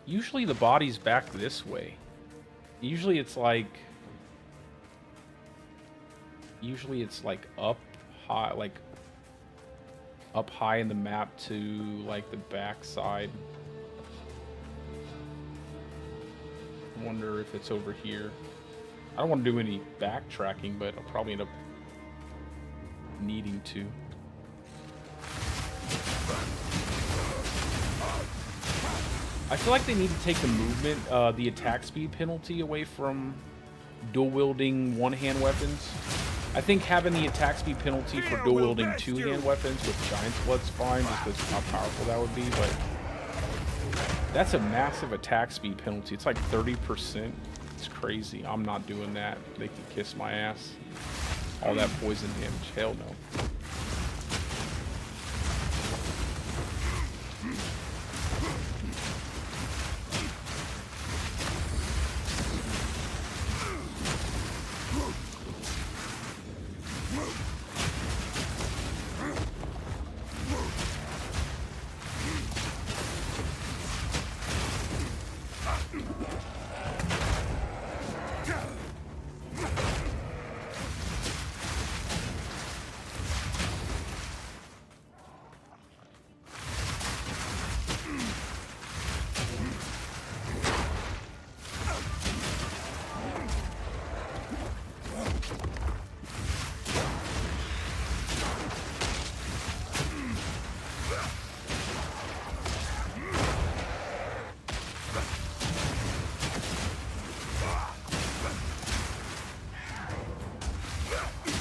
Usually the body's back this way. Usually it's like up high, like up high in the map to like the back side. I wonder if it's over here. I don't want to do any backtracking, but I'll probably end up needing to. I feel like they need to take the movement, the attack speed penalty away from dual-wielding one-hand weapons. I think having the attack speed penalty for dual-wielding two-hand weapons with Giant's Blood's fine, just because of how powerful that would be, but that's a massive attack speed penalty. It's like 30%. It's crazy. I'm not doing that. They can kiss my ass. All that poison damage. Hell no.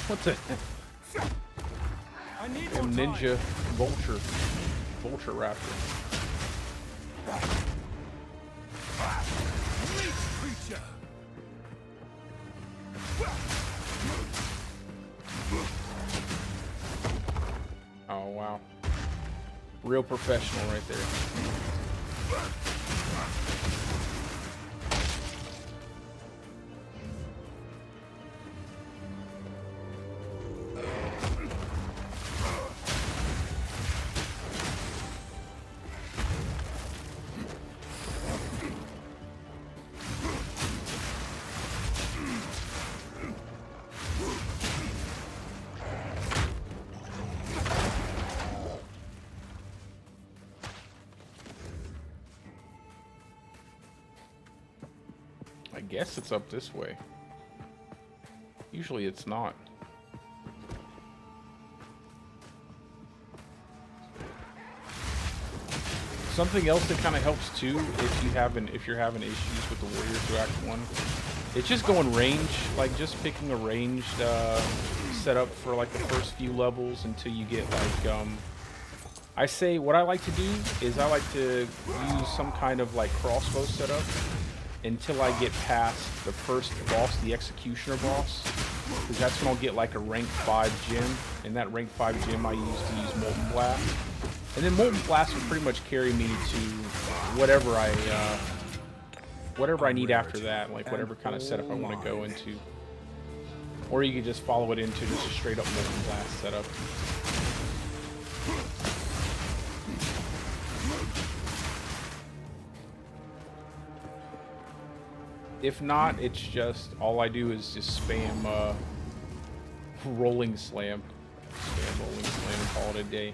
What's it? Ninja vulture. Vulture raptor. Oh wow. Real professional right there. I guess it's up this way. Usually it's not. Something else that kind of helps too, if you're having issues with the Warrior through Act 1, it's just going range, like just picking a ranged setup for like the first few levels until you get like I say what I like to do is I like to use some kind of like crossbow setup until I get past the first boss, the Executioner boss, because that's when I'll get like a rank 5 gem, and that rank 5 gem I use to use Molten Blast, and then Molten Blast will pretty much carry me to whatever I need after that, like whatever kind of setup I want to go into, or you could just follow it into just a straight up Molten Blast setup. If not, it's just, all I do is just spam Rolling Slam. Spam Rolling Slam and call it a day.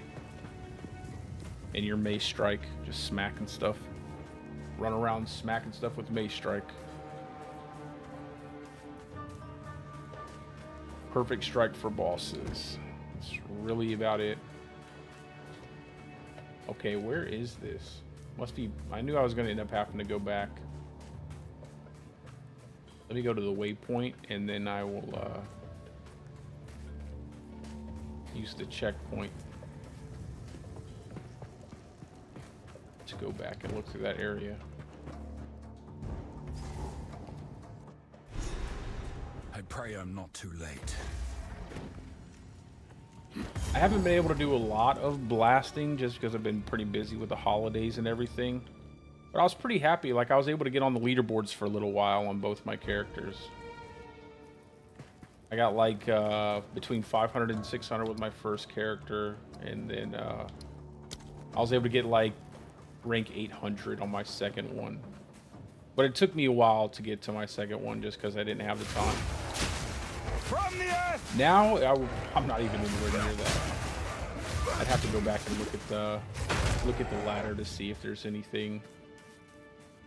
And your Mace Strike, just smacking stuff. Run around smacking stuff with Mace Strike. Perfect strike for bosses. That's really about it. Okay, where is this? Must be, I knew I was going to end up having to go back. Let me go to the waypoint, and then I will use the checkpoint to go back and look through that area. I pray I'm not too late. I haven't been able to do a lot of blasting just because I've been pretty busy with the holidays and everything. But I was pretty happy, like I was able to get on the leaderboards for a little while on both my characters. I got like between 500 and 600 with my first character, and then I was able to get like rank 800 on my second one. But it took me a while to get to my second one just because I didn't have the time. From the earth! Now, I'm not even anywhere near that. I'd have to go back and look at the ladder to see if there's anything.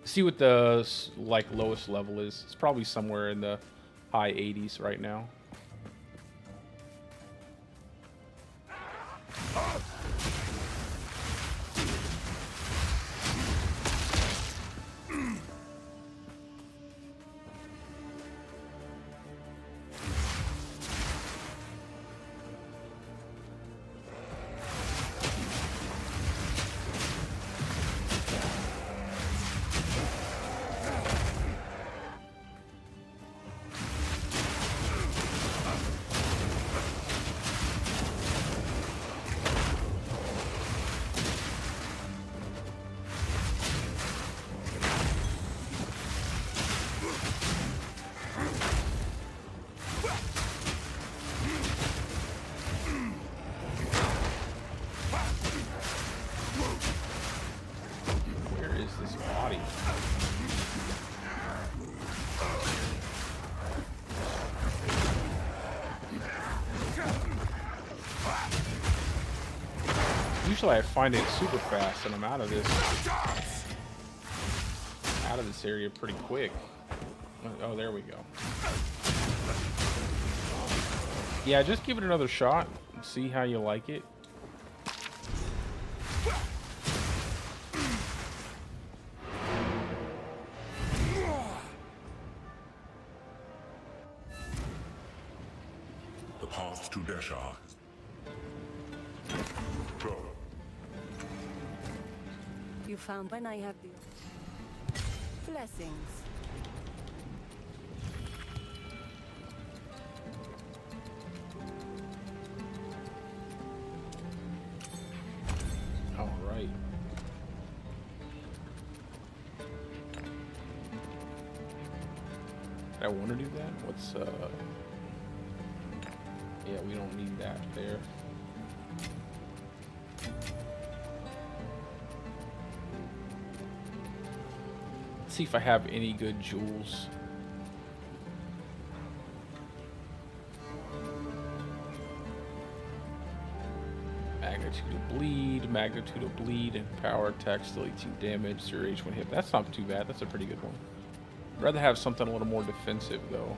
See what the like lowest level is. It's probably somewhere in the high 80s right now. Usually I find it super fast and I'm out of this area pretty quick. Oh, there we go. Yeah, just give it another shot and see how you like it. The path to Desha. Go. You found when I have the blessings. All right. I want to do that. What's yeah, we don't need that there. See if I have any good jewels. Magnitude of bleed, and power attack still 18 damage, 0 H1 hit. That's not too bad. That's a pretty good one. I'd rather have something a little more defensive though.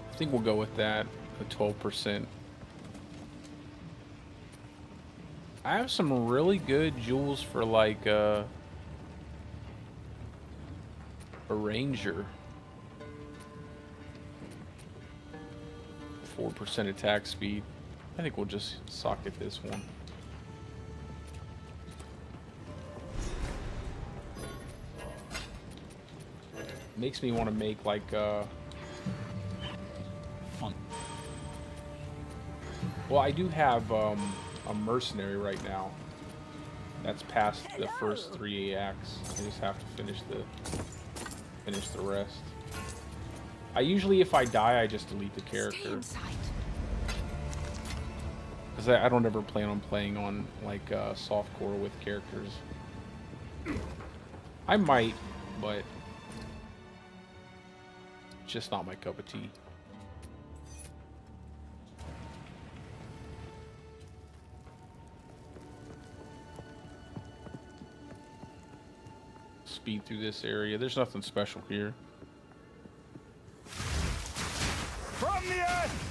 I think we'll go with that, a 12%. I have some really good jewels for like a ranger. 4% attack speed. I think we'll just socket this one. Makes me want to make like well, I do have a mercenary right now. That's past the first 3 acts. I just have to finish the rest. I usually, if I die, I just delete the character. Because I don't ever plan on playing on like softcore with characters. I might, but it's just not my cup of tea. Speed through this area. There's nothing special here. From the earth!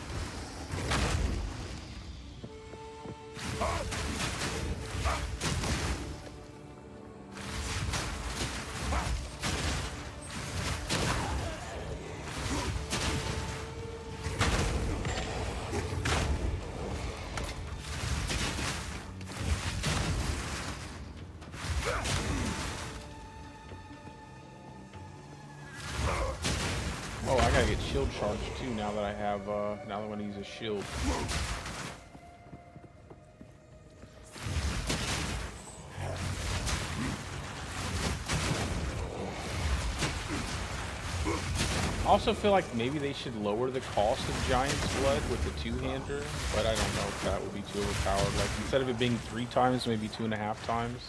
Oh, I gotta get shield charged too now that I have, now that I'm gonna use a shield. Also feel like maybe they should lower the cost of Giant's Blood with the two-hander, but I don't know if that would be too overpowered. Like, instead of it being 3 times, maybe 2.5 times.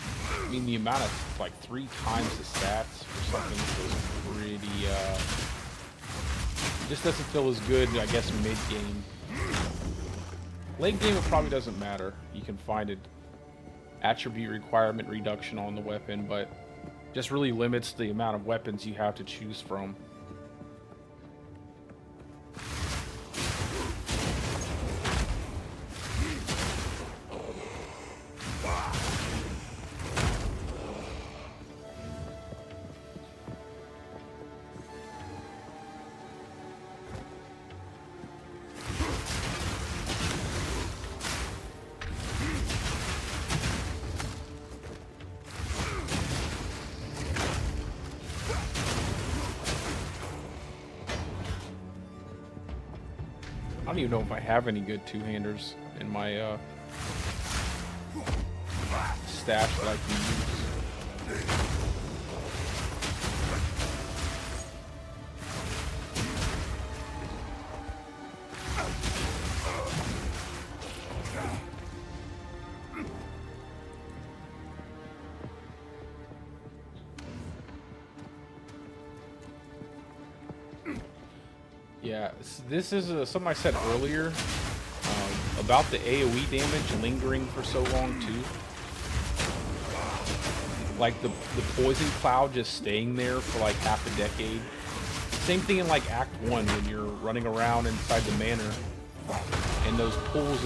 I mean, the amount of, like, 3 times the stats for something feels pretty, it just doesn't feel as good, I guess, mid-game. Late game, it probably doesn't matter. You can find an attribute requirement reduction on the weapon, but just really limits the amount of weapons you have to choose from. I don't even know if I have any good two-handers in my stash that I can use. Yeah, this is something I said earlier about the AoE damage lingering for so long too. Like the poison cloud just staying there for like half a decade. Same thing in like Act 1 when you're running around inside the manor and those pools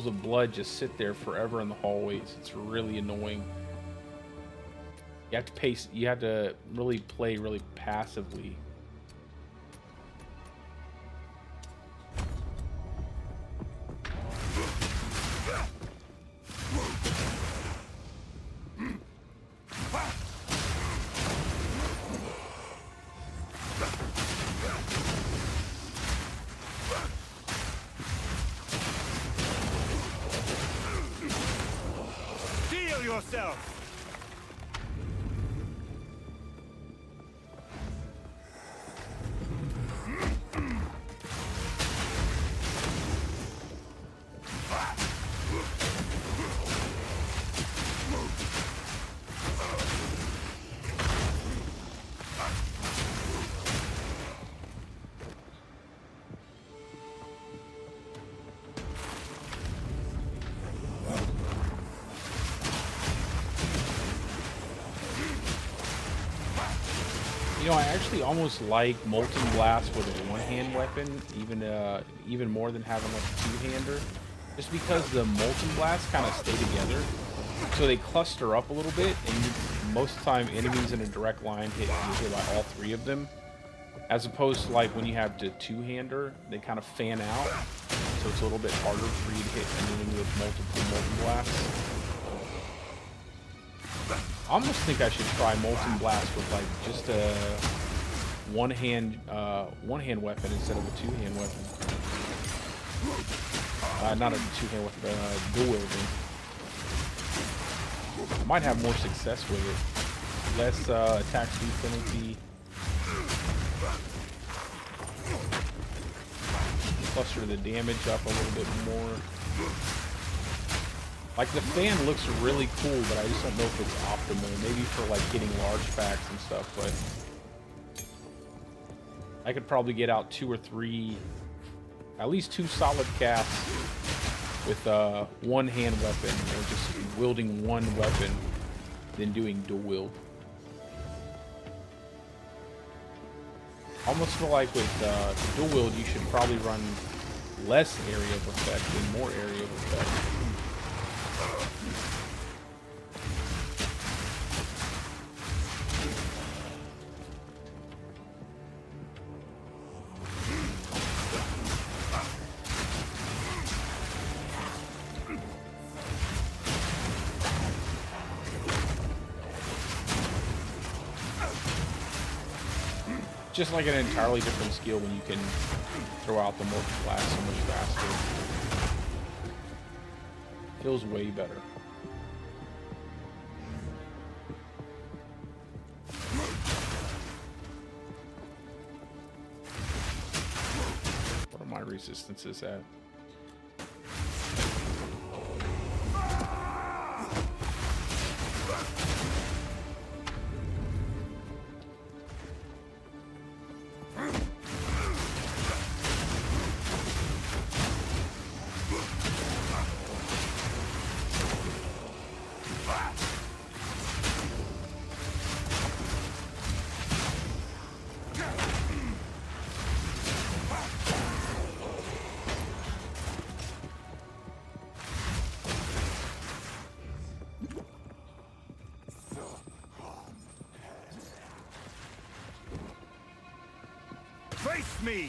of blood just sit there forever in the hallways. It's really annoying. You have to really play really passively. Yourself. You know, I actually almost like Molten Blast with a one-hand weapon, even more than having like a two-hander, just because the Molten Blast kind of stay together, so they cluster up a little bit, and most of the time enemies in a direct line you hit by all 3 of them, as opposed to like when you have the two-hander, they kind of fan out, so it's a little bit harder for you to hit an enemy with multiple Molten Blasts. I almost think I should try Molten Blast with like just a one-hand weapon instead of a two-hand weapon. Not a two-hand weapon, dual wielding. I might have more success with it. Less attack speed penalty. Cluster the damage up a little bit more. Like, the fan looks really cool, but I just don't know if it's optimal. Maybe for, like, getting large packs and stuff, but I could probably get out 2 or 3, at least 2 solid casts with one-hand weapon, or just wielding one weapon, than doing dual wield. Almost feel like with dual wield, you should probably run less area of effect than more area of effect. Just like an entirely different skill when you can throw out the Molten Blast so much faster. Feels way better. resistance is at. Face me!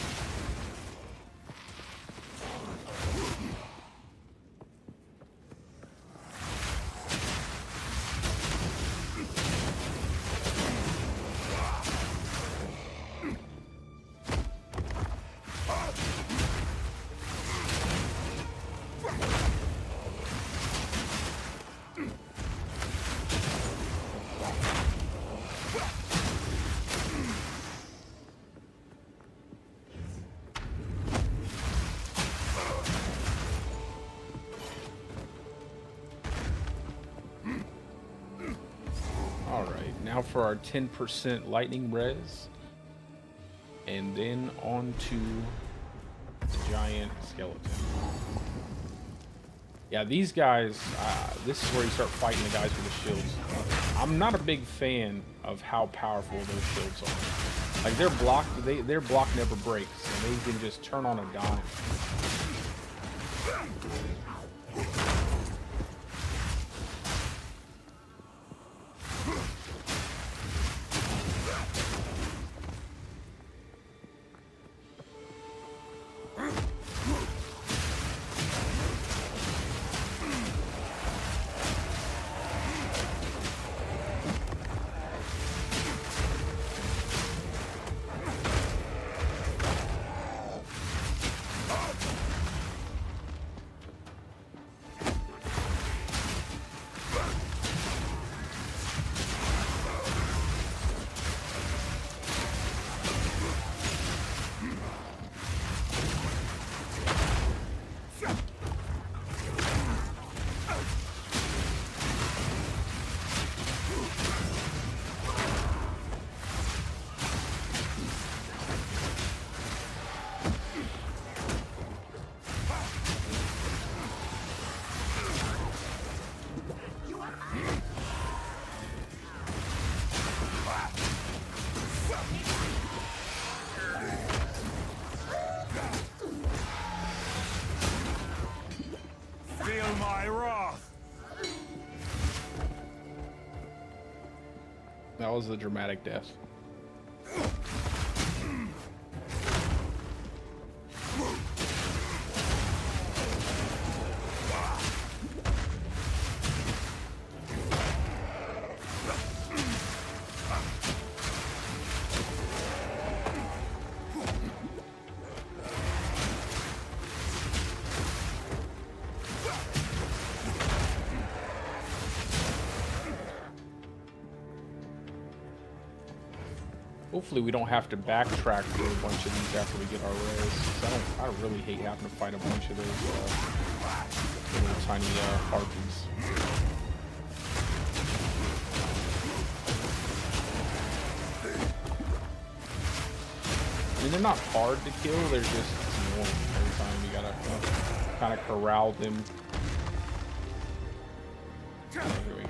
Alright, now for our 10% lightning res. And then on to the giant skeleton. Yeah, these guys, this is where you start fighting the guys with the shields. I'm not a big fan of how powerful those shields are. Like, their block never breaks, and they can just turn on a dime. Feel my wrath! That was a dramatic death. Hopefully we don't have to backtrack through a bunch of these after we get our res. I really hate having to fight a bunch of those little tiny harpies. I mean, they're not hard to kill, they're just annoying every time. You gotta kind of corral them. Here we go.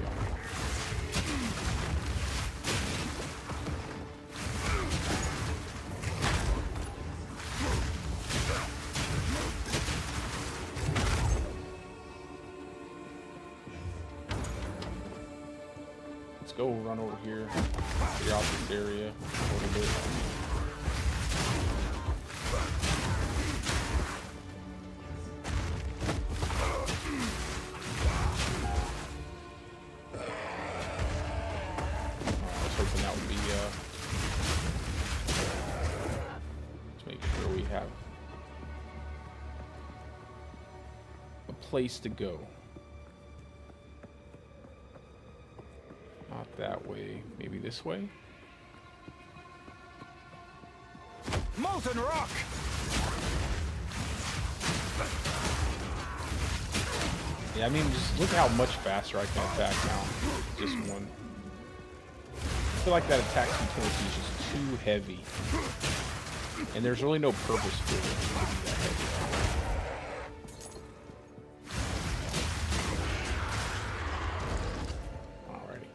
Go run over here, get out this area a little bit. I was hoping that would be to make sure we have a place to go. Not that way, maybe this way? Molten rock! Yeah, I mean, just look how much faster I can attack now. Just one. I feel like that attack utility is just too heavy. And there's really no purpose for it to be that heavy. Alrighty.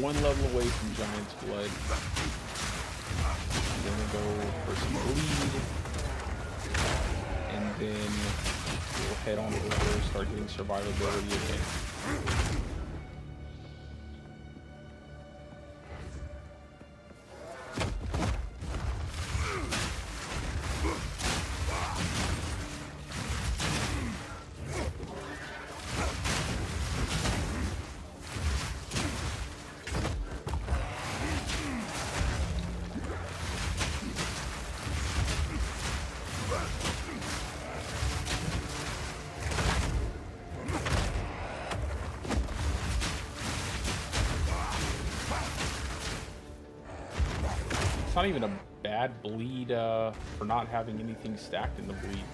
One level away from Giant's Blood. I'm gonna go for some bleed. And then we'll head on over and start getting survivability again. It's not even a bad bleed for not having anything stacked in the bleed.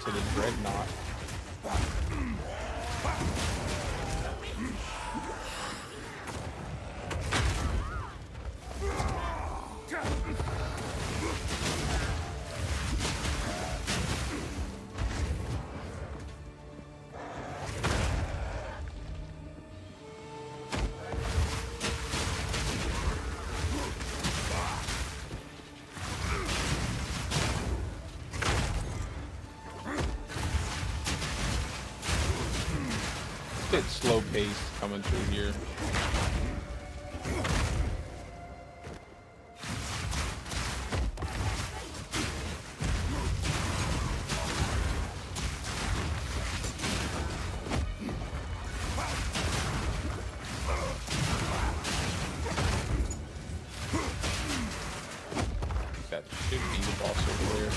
To the dreadnought. It's slow paced coming through here. That should be the boss over there.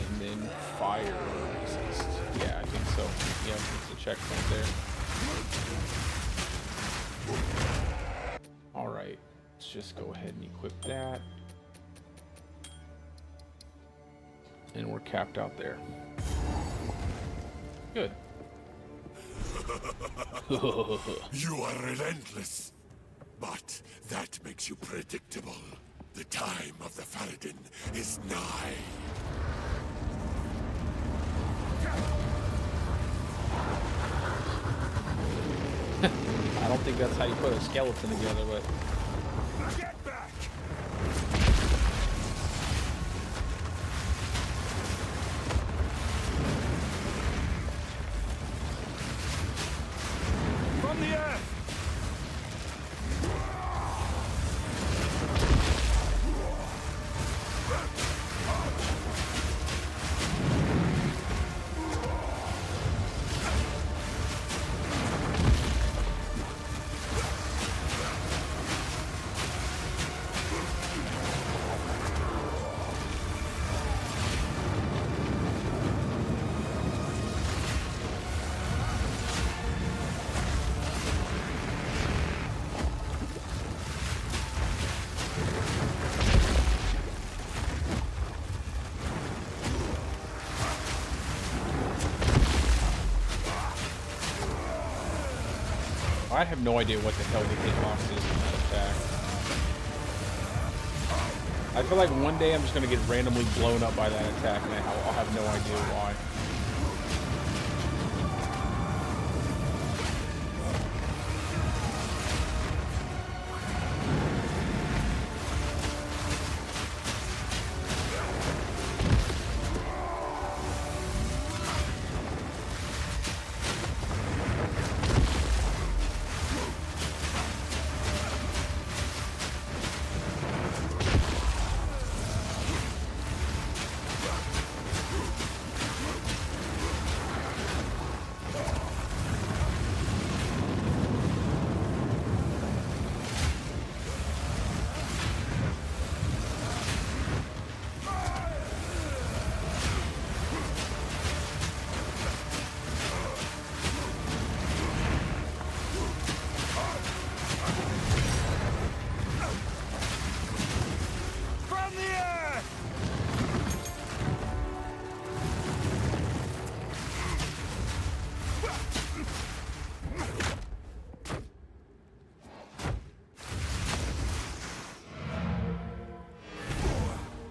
And then fire resist. Yeah, I think so. Yeah, it's a checkpoint there. Alright, let's just go ahead and equip that. And we're capped out there. Good. You are relentless, but that makes you predictable. The time of the Faradin is nigh. I don't think that's how you put a skeleton together, but... Get back! From the earth! I have no idea what the hell the hitbox is in that attack. I feel like one day I'm just going to get randomly blown up by that attack and I'll have no idea why.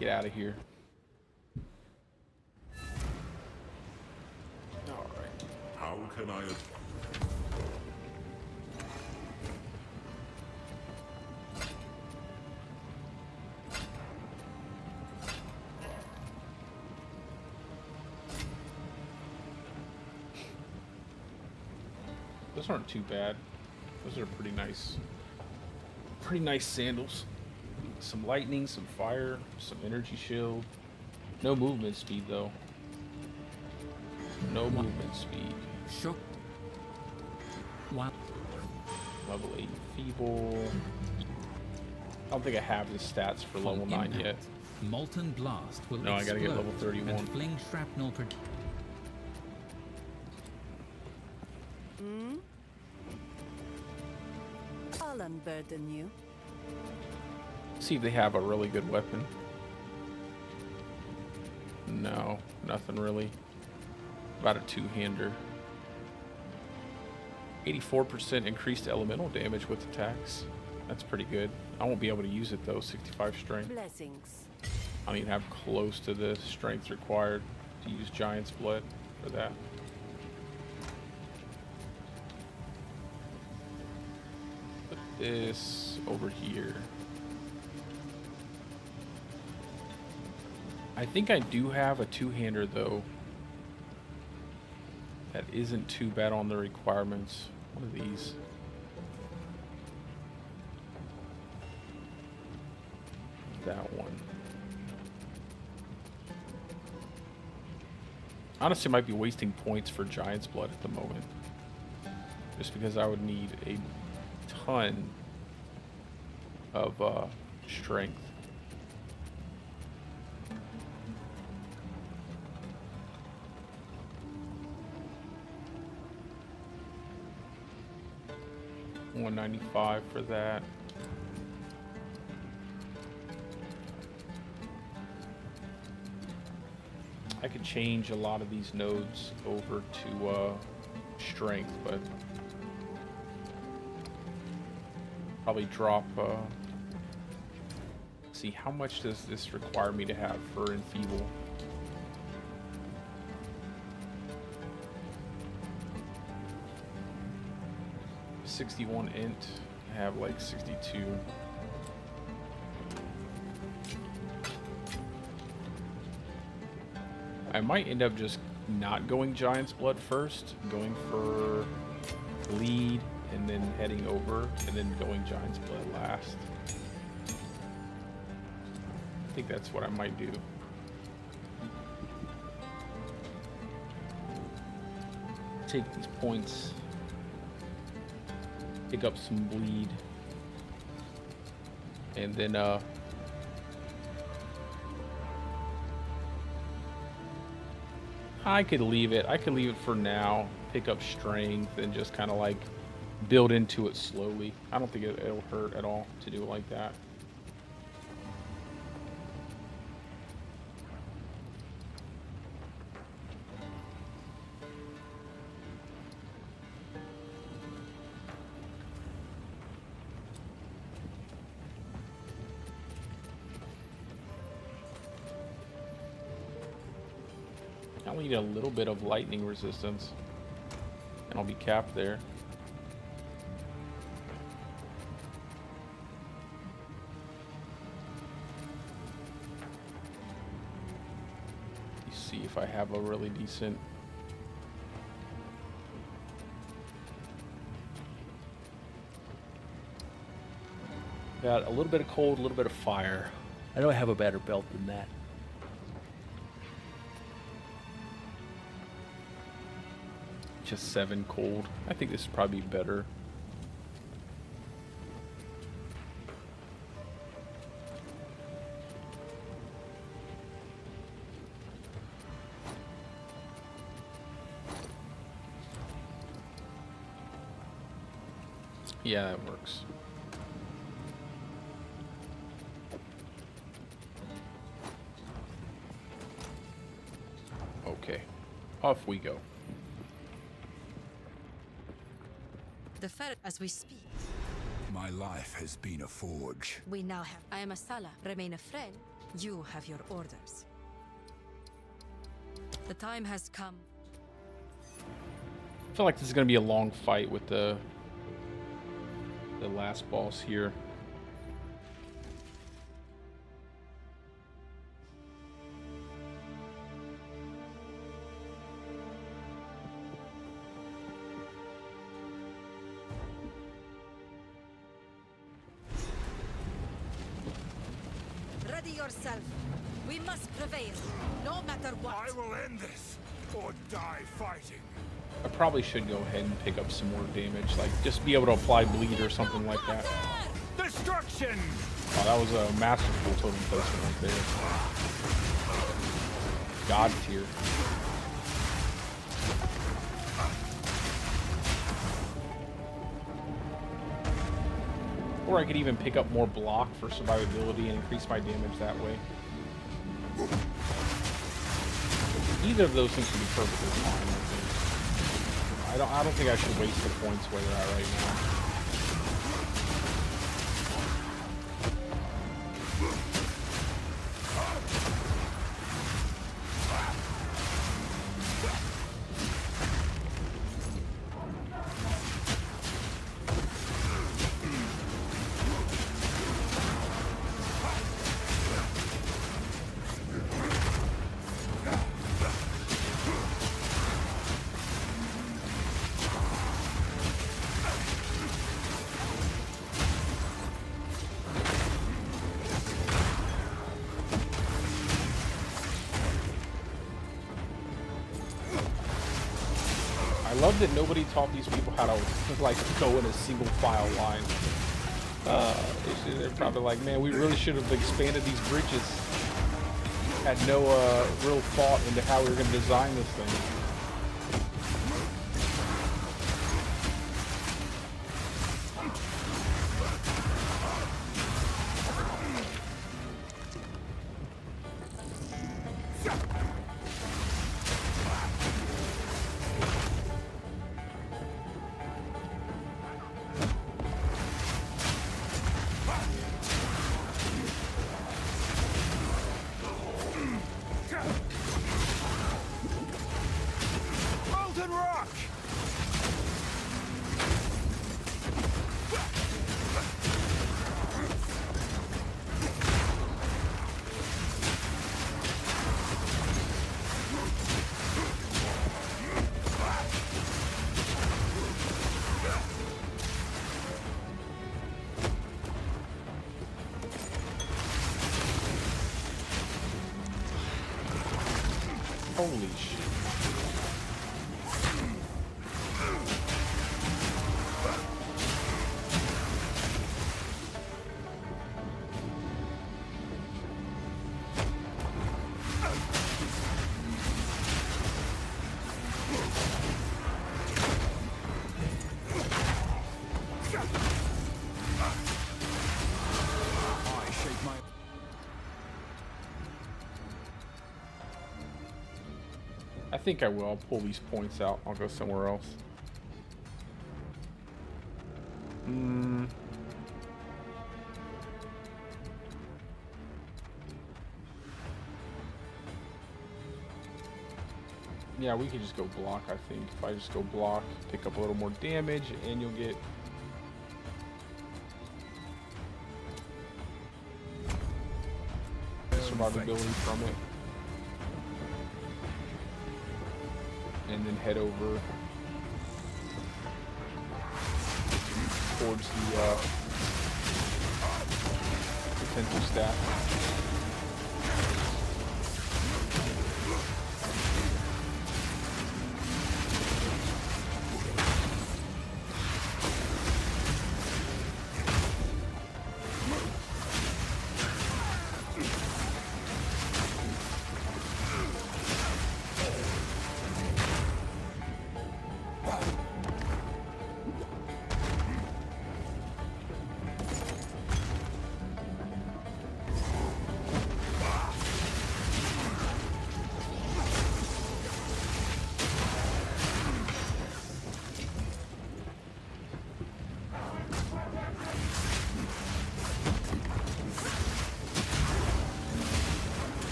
Get out of here. Alright. How can I... Those aren't too bad. Those are pretty nice. Pretty nice sandals. Some lightning, some fire, some energy shield. No movement speed though. No movement speed. Sure. Wow. Level 8 feeble. I don't think I have the stats for level 9 yet. Molten blast will No, I gotta get level 31. And fling shrapnel I'll unburden you. See if they have a really good weapon. No, nothing really. About a two-hander. 84% increased elemental damage with attacks. That's pretty good. I won't be able to use it though. 65 strength. Blessings. I don't even have close to the strength required to use Giant's Blood for that. Put this over here. I think I do have a two-hander though. That isn't too bad on the requirements. One of these. That one. Honestly, I might be wasting points for Giant's Blood at the moment. Just because I would need a ton of strength. 195 for that. I could change a lot of these nodes over to strength, but probably drop. See, how much does this require me to have for enfeeble? 61 int. I have like 62. I might end up just not going Giant's Blood first, going for lead, and then heading over, and then going Giant's Blood last. I think that's what I might do. Take these points, pick up some bleed, and then I could leave it. I could leave it for now, pick up strength, and just kind of like build into it slowly. I don't think it'll hurt at all to do it like that. I only need a little bit of lightning resistance, and I'll be capped there. Let's see if I have a really decent. Got a little bit of cold, a little bit of fire. I know I have a better belt than that. Just 7 cold. I think this is probably better. Yeah, that works. Okay, off we go. The ferret as we speak. My life has been a forge. We now have. I am a Sala. Remain a friend. You have your orders. The time has come. I feel like this is going to be a long fight with the last boss here. Ready yourself. We must prevail, no matter what. I will end this, or die fighting. I probably should go ahead and pick up some more damage, like just be able to apply bleed or something like that. Destruction! Oh, that was a masterful totem placement right there. God tier. Or I could even pick up more block for survivability and increase my damage that way. Either of those things would be perfectly fine, I think. I don't think I should waste the points where they're at right now. I love that nobody taught these people how to like go in a single file line. They're probably like, man, we really should have expanded these bridges. Had no real thought into how we were going to design this thing. rock! Holy shit. I think I will. I'll pull these points out. I'll go somewhere else. Yeah, we could just go block, I think. If I just go block, pick up a little more damage, and you'll get... survivability from it. And then head over towards the potential staff.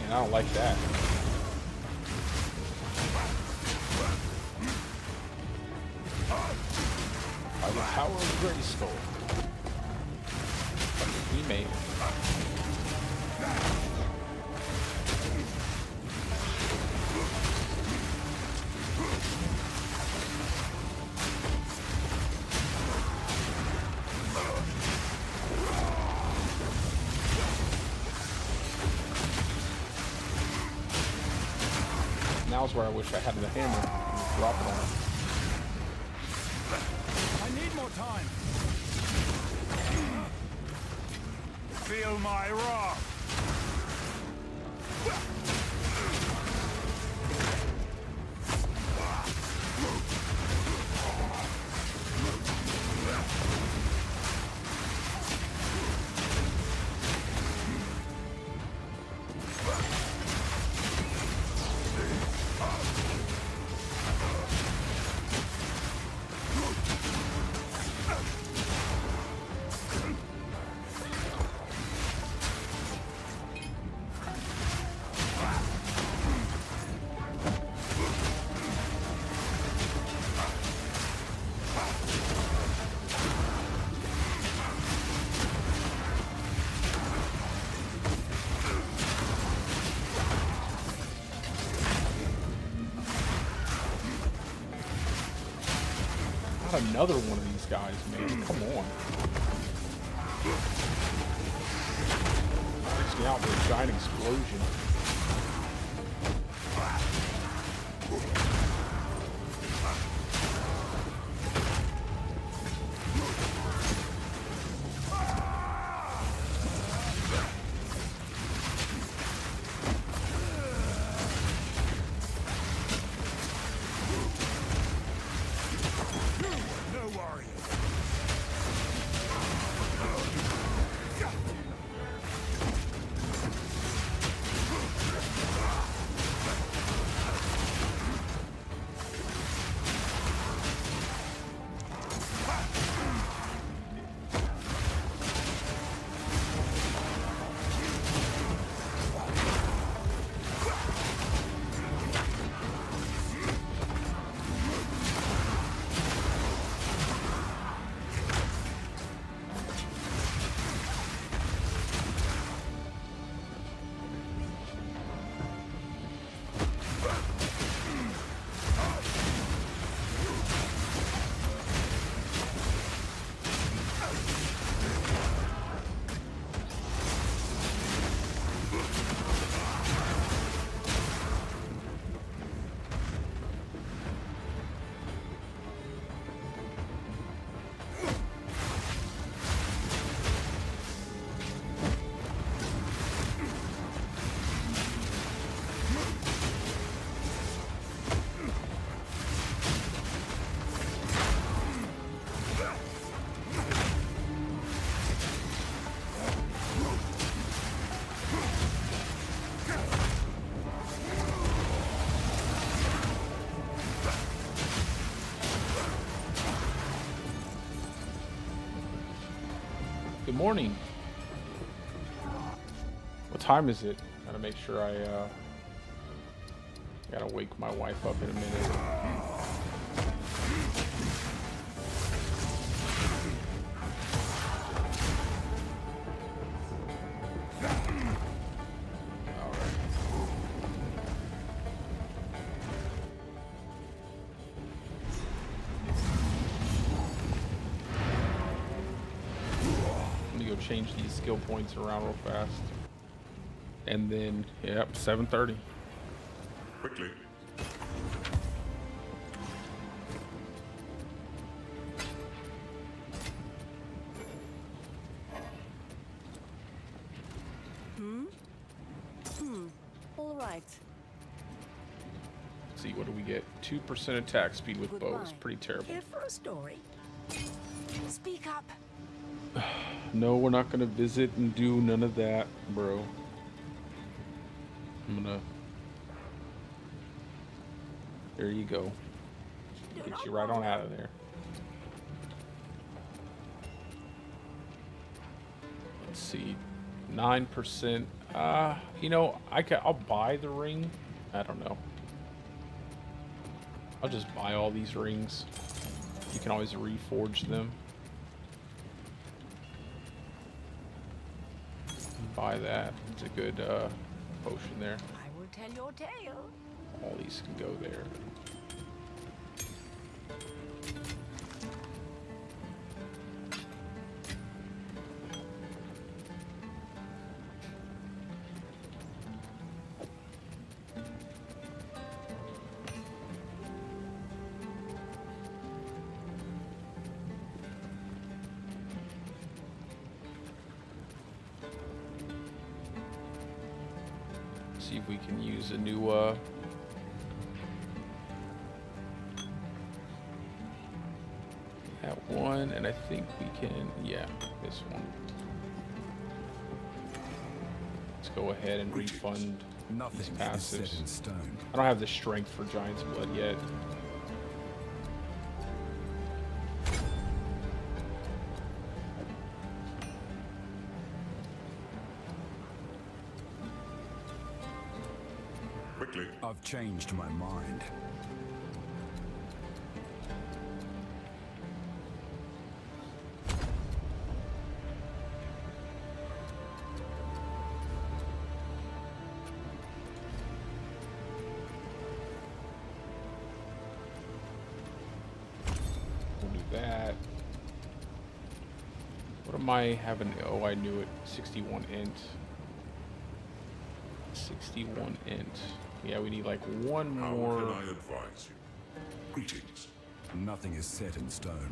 I don't like that. By the power of Grayskull. He made it. Now's where I wish I had the hammer and drop it on him. I need more time. Feel my wrath. Another one of these guys, man. Come on. Takes me out with a giant explosion. morning. What time is it? Gotta make sure I gotta wake my wife up in a minute. Change these skill points around real fast, and then yep, 7:30. Quickly. All right. Let's see, what do we get? 2% attack speed with bows. Pretty terrible. Here for a story. Speak up. No, we're not gonna visit and do none of that, bro. I'm gonna... There you go. Get you right on out of there. Let's see. 9%. You know, I'll buy the ring. I don't know. I'll just buy all these rings. You can always reforge them. Buy that. It's a good potion there. I will tell your tale. All these can go there. See if we can use a new that one, and I think we can, yeah, this one. Let's go ahead and refund these passives. I don't have the strength for Giant's Blood yet. I've changed my mind. We'll do that. What am I having? Oh, I knew it. 61 int. 61 int. Yeah, we need like one more. How can I advise you? Greetings. Nothing is set in stone.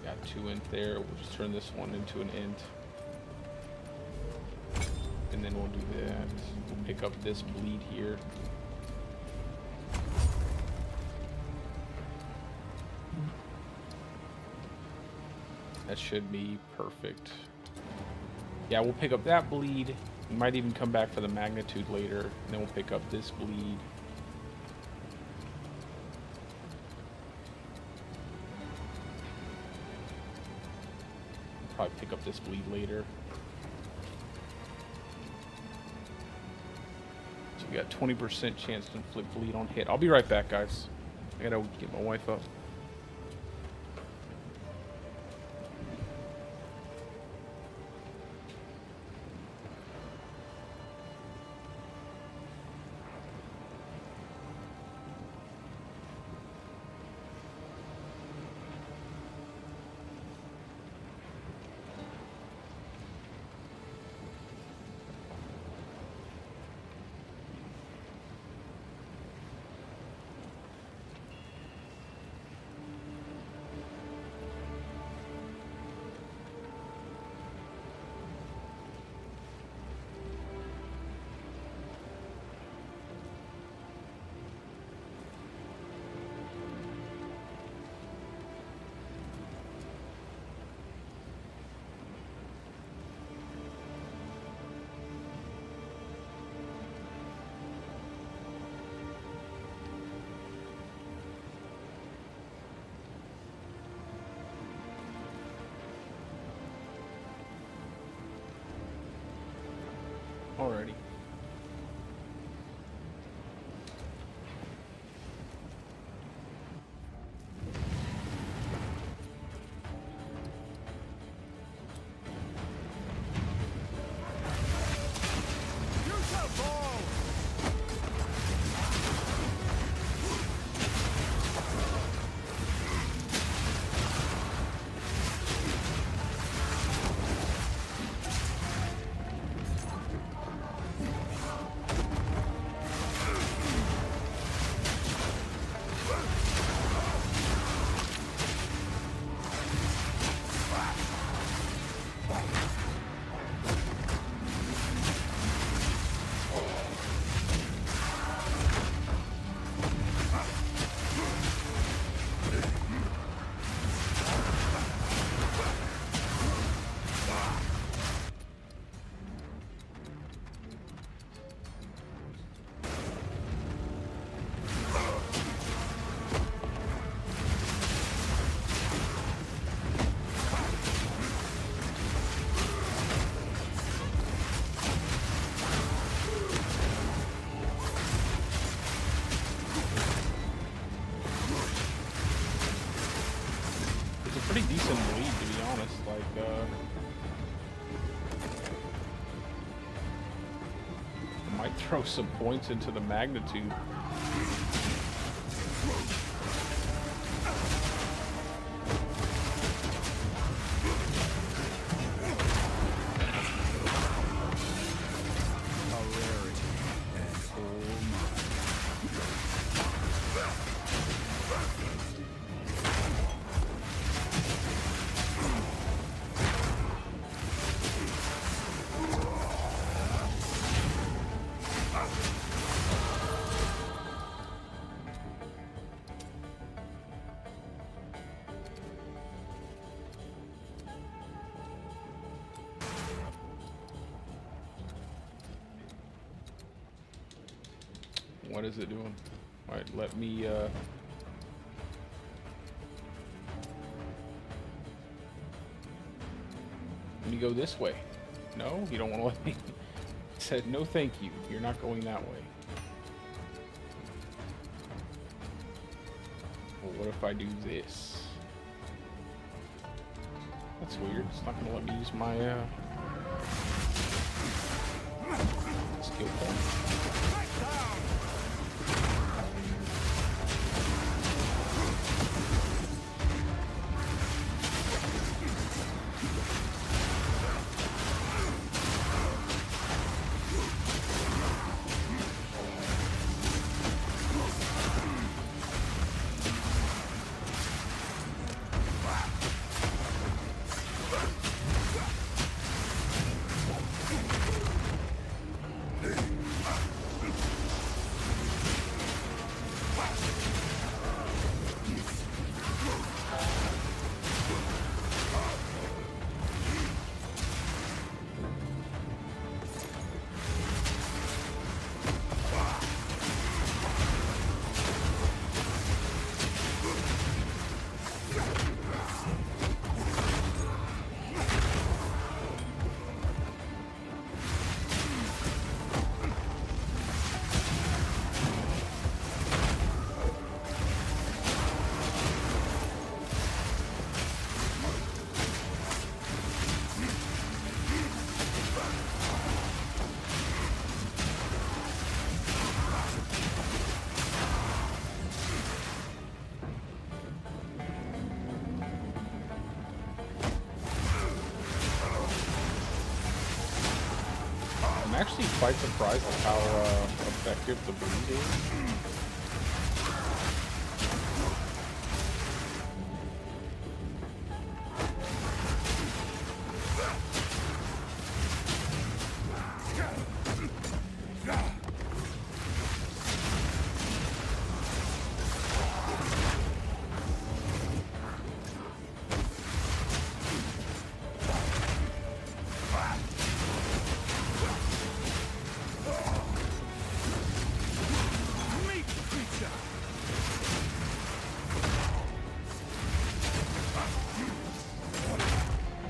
Got 2 int there. We'll just turn this one into an int. And then we'll do that. We'll pick up this bleed here. That should be perfect. Yeah, we'll pick up that bleed. We might even come back for the magnitude later, and then we'll pick up this bleed. Probably pick up this bleed later. So we got 20% chance to inflict bleed on hit. I'll be right back, guys. I gotta get my wife up. Alrighty. Pretty decent lead, to be honest. Like, might throw some points into the magnitude. What is it doing? Alright, let me go this way. No, you don't want to let me. It said no thank you. You're not going that way. Well, what if I do this? That's weird. It's not gonna let me use my skill point. I'm actually quite surprised at how effective the bleed is.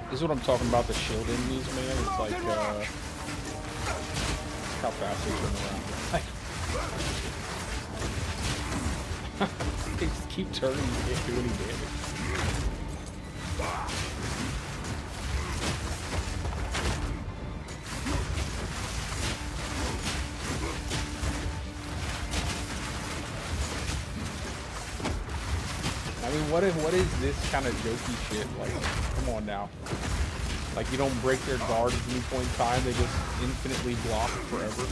This is what I'm talking about, the shield enemies, man. It's like, How fast they turn around. They just keep turning, you can't do any damage. I mean, what is this kind of jokey shit? Like, come on now. Like, you don't break their guard at any point in time, they just infinitely block forever.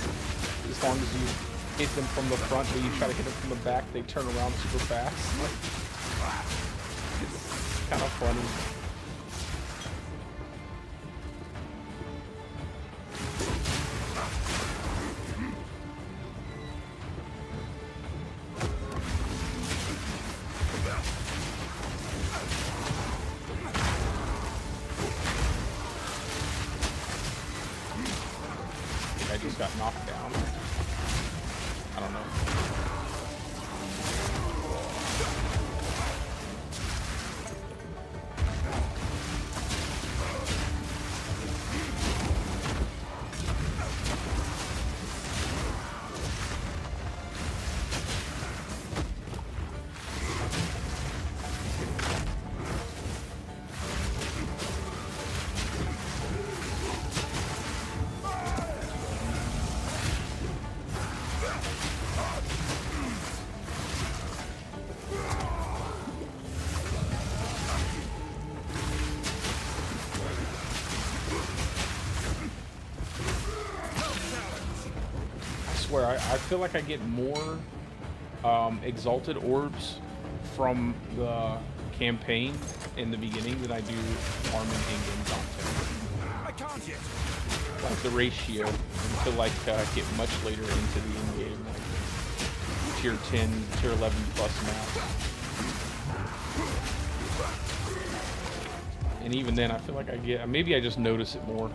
As long as you hit them from the front, but you try to hit them from the back, they turn around super fast. It's kind of funny. I just got knocked down. I don't know. Where I feel like I get more exalted orbs from the campaign in the beginning than I do farming in-game content. Like the ratio until like get much later into the in-game, like tier 10, tier 11 plus maps. And even then I feel like I get, maybe I just notice it more.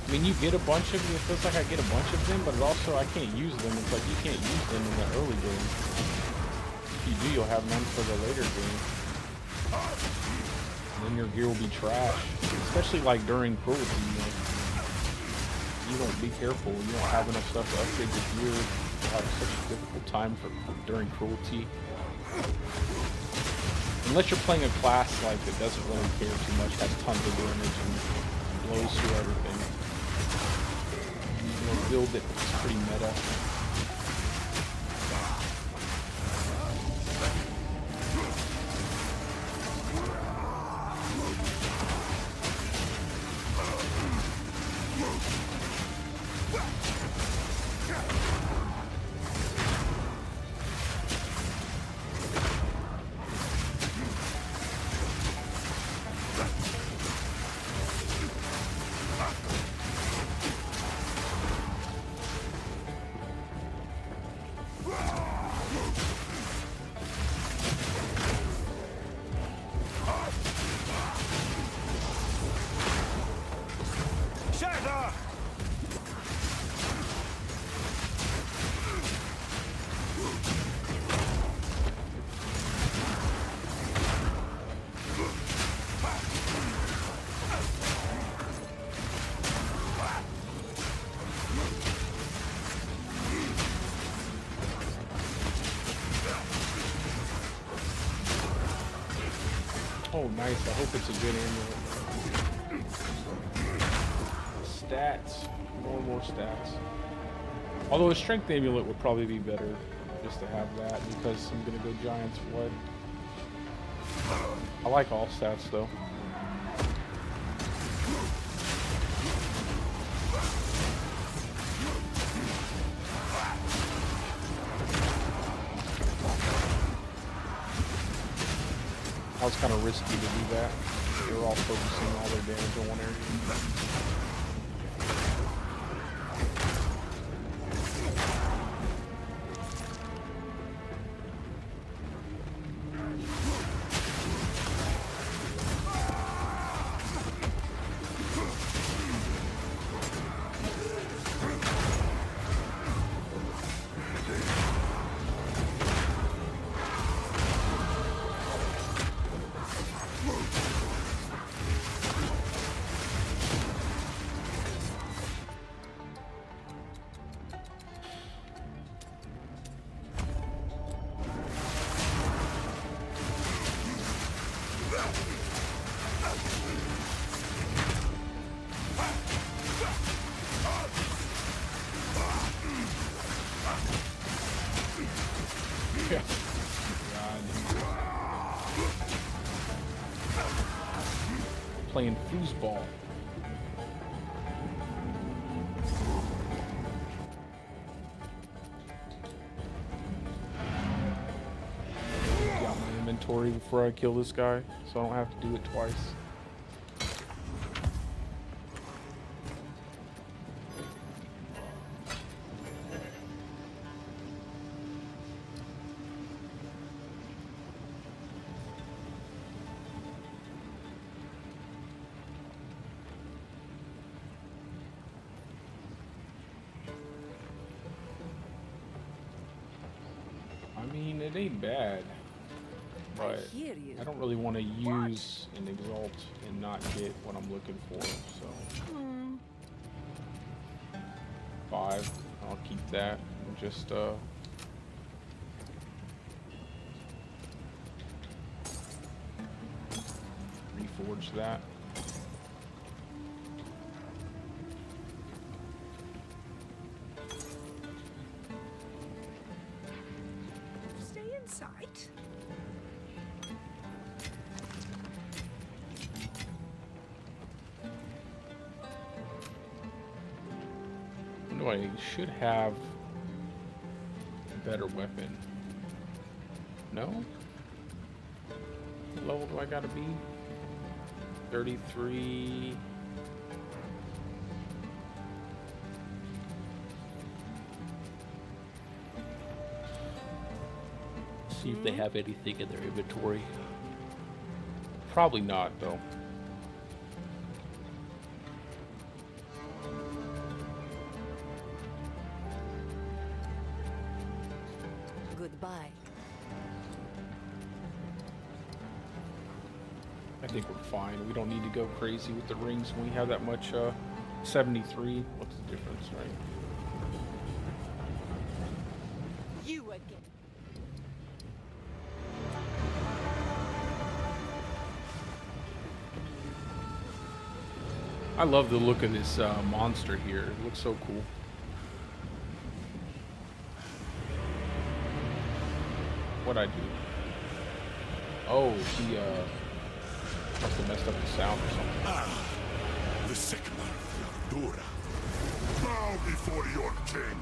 I mean, you get a bunch of them, it feels like I get a bunch of them, but also I can't use them. It's like you can't use them in the early game. If you do, you'll have none for the later game. And then your gear will be trash. Especially like during cruelty, you don't be careful, you don't have enough stuff to upgrade your gear. You'll have such a difficult time during cruelty. Unless you're playing a class like that doesn't really care too much, has tons of damage and blows through everything. Build it, it's pretty meta. Oh, nice. I hope it's a good amulet. Stats. More and more stats. Although a strength amulet would probably be better just to have that because I'm going to go Giant's Flood. I like all stats though. That was kind of risky to do that. They were all focusing all their damage on one area. Yeah. God. Playing foosball. Get out my inventory before I kill this guy, so I don't have to do it twice. I mean, it ain't bad, but I don't really want to use an exalt and not get what I'm looking for, so 5, I'll keep that and just reforge that. I should have a better weapon. No? What level do I gotta be? 33. See if they have anything in their inventory. Probably not, though. Goodbye. I think we're fine. We don't need to go crazy with the rings when we have that much 73. What's the difference, right? You again. I love the look of this monster here. It looks so cool. What'd I do? Oh, he must have messed up the sound or something. Ah, the Sigma of Ardura. Bow before your king.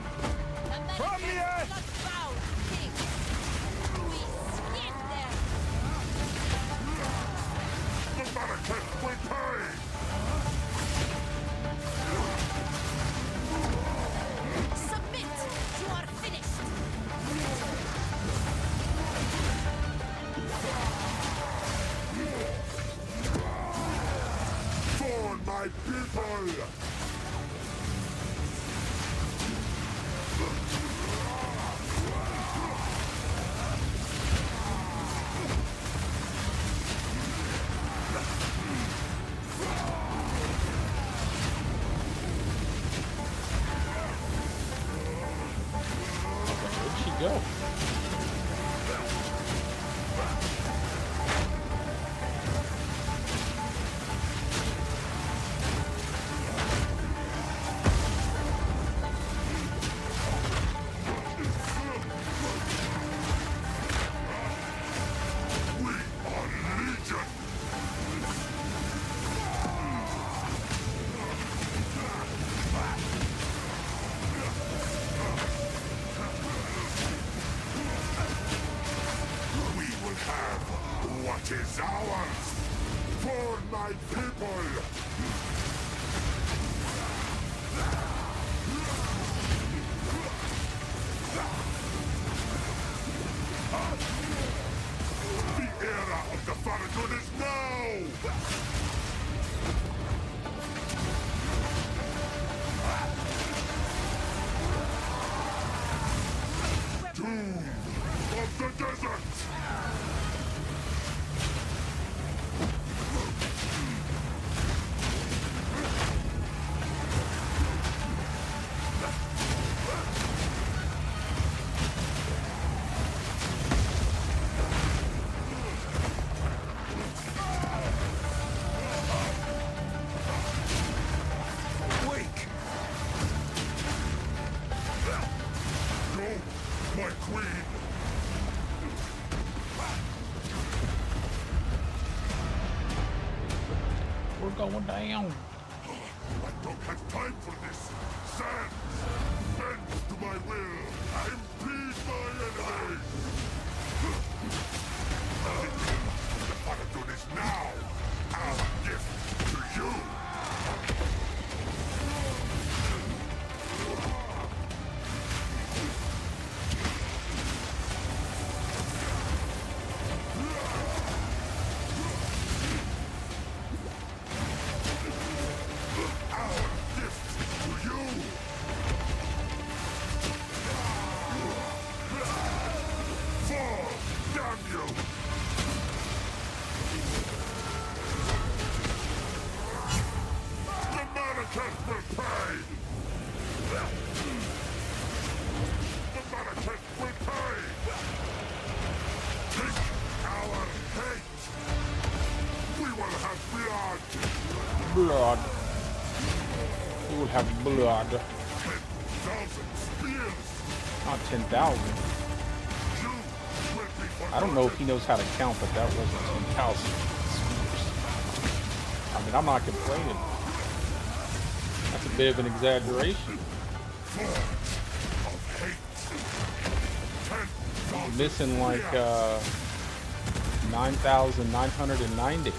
From the earth! The Malachi will pay! Submit! You are finished! For my people! Where'd she go? We are legion! We will have what is ours for my people! The era of the Farragut is now! Tomb of the desert! Wake! Your my queen! We're going down. I don't have time for this! Sand! Bend to my will! Impede my enemies! The Paladin is now our gift to you! Blood. We will have blood. 10,000 spears! Not 10,000. I don't know if he knows how to count, but that wasn't 10,000 spears. I mean, I'm not complaining. That's a bit of an exaggeration. I'm missing like 9,990.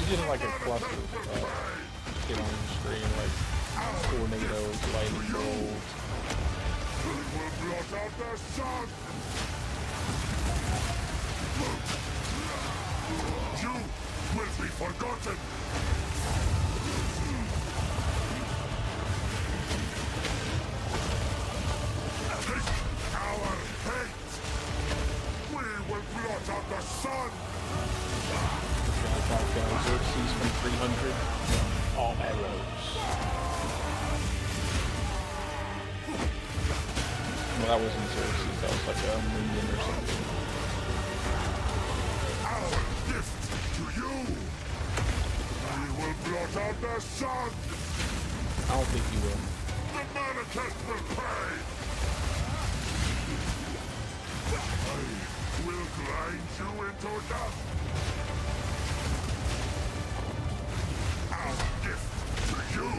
Just like a cluster of shit on the screen, like tornadoes, lightning bolts. You will be forgotten! Take our hate! We will blot out the sun! Xerxes from 300. All arrows. Well, that wasn't Xerxes. That was like a minion or something. Our gift to you! We will blot out the sun! I don't think you will. The manifest will pay! I will grind you into dust! Our gift to you!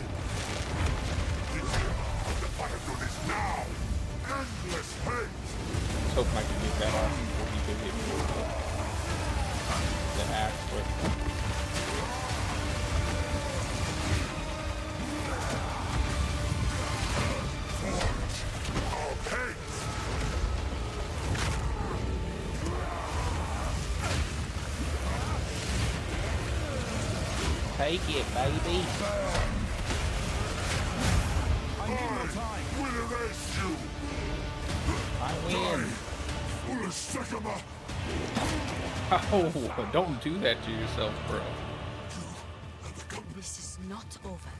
The Paladin is now! Endless hate! I was hoping I could get that off before he could hit me with the axe, but take it, baby. Will erase you! I win. Oh, don't do that to yourself, bro. This is not over.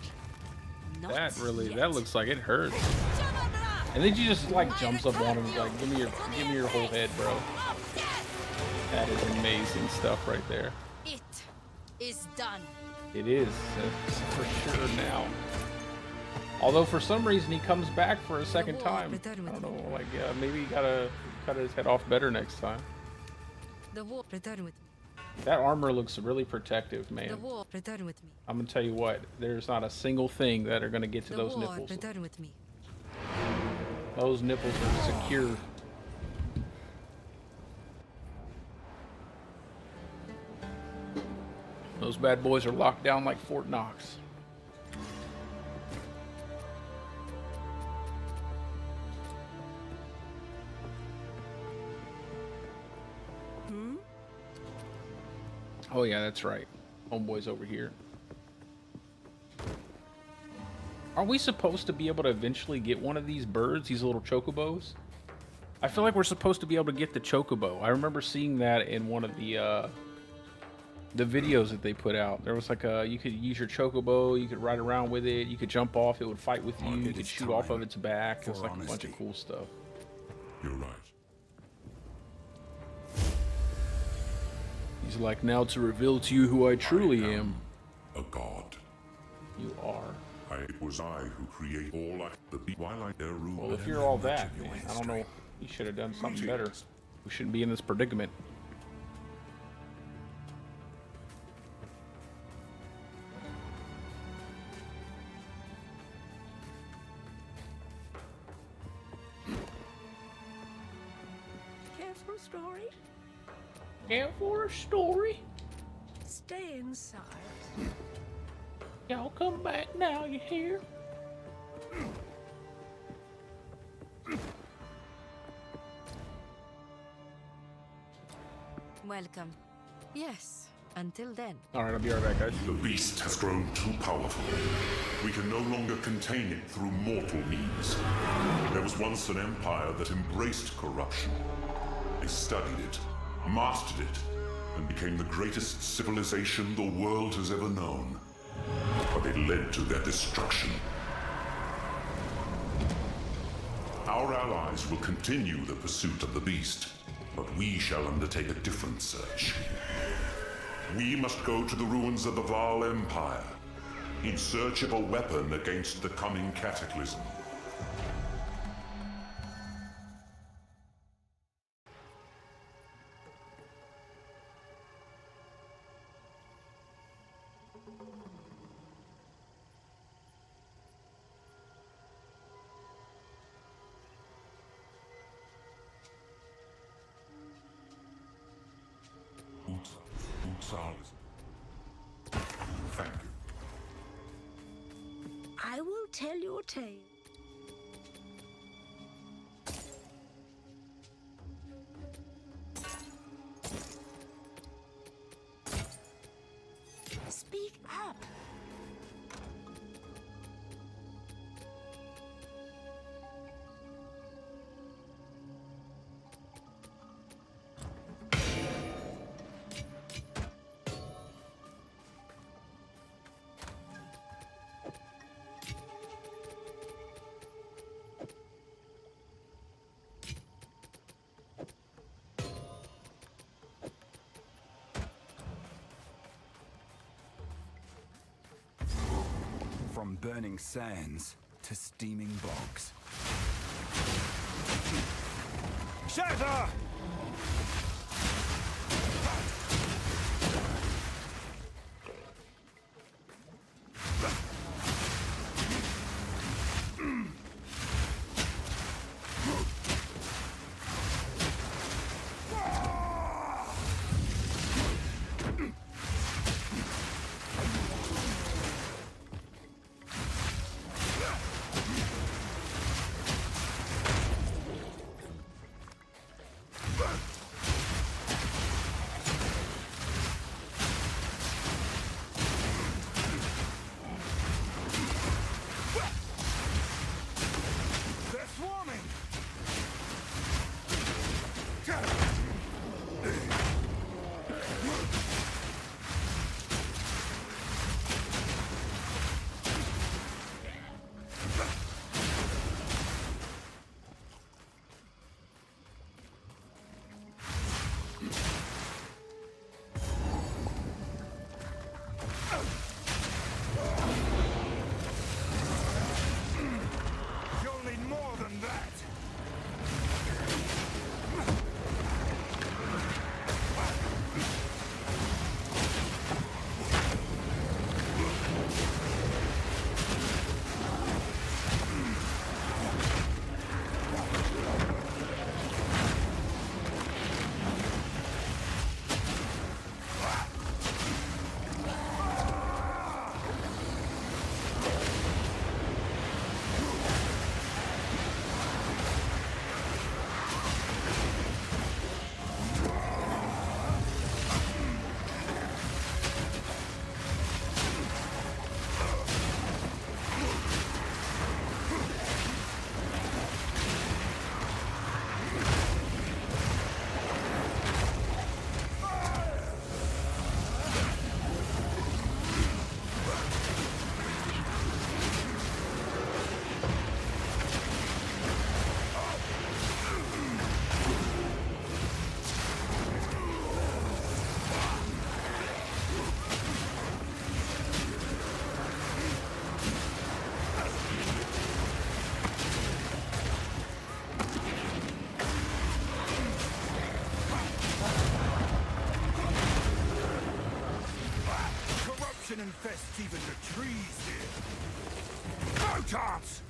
Not That really, yet. that looks like it hurts. And then she just like jumps up on him, like, give me your whole head, bro. That is amazing stuff right there. It is done. It is, for sure now. Although for some reason he comes back for a second time. I don't know, like, maybe he gotta cut his head off better next time. The war, return with me. That armor looks really protective, The man. war, return with me. I'm gonna tell you what, there's not a single thing that are gonna get to The those war, nipples. return with me. Those nipples are secure. Those bad boys are locked down like Fort Knox. Oh yeah, that's right. Homeboy's over here. Are we supposed to be able to eventually get one of these birds, these little chocobos? I feel like we're supposed to be able to get the chocobo. I remember seeing that in one of the videos that they put out. There was like you could use your chocobo, you could ride around with it, you could jump off, it would fight with you, you could shoot off of its back. It was like a bunch of cool stuff. You're right. He's like, now to reveal to you who I truly am. A god. You are. It was I who created all the Twilight Eru. Well, if you're all that, I don't know. You should have done something better. We shouldn't be in this predicament. Care for a story? Care for a story? Stay inside. Y'all come back now, you hear? Welcome. Yes, until then. Alright, I'll be right back, guys. The beast has grown too powerful. We can no longer contain it through mortal means. There was once an empire that embraced corruption. They studied it, mastered it, and became the greatest civilization the world has ever known. But it led to their destruction. Our allies will continue the pursuit of the beast, but we shall undertake a different search. We must go to the ruins of the LvL Empire, in search of a weapon against the coming cataclysm. Thank you. I will tell your tale. Speak up. From burning sands to steaming bogs. Shatter! Corruption infests even the trees here. No chance!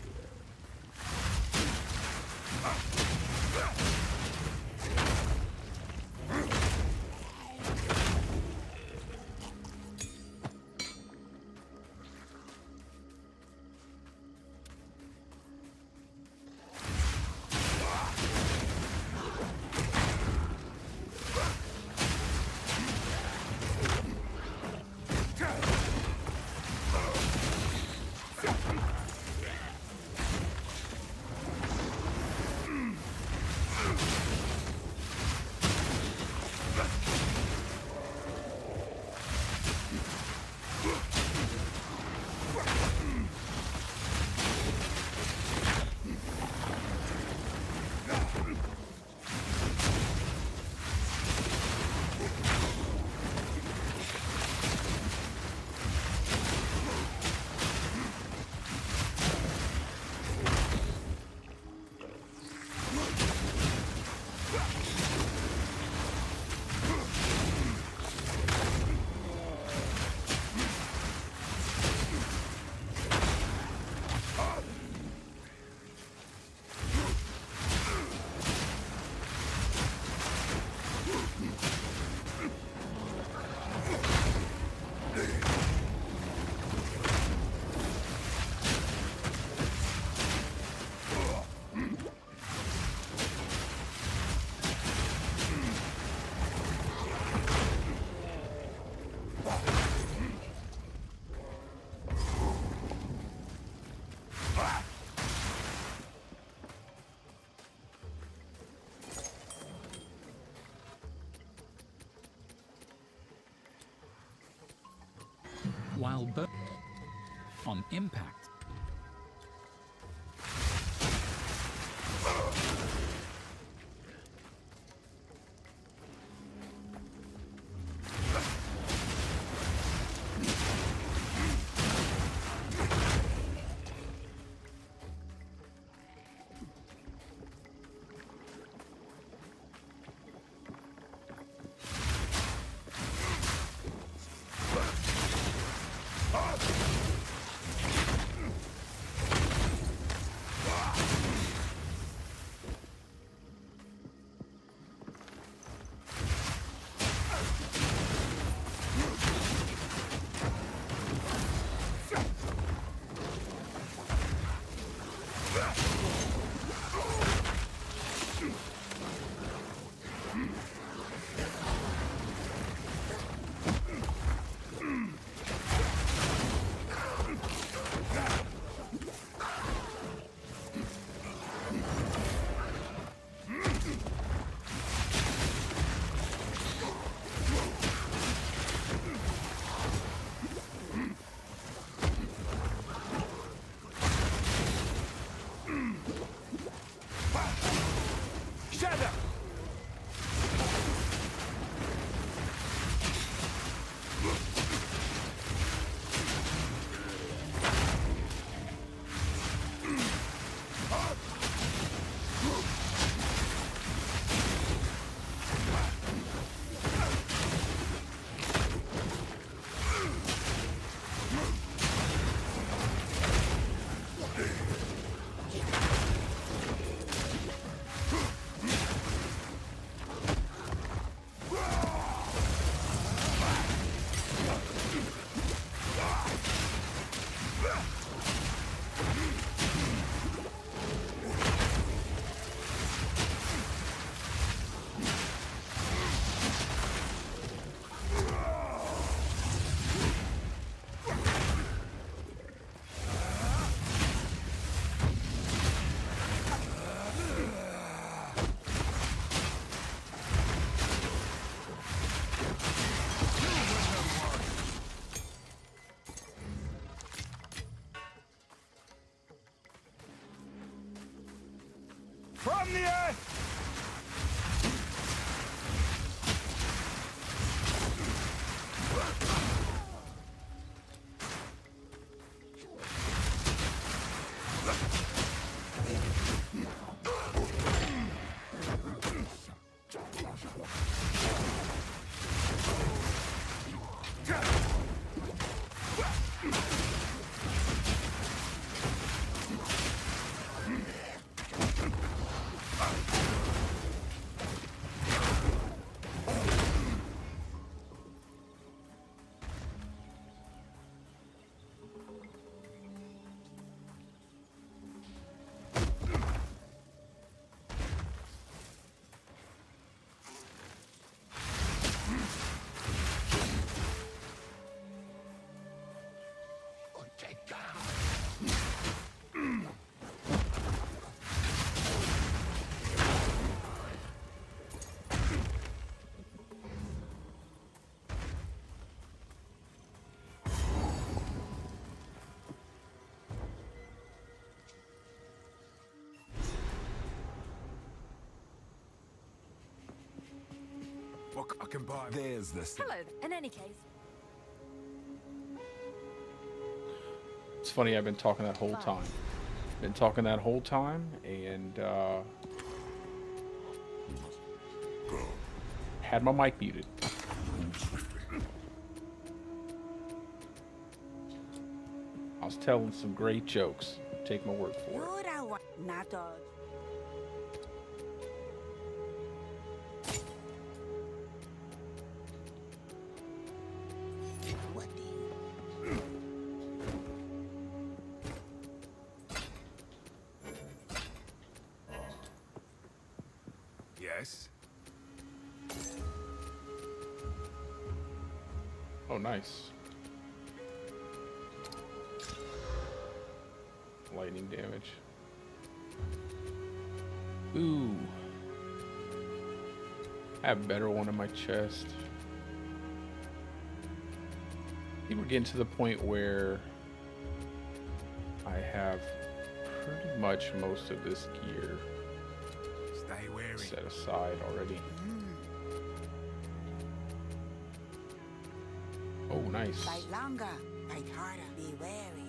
While both on impact. From the earth! can buy. There's the. Hello. In any case. It's funny, I've been talking that whole time. And had my mic muted. I was telling some great jokes. Take my word for it. Yes. Oh, nice. Lightning damage. Ooh. I have a better one in my chest. I think we're getting to the point where I have pretty much most of this gear Stay wary. set aside already. Oh, nice. Fight longer, fight harder, be wary.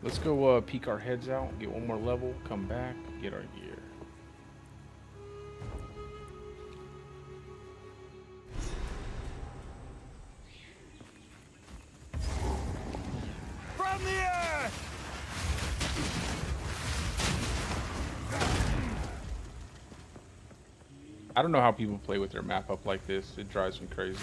Let's go peek our heads out, get one more level, come back, get our gear. From the earth! I don't know how people play with their map up like this. It drives me crazy.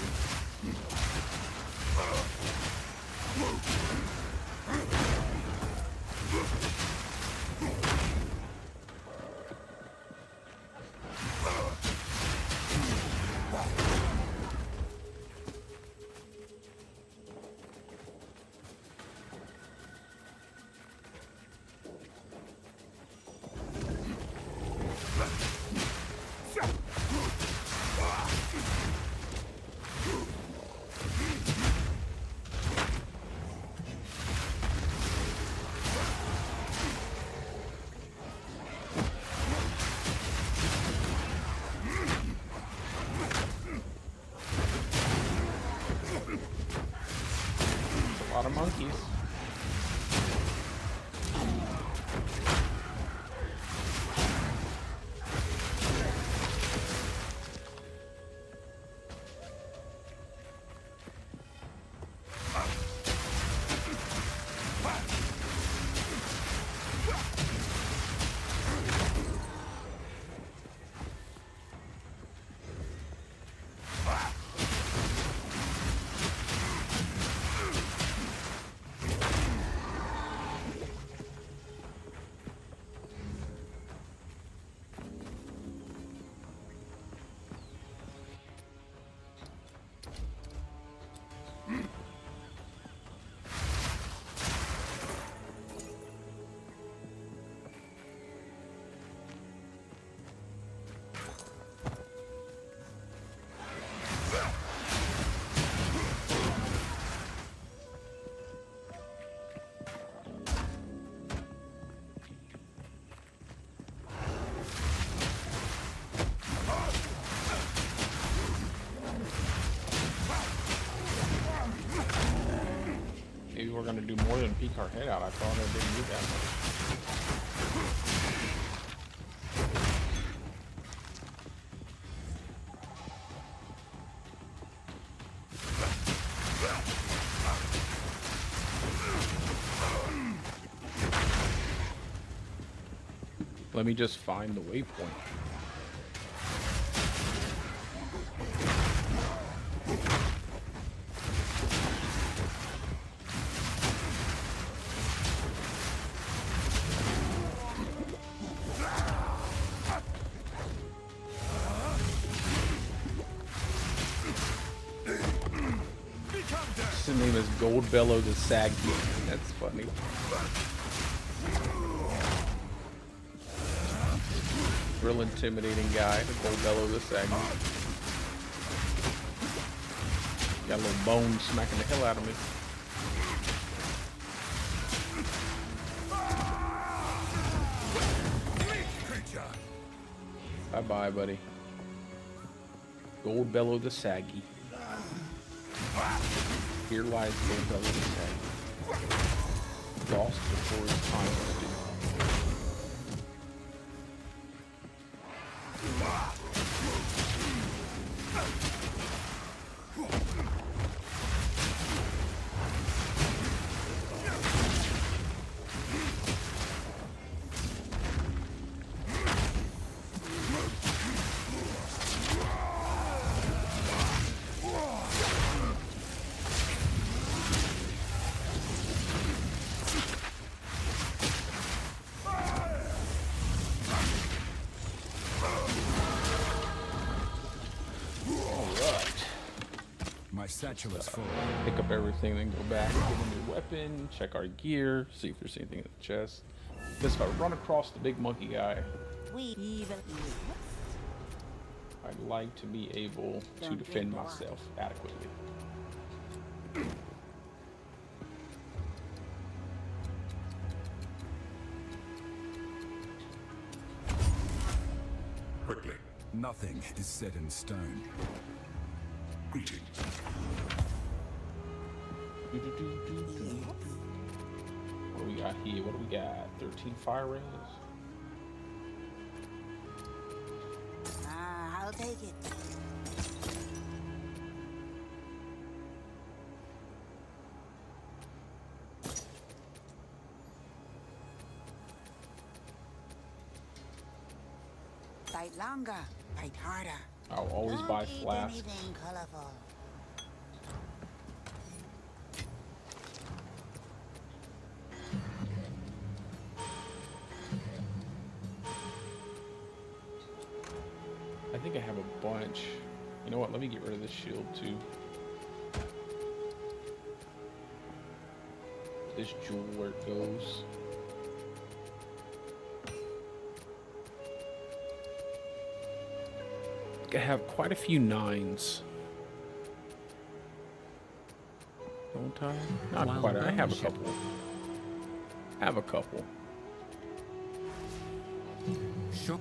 A lot of monkeys. Maybe we're gonna do more than peek our head out. I thought I didn't do that much. Let me just find the waypoint. his name is Gold Bellow the Saggy. That's funny. Real intimidating guy, the Gold Bellow the Saggy. Got a little bone smacking the hell out of me. Bye-bye, buddy. Gold Bellow the Saggy. Here lies Gold Bellow the Saggy. Lost before his time. Satchel is full. Pick up everything, then go back, get a new weapon, check our gear, see if there's anything in the chest. Guess if I run across the big monkey guy, I'd like to be able to defend myself adequately. Quickly. Nothing is set in stone. Greetings. What do we got here? What do we got? 13 fire rails? I'll take it. Fight longer, fight harder. I'll always buy flasks. Anything colorful. I think I have a bunch. You know what? Let me get rid of this shield too. This jewel where it goes. I have quite a few 9s. Don't I? Not quite. I have a couple. Sure.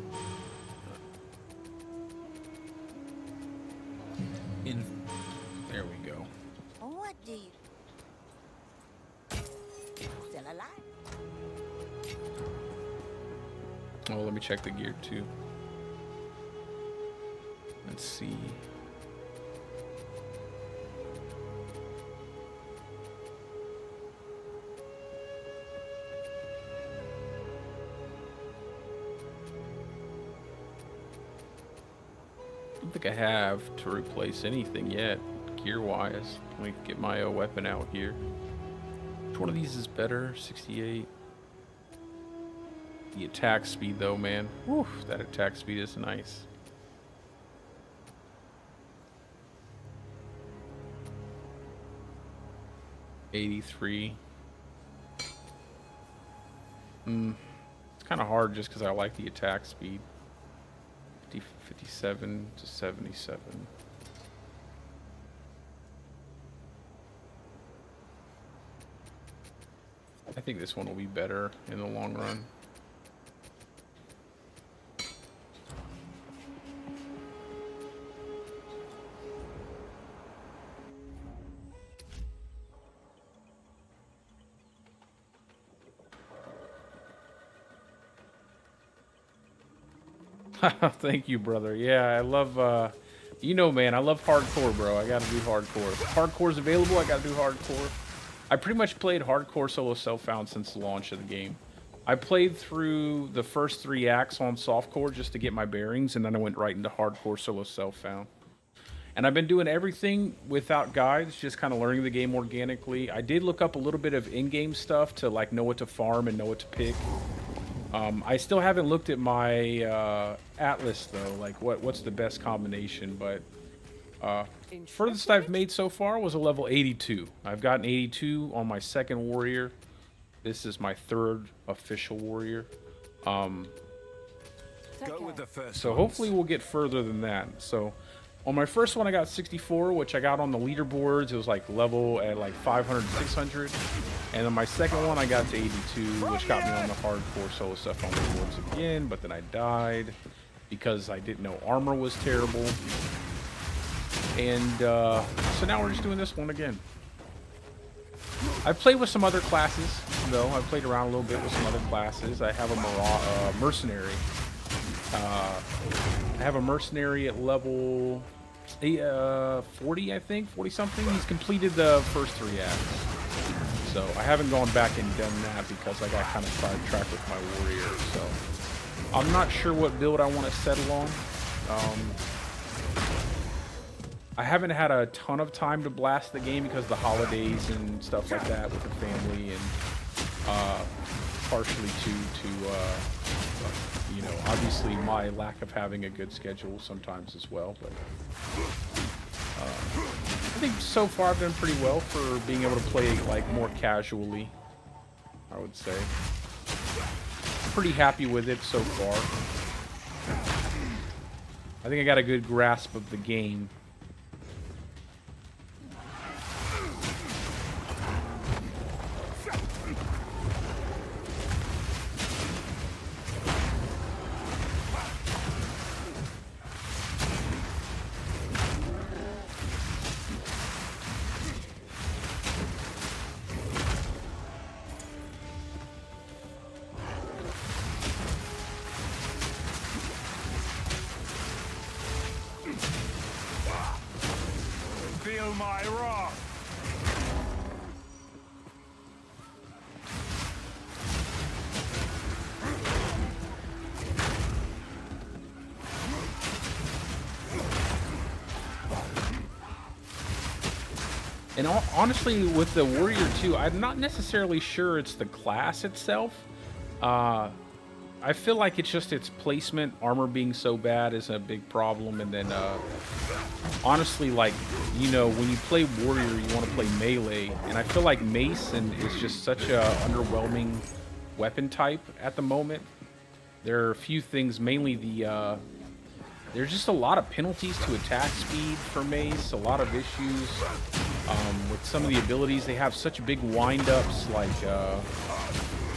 There we go. What do you... Still alive? Oh, let me check the gear too. Let's see. I don't think I have to replace anything yet, gear-wise. Let me get my weapon out here. Which one of these is better? 68. The attack speed, though, man. Whew, that attack speed is nice. $83. It's kind of hard just because I like the attack speed. 57 to 77. I think this one will be better in the long run. Thank you, brother. Yeah, I love, you know, man, I love hardcore, bro. I gotta do hardcore. If hardcore's available, I gotta do hardcore. I pretty much played hardcore solo self-found since the launch of the game. I played through the first 3 acts on softcore just to get my bearings, and then I went right into hardcore solo self-found. And I've been doing everything without guides, just kind of learning the game organically. I did look up a little bit of in-game stuff to like know what to farm and know what to pick. I still haven't looked at my Atlas though, like what's the best combination, but Furthest I've made so far was a level 82. I've gotten 82 on my second warrior. This is my third official warrior. Go with the first So hopefully we'll get further than that. So on my first one I got 64, which I got on the leaderboards. It was like level at like 500, 600. And then my second one I got to 82, which got me on the hardcore solo stuff on the boards again. But then I died because I didn't know armor was terrible. And so now we're just doing this one again. I've played with some other classes, though. I've played around a little bit with some other classes. I have a mercenary. I have a mercenary at level 40, I think, 40 something. He's completed the first 3 acts. So I haven't gone back and done that because I got kind of sidetracked with my warrior. So I'm not sure what build I want to settle on. I haven't had a ton of time to blast the game because of the holidays and stuff like that with the family, and partially to you know, obviously my lack of having a good schedule sometimes as well. But I think so far I've done pretty well for being able to play like more casually, I would say. Pretty happy with it so far. I think I got a good grasp of the game. Feel my wrath. And honestly, with the warrior too, I'm not necessarily sure it's the class itself. I feel like it's just its placement. Armor being so bad is a big problem, and then honestly, like, you know, when you play warrior, you want to play melee, and I feel like mace is just such a underwhelming weapon type at the moment. There are a few things, mainly the there's just a lot of penalties to attack speed for mace, a lot of issues with some of the abilities. They have such big wind-ups, like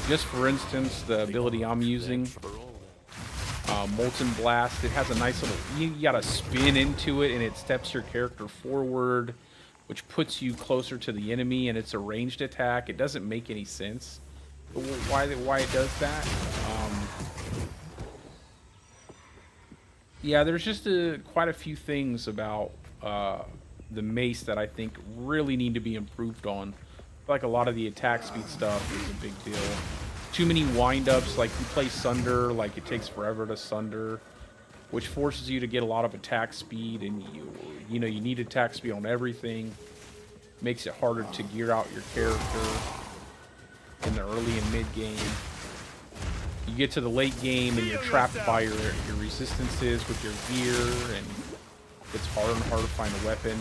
just for instance, the ability I'm using, Molten Blast, it has a nice little, you gotta spin into it and it steps your character forward, which puts you closer to the enemy, and it's a ranged attack. It doesn't make any sense why it does that. Yeah, there's just quite a few things about the mace that I think really need to be improved on. Like a lot of the attack speed stuff is a big deal. Too many wind-ups, like you play Sunder, like it takes forever to Sunder, which forces you to get a lot of attack speed, and you know, you need attack speed on everything. Makes it harder to gear out your character in the early and mid game. You get to the late game and you're trapped by your resistances with your gear, and it's harder and harder to find a weapon.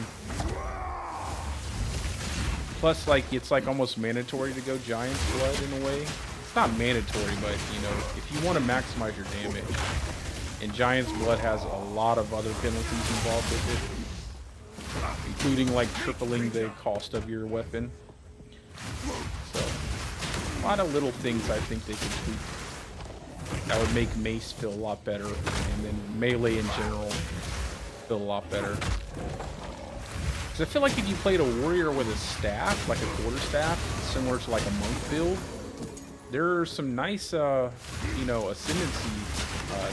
Plus, like, it's like almost mandatory to go Giant's Blood in a way. It's not mandatory, but, you know, if you want to maximize your damage, and Giant's Blood has a lot of other penalties involved with it, including, like, tripling the cost of your weapon. So, a lot of little things I think they could tweak that would make Mace feel a lot better, and then Melee in general feel a lot better. Because I feel like if you played a warrior with a staff, like a quarterstaff, similar to like a monk build, there are some nice, you know, ascendancy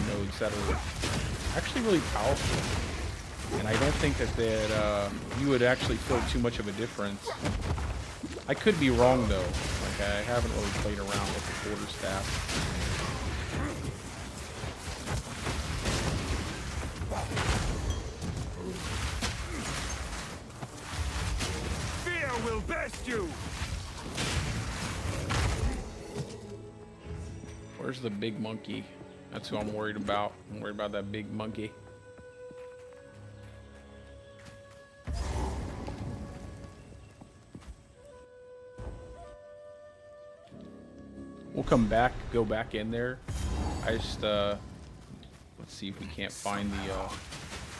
nodes that are actually really powerful. And I don't think that you would actually feel too much of a difference. I could be wrong though. Like, I haven't really played around with the quarterstaff. Will best you. Where's the big monkey? That's who I'm worried about. I'm worried about that big monkey. We'll come back, go back in there. I just let's see if we can't find the.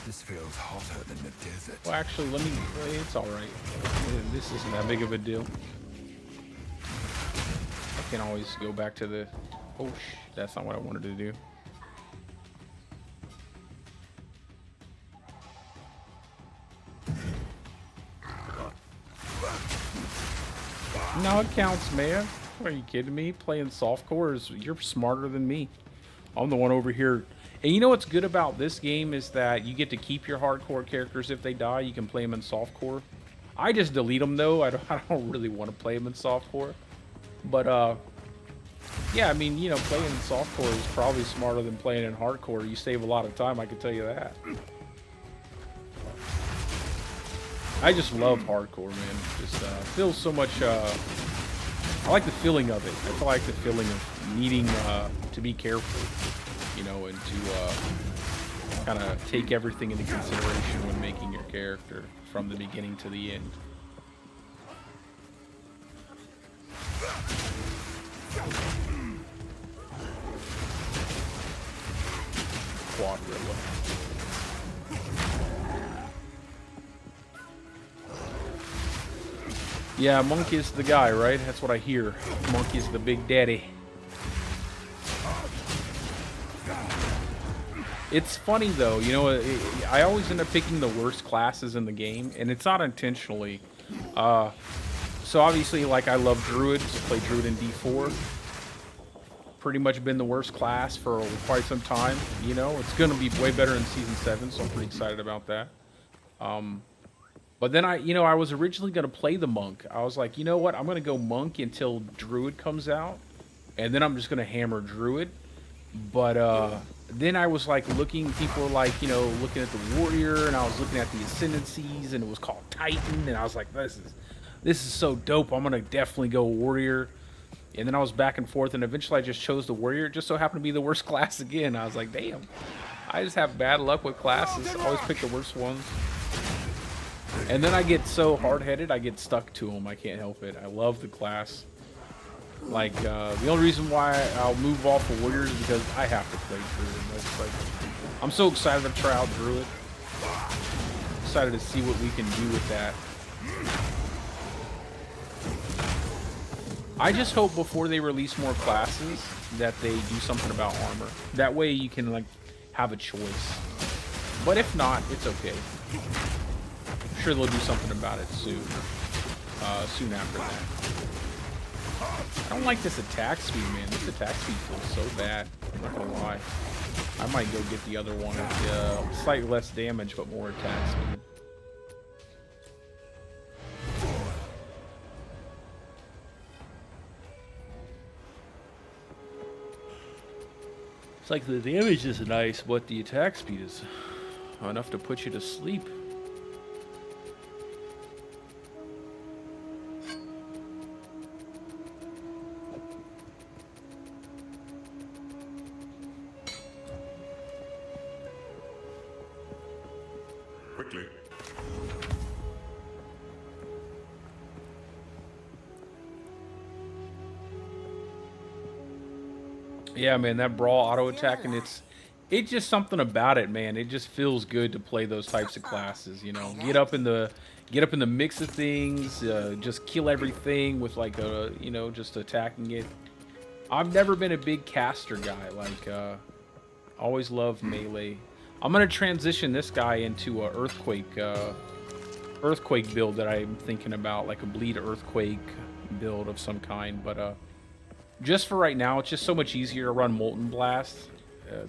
This feels hotter than the desert. Well, actually, let me. It's all right. This isn't that big of a deal. I can always go back to the. Oh, that's not what I wanted to do. No, it counts, man. Are you kidding me? Playing softcore is you're smarter than me. I'm the one over here. And you know what's good about this game is that you get to keep your hardcore characters if they die. You can play them in softcore. I just delete them though. I don't really want to play them in softcore. But yeah, I mean, you know, playing in softcore is probably smarter than playing in hardcore. You save a lot of time, I can tell you that. I just love hardcore, man. Just feels so much. I like the feeling of it. I feel like the feeling of needing to be careful, you know, and to kind of take everything into consideration when making your character from the beginning to the end. Quadrilla. Yeah, Monk is the guy, right? That's what I hear. Monk is the big daddy. It's funny though, you know, I always end up picking the worst classes in the game, and it's not intentionally. So obviously, like, I love Druid, so play Druid in D4. Pretty much been the worst class for quite some time, you know. It's going to be way better in Season 7, so I'm pretty excited about that. But then I was originally going to play the Monk. I was like, you know what, I'm going to go Monk until Druid comes out, and then I'm just going to hammer Druid. But then I was like looking, people were like, you know, looking at the Warrior, and I was looking at the Ascendancies, and it was called Titan, and I was like, this is so dope, I'm going to definitely go Warrior. And then I was back and forth, and eventually I just chose the Warrior. It just so happened to be the worst class again. I was like, damn, I just have bad luck with classes. I always pick the worst ones. And then I get so hard-headed, I get stuck to them. I can't help it. I love the class. Like, the only reason why I'll move off of Warrior is because I have to play Druid. That's like, I'm so excited to try out Druid. Excited to see what we can do with that. I just hope before they release more classes that they do something about armor. That way you can, like, have a choice. But if not, it's okay. I'm sure they'll do something about it soon. Soon after that. I don't like this attack speed, man. This attack speed feels so bad. I'm not gonna lie. I might go get the other one. Slightly less damage, but more attack speed. It's like the damage is nice, but the attack speed is enough to put you to sleep. Quickly. Yeah, man, that brawl auto attack, and it's just something about it, man. It just feels good to play those types of classes, you know. Get up in the mix of things, just kill everything with like a, you know, just attacking it. I've never been a big caster guy, like always loved melee. I'm gonna transition this guy into a earthquake build that I'm thinking about, like a bleed earthquake build of some kind, but just for right now, it's just so much easier to run Molten Blast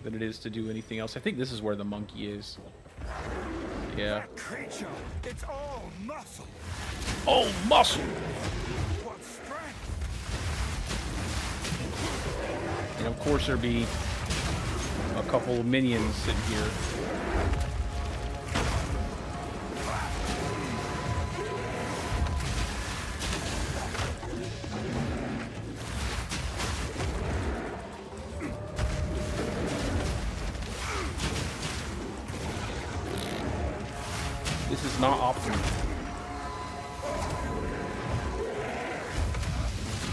than it is to do anything else. I think this is where the monkey is. Yeah. That creature, it's all muscle. All muscle! What strength? And of course there'd be a couple of minions sitting here. This is not optimal.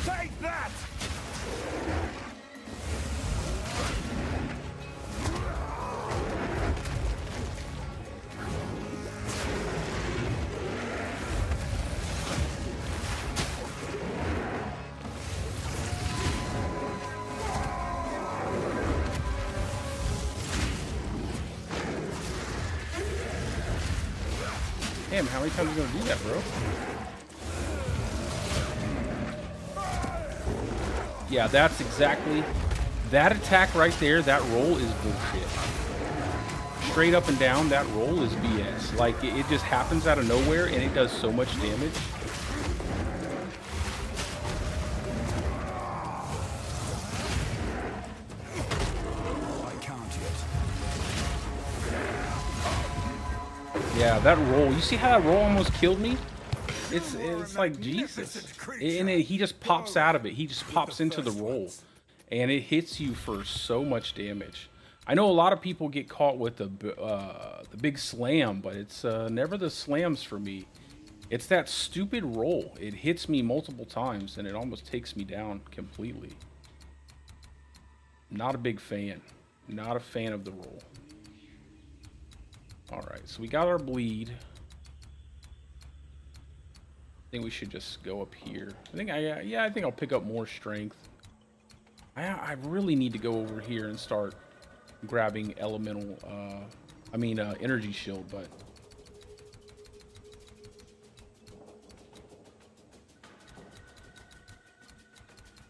Take that! Damn, how many times are you gonna do that, bro? Yeah, that's exactly... That attack right there, that roll is bullshit. Straight up and down, that roll is BS. Like, it just happens out of nowhere, and it does so much damage. Yeah, that roll. You see how that roll almost killed me? It's like Jesus. And he just pops out of it. He just pops into the roll. And it hits you for so much damage. I know a lot of people get caught with the big slam, but it's never the slams for me. It's that stupid roll. It hits me multiple times, and it almost takes me down completely. Not a big fan. Not a fan of the roll. Alright, so we got our bleed. I think we should just go up here. I think I think I'll pick up more strength. I really need to go over here and start grabbing elemental energy shield, but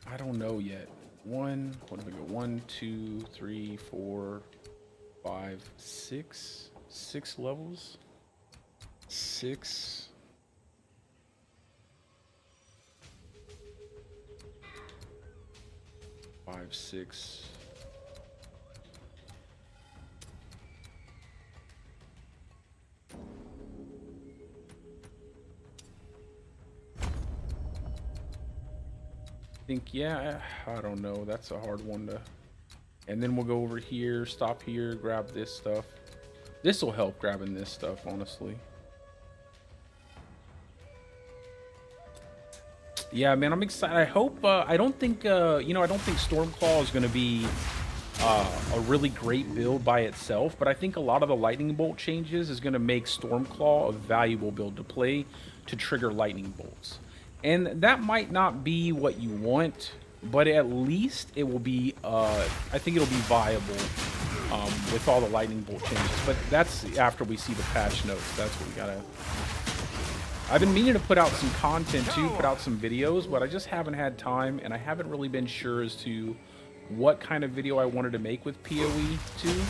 I don't know yet. What do we go? 1, 2, 3, 4, 5, 6. 6 levels. 6. 5, 6. I think, yeah, I don't know. That's a hard one to... And then we'll go over here, stop here, grab this stuff. This will help grabbing this stuff, honestly. Yeah, man, I'm excited. I hope, I don't think Stormclaw is going to be a really great build by itself, but I think a lot of the lightning bolt changes is going to make Stormclaw a valuable build to play to trigger lightning bolts. And that might not be what you want, but at least it will be, I think it'll be viable with all the lightning bolt changes. But that's after we see the patch notes. That's what we gotta... I've been meaning to put out some content too, put out some videos, but I just haven't had time, and I haven't really been sure as to what kind of video I wanted to make with PoE 2.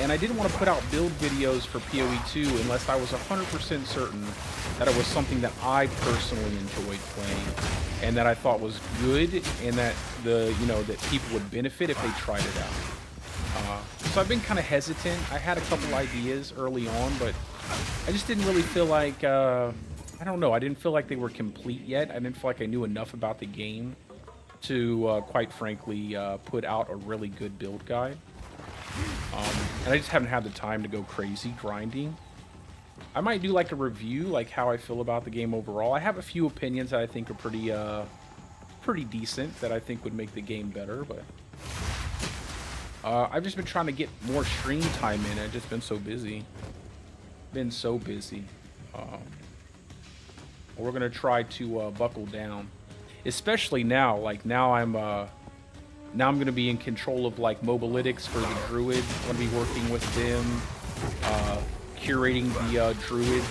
And I didn't want to put out build videos for PoE 2 unless I was 100% certain that it was something that I personally enjoyed playing and that I thought was good, and that that people would benefit if they tried it out. So I've been kind of hesitant. I had a couple ideas early on, but I just didn't really feel like, I don't know, I didn't feel like they were complete yet. I didn't feel like I knew enough about the game to, quite frankly, put out a really good build guide. And I just haven't had the time to go crazy grinding. I might do like a review, like how I feel about the game overall. I have a few opinions that I think are pretty decent, that I think would make the game better, but I've just been trying to get more stream time in. I've just been so busy. We're gonna try to buckle down, especially now. Like now I'm gonna be in control of like mobalytics for the druid. I'm gonna be working with them, curating the druid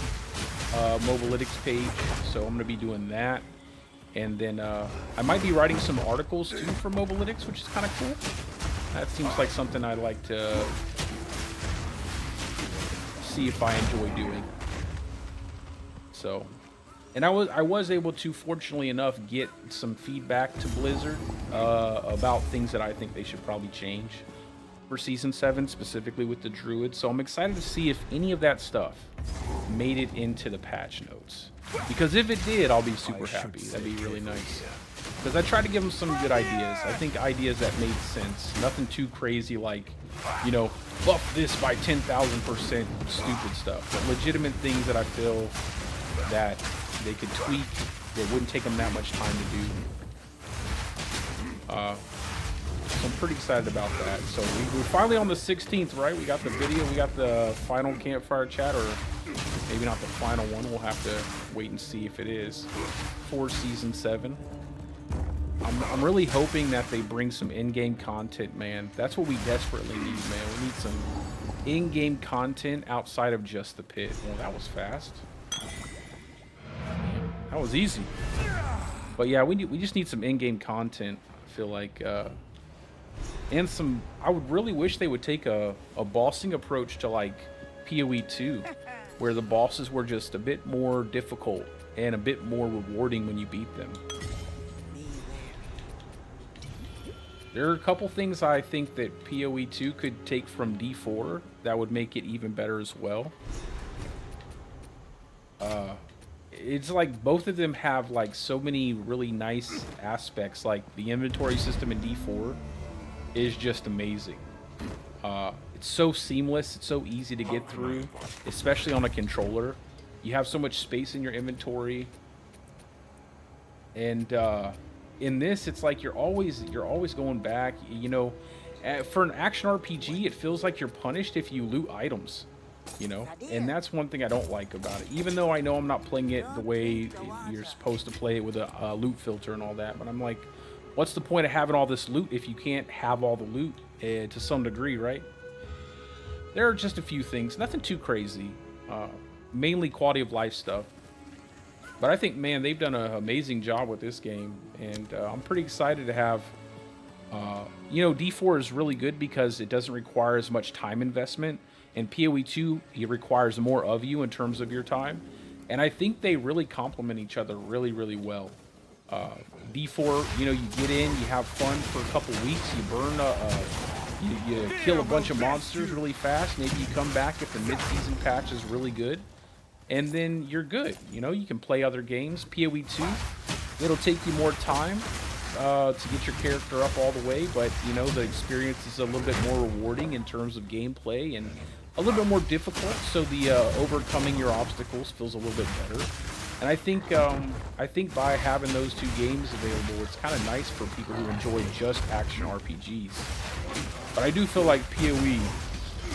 mobalytics page. So I'm gonna be doing that, and then I might be writing some articles too for mobalytics, which is kind of cool. That seems like something I'd like to see if I enjoy doing. So, and I was able to, fortunately enough, get some feedback to Blizzard about things that I think they should probably change for Season 7, specifically with the Druid. So I'm excited to see if any of that stuff made it into the patch notes. Because if it did, I'll be super happy. That'd be really nice. Because I tried to give them some good ideas. I think ideas that made sense. Nothing too crazy like, buff this by 10,000% stupid stuff. But legitimate things that I feel that they could tweak, that wouldn't take them that much time to do. So I'm pretty excited about that. So we're finally on the 16th, right? We got the video, we got the final campfire chat, or maybe not the final one. We'll have to wait and see if it is for Season 7. I'm really hoping that they bring some in-game content, man. That's what we desperately need, man. We need some in-game content outside of just the pit. Well, that was fast. That was easy. But yeah, we just need some in-game content, I feel like. And some... I would really wish they would take a bossing approach to, like, PoE 2, where the bosses were just a bit more difficult and a bit more rewarding when you beat them. There are a couple things I think that PoE 2 could take from D4 that would make it even better as well. It's like both of them have like so many really nice aspects. Like the inventory system in D4 is just amazing. It's so seamless, it's so easy to get through, especially on a controller. You have so much space in your inventory. And in this, it's like you're always going back. You know, for an action RPG, it feels like you're punished if you loot items. You know, and that's one thing I don't like about it. Even though I know I'm not playing it the way you're supposed to play it with a loot filter and all that, but I'm like, what's the point of having all this loot if you can't have all the loot to some degree, right? There are just a few things, nothing too crazy, mainly quality of life stuff. But I think, man, they've done an amazing job with this game, and I'm pretty excited to have. You know, D4 is really good because it doesn't require as much time investment. And PoE 2, it requires more of you in terms of your time. And I think they really complement each other really, really well. D4, you know, you get in, you have fun for a couple weeks, you burn, you kill a bunch of monsters really fast. Maybe you come back if the mid-season patch is really good. And then you're good. You know, you can play other games. PoE 2, it'll take you more time to get your character up all the way. But, you know, the experience is a little bit more rewarding in terms of gameplay and a little bit more difficult, so the overcoming your obstacles feels a little bit better. And I think by having those two games available, it's kind of nice for people who enjoy just action RPGs. But I do feel like PoE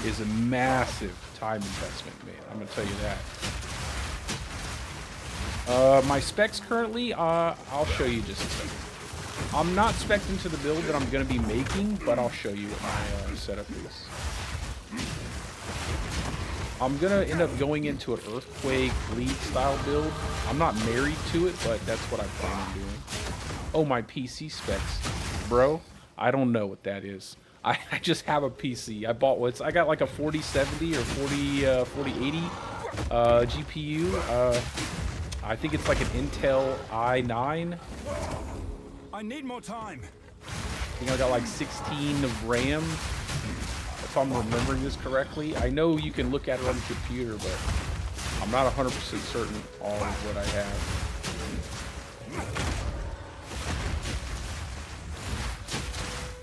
is a massive time investment, man. I'm gonna tell you that. My specs currently, I'll show you just a second. I'm not spec'd into the build that I'm gonna be making, but I'll show you what my setup is. I'm gonna end up going into an Earthquake lead style build. I'm not married to it, but that's what I plan on doing. Oh, my PC specs. Bro, I don't know what that is. I just have a PC. I bought what's, I got like a 4070 or 4080 GPU. I think it's like an Intel i9. I need more time. I think I got like 16 of RAM. If I'm remembering this correctly. I know you can look at it on the computer, but I'm not 100% certain all of what I have.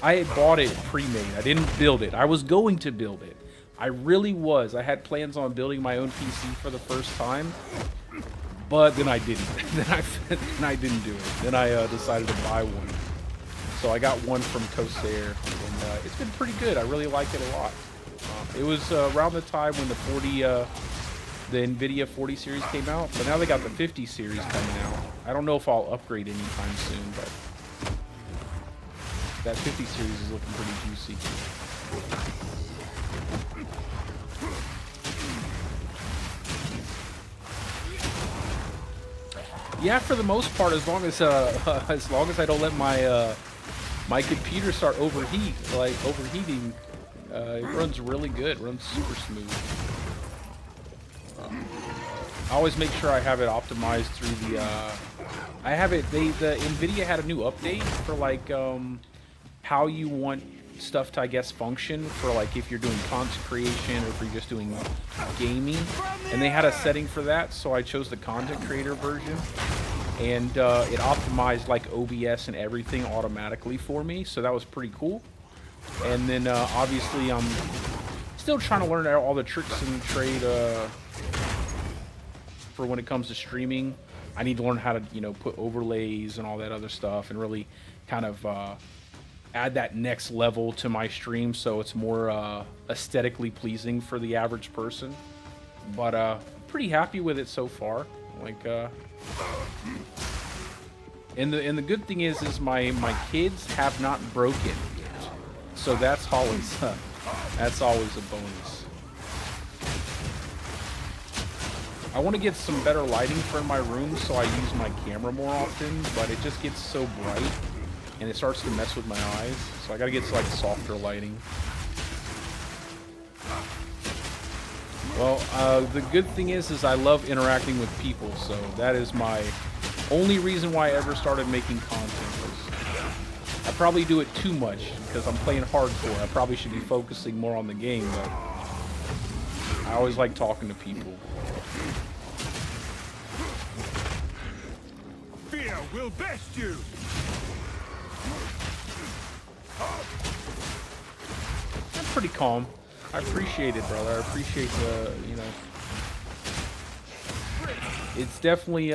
I had bought it pre-made. I didn't build it. I was going to build it. I really was. I had plans on building my own PC for the first time, but then I didn't. then I didn't do it. Then I decided to buy one. So I got one from Corsair, and it's been pretty good. I really like it a lot. It was around the time when the NVIDIA 40 series came out, but now they got the 50 series coming out. I don't know if I'll upgrade anytime soon, but that 50 series is looking pretty juicy. Yeah, for the most part, as long as I don't let my computer start overheating, it runs really good. It runs super smooth. I always make sure I have it optimized through the. I have it. The NVIDIA had a new update for like how you want stuff to, I guess, function for like if you're doing content creation or if you're just doing gaming, and they had a setting for that. So I chose the content creator version. And it optimized like OBS and everything automatically for me, so that was pretty cool. And then obviously I'm still trying to learn all the tricks in the trade for when it comes to streaming. I need to learn how to, you know, put overlays and all that other stuff, and really kind of add that next level to my stream so it's more aesthetically pleasing for the average person. But pretty happy with it so far. Like and the good thing is my kids have not broken yet, so that's always a bonus. I want to get some better lighting for my room, so I use my camera more often, but it just gets so bright, and it starts to mess with my eyes, so I gotta get like softer lighting. Well, the good thing is I love interacting with people, so that is my only reason why I ever started making content. I probably do it too much because I'm playing hardcore. I probably should be focusing more on the game, but I always like talking to people. Fear will best you. I'm pretty calm. I appreciate it, brother. I appreciate the, you know. It's definitely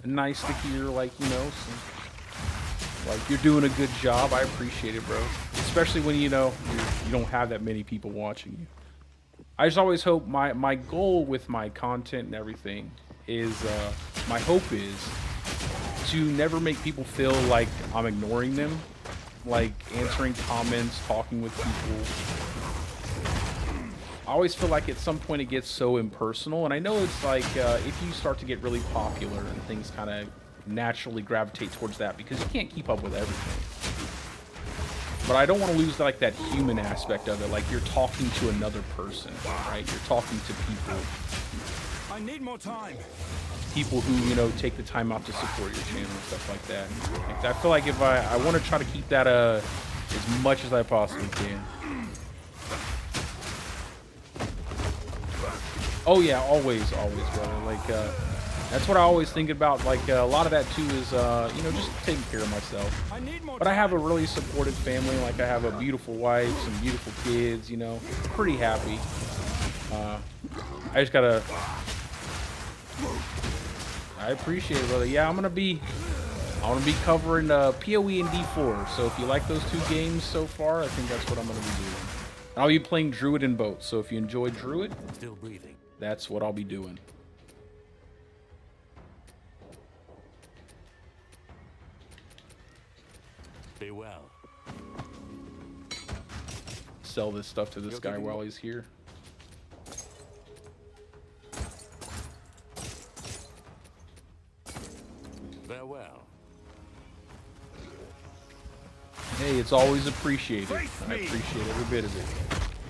nice to hear, like, you know, like you're doing a good job. I appreciate it, bro. Especially when, you know, you don't have that many people watching you. I just always hope my goal with my content and everything is, my hope is to never make people feel like I'm ignoring them, like answering comments, talking with people. I always feel like at some point it gets so impersonal, and I know it's like if you start to get really popular and things kind of naturally gravitate towards that because you can't keep up with everything. But I don't want to lose like that human aspect of it, like you're talking to another person, right? You're talking to people. I need more time. People who, you know, take the time out to support your channel and stuff like that. Like, I feel like if I want to try to keep that as much as I possibly can. Oh yeah, always, brother. Like, that's what I always think about. Like, a lot of that too is, you know, just taking care of myself. But I have a really supportive family. Like, I have a beautiful wife, some beautiful kids. You know, pretty happy. I just gotta. I appreciate it, brother. Yeah, I'm gonna be covering PoE and D4. So if you like those two games so far, I think that's what I'm gonna be doing. And I'll be playing Druid and both. So if you enjoy Druid, still breathing. That's what I'll be doing. Be well. Sell this stuff to this guy while he's here. Farewell. Hey, it's always appreciated. I appreciate every bit of it.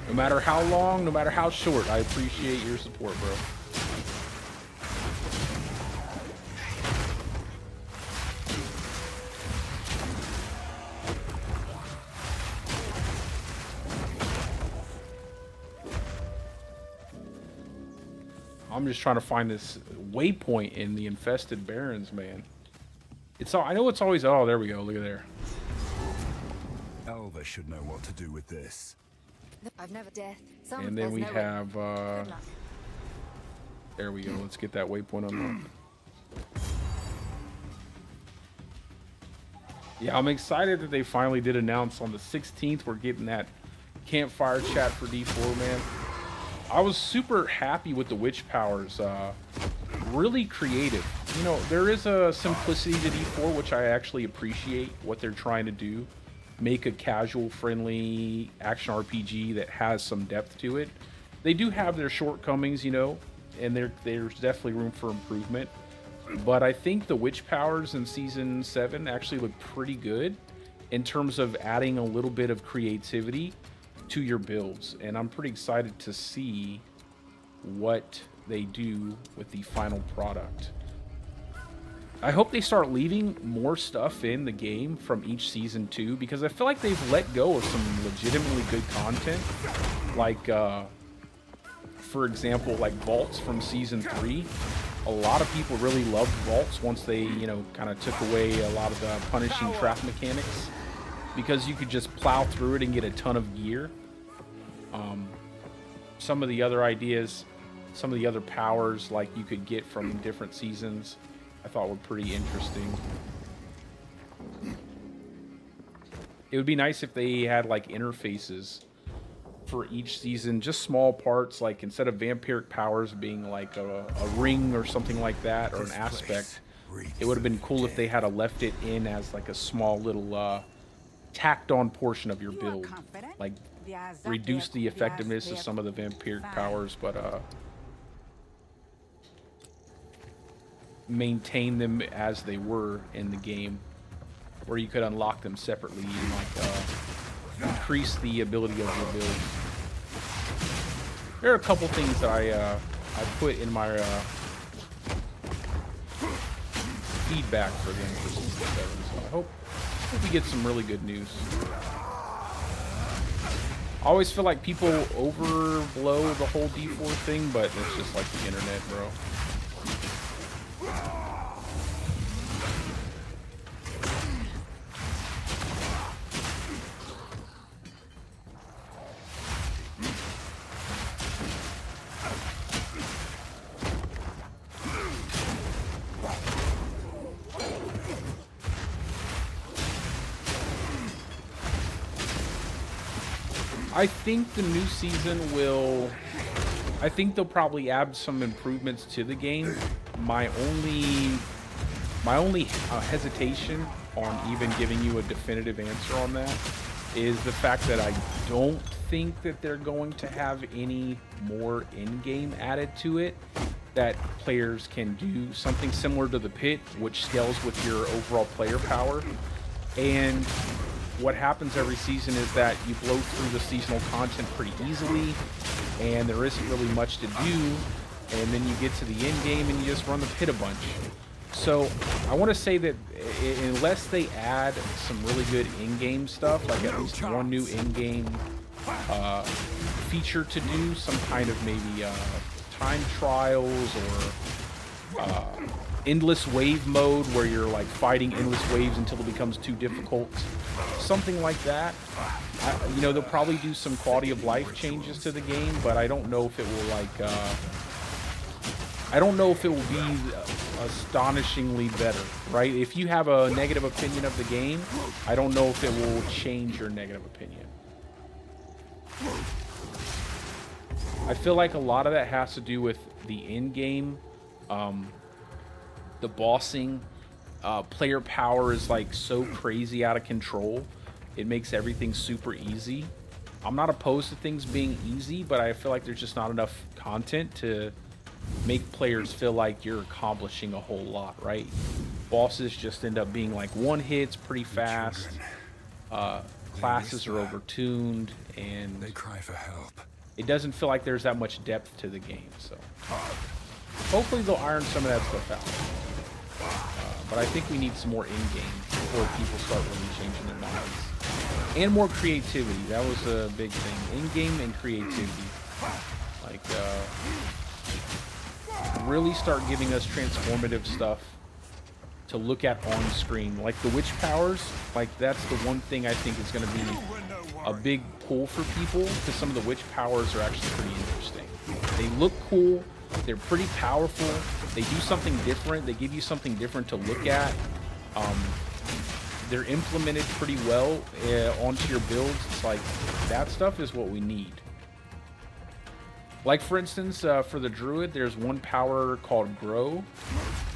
No matter how long, no matter how short, I appreciate your support, bro. I'm just trying to find this waypoint in the infested barrens, man. It's all, I know it's always, oh, there we go, look at there. Elva should know what to do with this. I've never death. And then we have, there we go, let's get that waypoint unlocked. Yeah, I'm excited that they finally did announce on the 16th we're getting that campfire chat for D4, man. I was super happy with the witch powers. Really creative. You know, there is a simplicity to D4, which I actually appreciate what they're trying to do. Make a casual, friendly action RPG that has some depth to it. They do have their shortcomings, you know, and there's definitely room for improvement. But I think the witch powers in Season 7 actually look pretty good in terms of adding a little bit of creativity to your builds. And I'm pretty excited to see what they do with the final product. I hope they start leaving more stuff in the game from each season too, because I feel like they've let go of some legitimately good content. Like, for example, like vaults from Season 3. A lot of people really loved vaults once they, you know, kind of took away a lot of the punishing trap mechanics, because you could just plow through it and get a ton of gear. Some of the other ideas, some of the other powers like you could get from different seasons, I thought were pretty interesting. It would be nice if they had like interfaces for each season, just small parts, like instead of vampiric powers being like a ring or something like that, or an aspect. It would have been cool if they had left it in as like a small little tacked on portion of your build, like reduce the effectiveness of some of the vampiric powers, but maintain them as they were in the game, where you could unlock them separately and like increase the ability of your build. There are a couple things that I put in my feedback for them for Season 7, so I hope we get some really good news. I always feel like people overblow the whole D4 thing, but it's just like the internet, bro. I think the new season will... I think they'll probably add some improvements to the game. My only hesitation on even giving you a definitive answer on that is the fact that I don't think that they're going to have any more in-game added to it that players can do. Something similar to the pit, which scales with your overall player power. And what happens every season is that you blow through the seasonal content pretty easily, and there isn't really much to do, and then you get to the end game and you just run the pit a bunch. So I want to say that unless they add some really good in-game stuff, like at least one new in-game feature to do, some kind of maybe time trials or endless wave mode where you're like fighting endless waves until it becomes too difficult, something like that. You know, they'll probably do some quality of life changes to the game, but I don't know if it will like I don't know if it will be astonishingly better, right? If you have a negative opinion of the game, I don't know if it will change your negative opinion. I feel like a lot of that has to do with the in-game, the bossing. Player power is like so crazy out of control. It makes everything super easy. I'm not opposed to things being easy, but I feel like there's just not enough content to make players feel like you're accomplishing a whole lot, right? Bosses just end up being like one hits pretty fast. Classes are overtuned, and they cry for help. It doesn't feel like there's that much depth to the game, so hopefully they'll iron some of that stuff out. But I think we need some more in-game before people start really changing their minds. And more creativity. That was a big thing. In-game and creativity. Like, really start giving us transformative stuff to look at on screen. Like the witch powers, like that's the one thing I think is going to be a big pull for people, because some of the witch powers are actually pretty interesting. They look cool. They're pretty powerful. They do something different. They give you something different to look at. They're implemented pretty well onto your builds. It's like, that stuff is what we need. Like, for instance, for the druid, there's one power called Grow,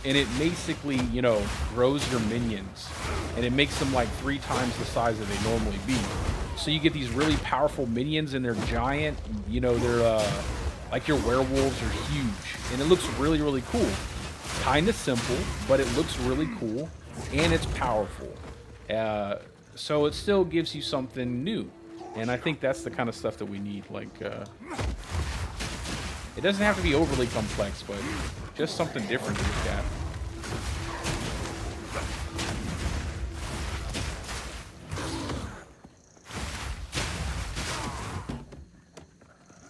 and it basically, you know, grows your minions, and it makes them like 3 times the size that they normally be. So you get these really powerful minions, and they're giant. You know, they're like your werewolves are huge, and it looks really, really cool. Kind of simple, but it looks really cool, and it's powerful. So it still gives you something new, and I think that's the kind of stuff that we need. Like, it doesn't have to be overly complex, but just something different to look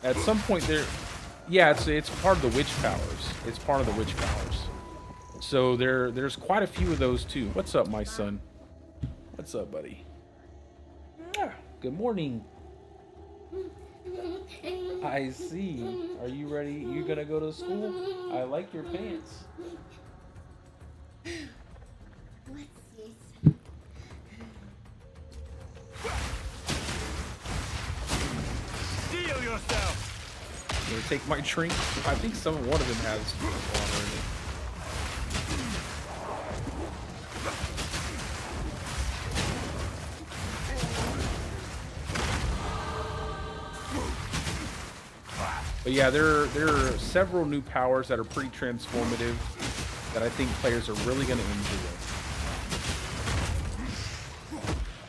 at. At some point there, yeah, it's part of the witch powers. It's part of the witch powers. So there's quite a few of those too. What's up, my son? What's up, buddy? Good morning. I see. Are you ready? You gonna go to school? I like your pants. What's this? Steel yourself! You gonna take my drink? I think one of them has water in it. But yeah, there are several new powers that are pretty transformative. that I think players are really going to enjoy.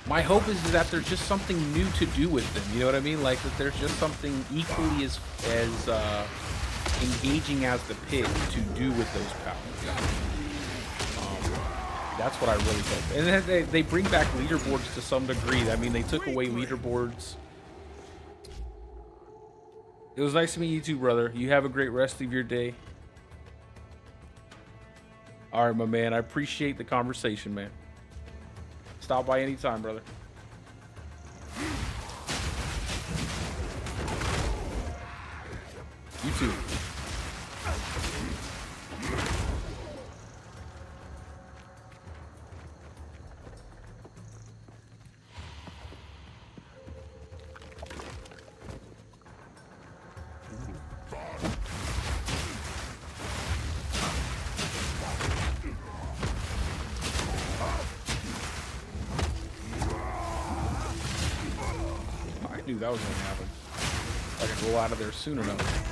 My hope is that there's just something new to do with them. You know what I mean? Like that there's just something equally as engaging as the pit to do with those powers. That's what I really hope. And then they bring back leaderboards to some degree. I mean, they took away leaderboards. It was nice to meet you too, brother. You have a great rest of your day. All right, my man. I appreciate the conversation, man. Stop by anytime, brother. You too. I knew that was gonna happen. I could roll out of there soon enough.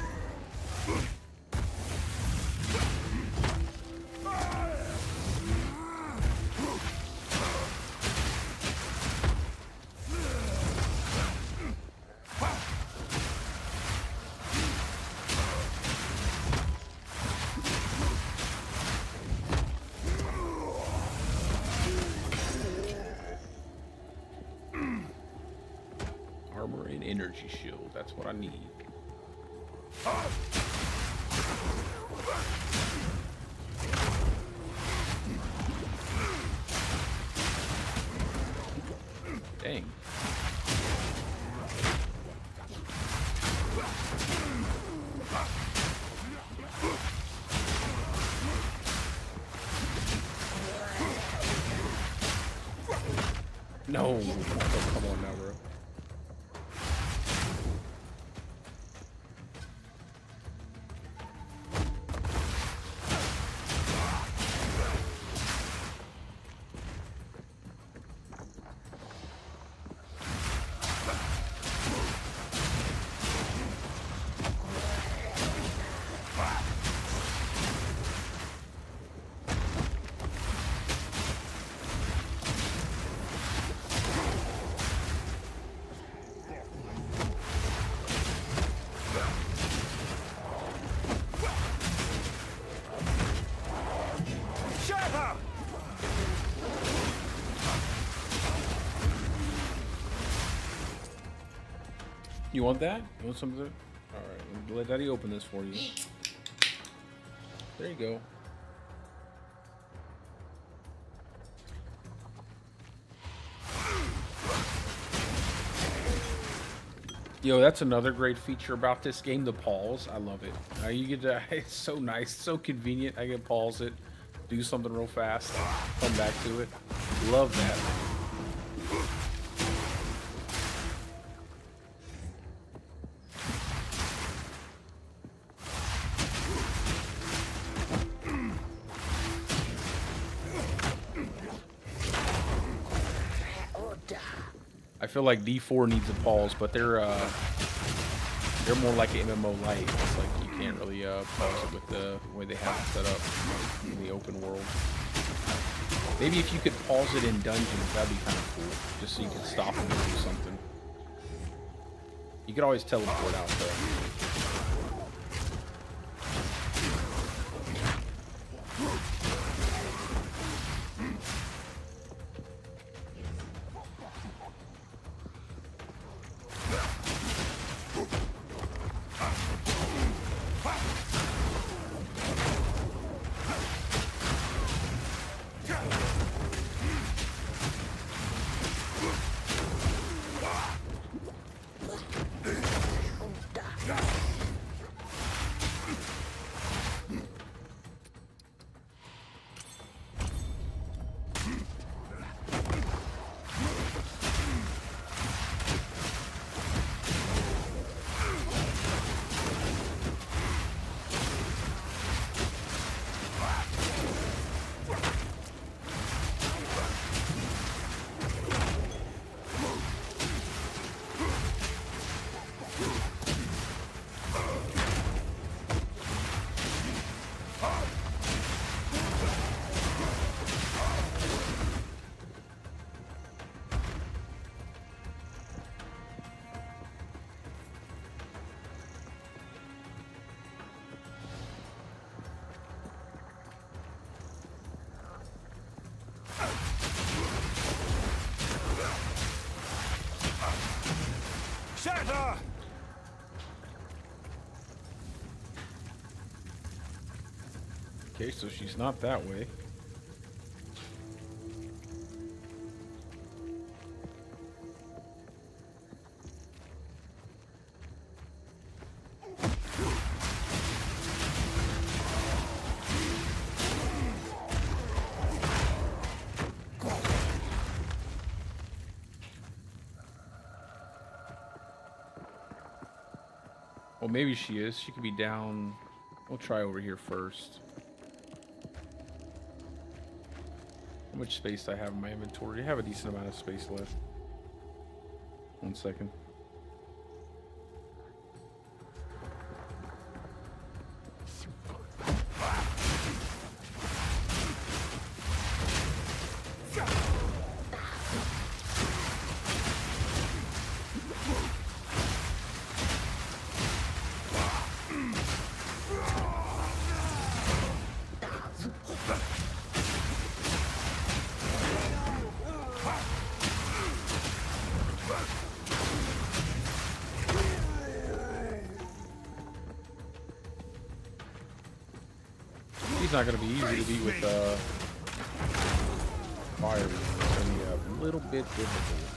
Armor and energy shield, that's what I need. Dang. No. Oh, come on now, bro. You want that? You want some of it? Alright, let Daddy open this for you. There you go. Yo, that's another great feature about this game, the pause. I love it. You get to, it's so nice, so convenient. I can pause it, do something real fast, come back to it. Love that. I feel like D4 needs a pause, but they're more like an MMO light. It's like you can't really pause it with the way they have it set up in the open world. Maybe if you could pause it in dungeons, that'd be kind of cool, just so you could stop and do something. You could always teleport out though. Shatter! Okay, so she's not that way. Well, maybe she is. She could be down. We'll try over here first. How much space do I have in my inventory? I have a decent amount of space left. 1 second. It's not going to be easy to beat with fire. It's going to be a little bit difficult.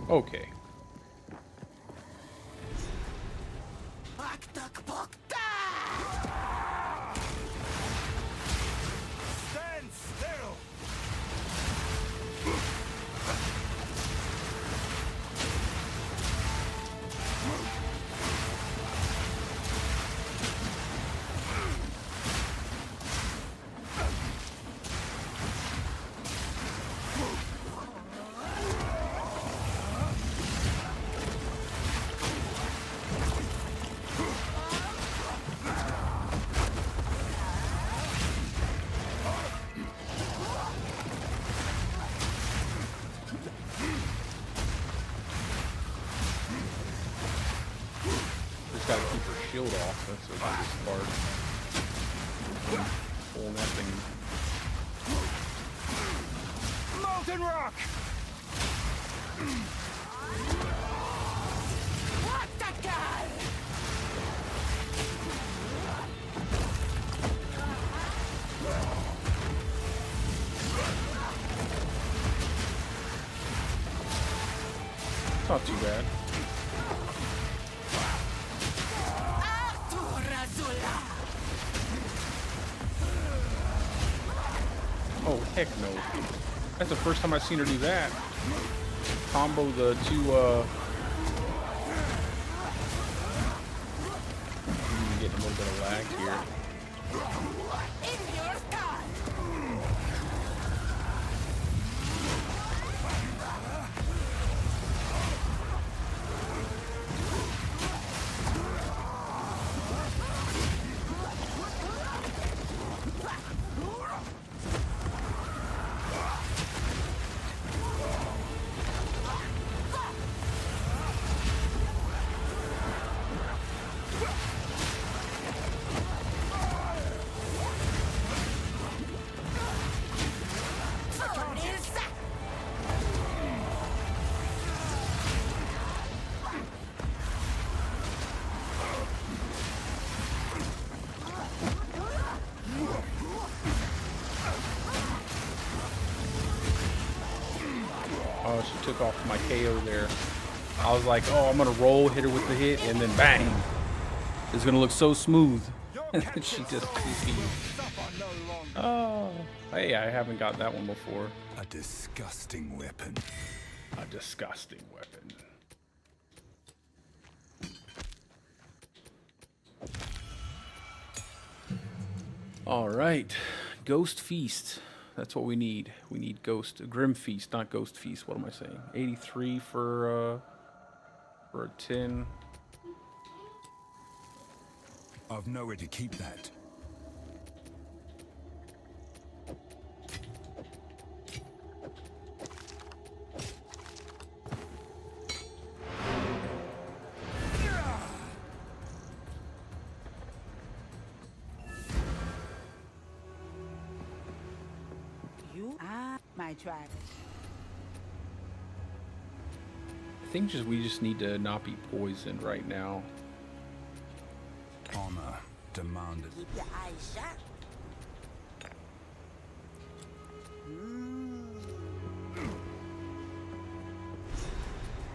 Okay. Stand still! Gotta keep her shield off. That's the biggest part. Pulling that thing. Molten rock! What the guy? Not too bad. Oh, heck no. That's the first time I've seen her do that. Combo the two, I'm getting a little bit of lag here. Oh, she took off my KO there. I was like, oh, I'm gonna roll, hit her with the hit, and then bang. It's gonna look so smooth. She just oh, hey, I haven't got that one before. A disgusting weapon. A disgusting weapon. All right, Ghost Feast. That's what we need. We need Grim Feast, not Ghost Feast. What am I saying? 83 for a 10. I've nowhere to keep that. You are my tribe. I think we just need to not be poisoned right now. Honor demanded. Keep your eyes shut.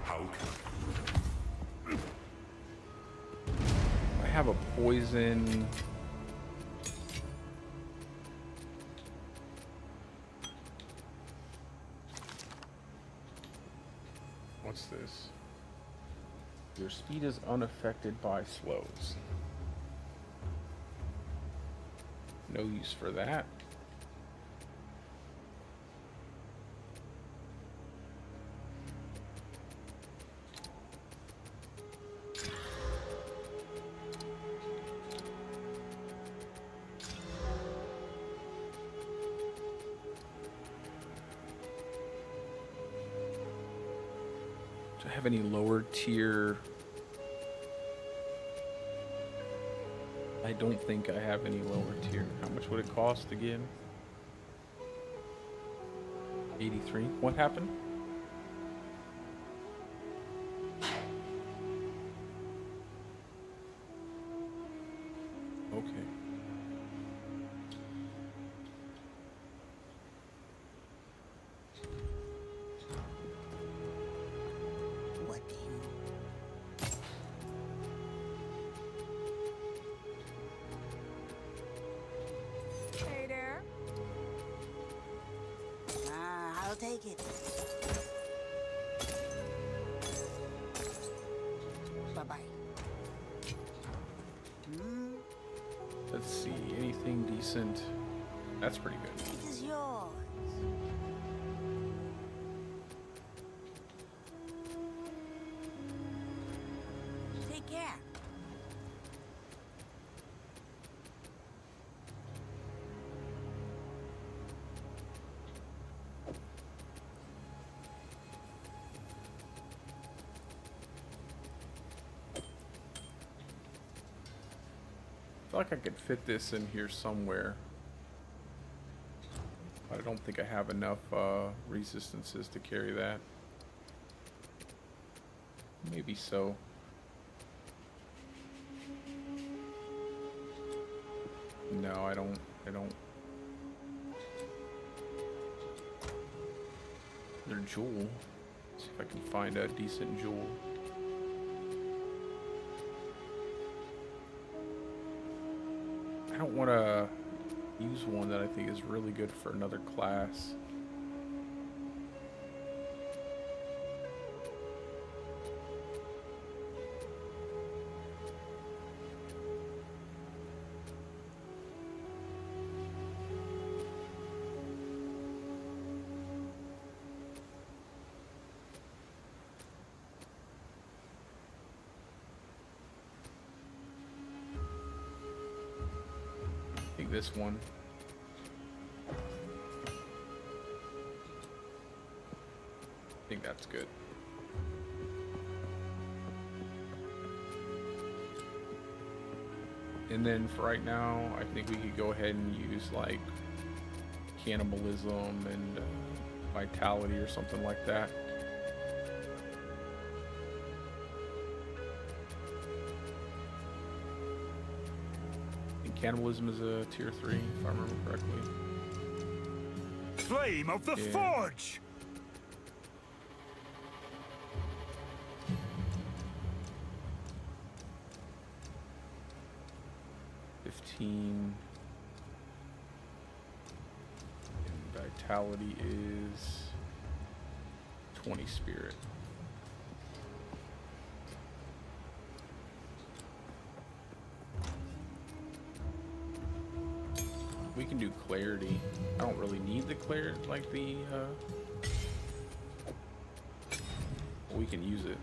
How can I have a poison. What's this? Your speed is unaffected by slows. No use for that. Do I have any lower tier? I don't think I have any lower tier. How much would it cost again? 83. What happened? Okay. What do you? Hey there. I'll take it. Bye-bye. Let's see, anything decent? That's pretty good. It is yours. Take care. I feel like I could fit this in here somewhere. But I don't think I have enough resistances to carry that. Maybe so. No, I don't. They're jewel. Let's see if I can find a decent jewel. I don't want to use one that I think is really good for another class. I think this one. I think that's good. And then for right now, I think we could go ahead and use like cannibalism and vitality or something like that. Cannibalism is a tier 3, if I remember correctly. Flame of the Forge! 15. And vitality is 20 spirit. We can do clarity. I don't really need the clarity, like the, we can use it.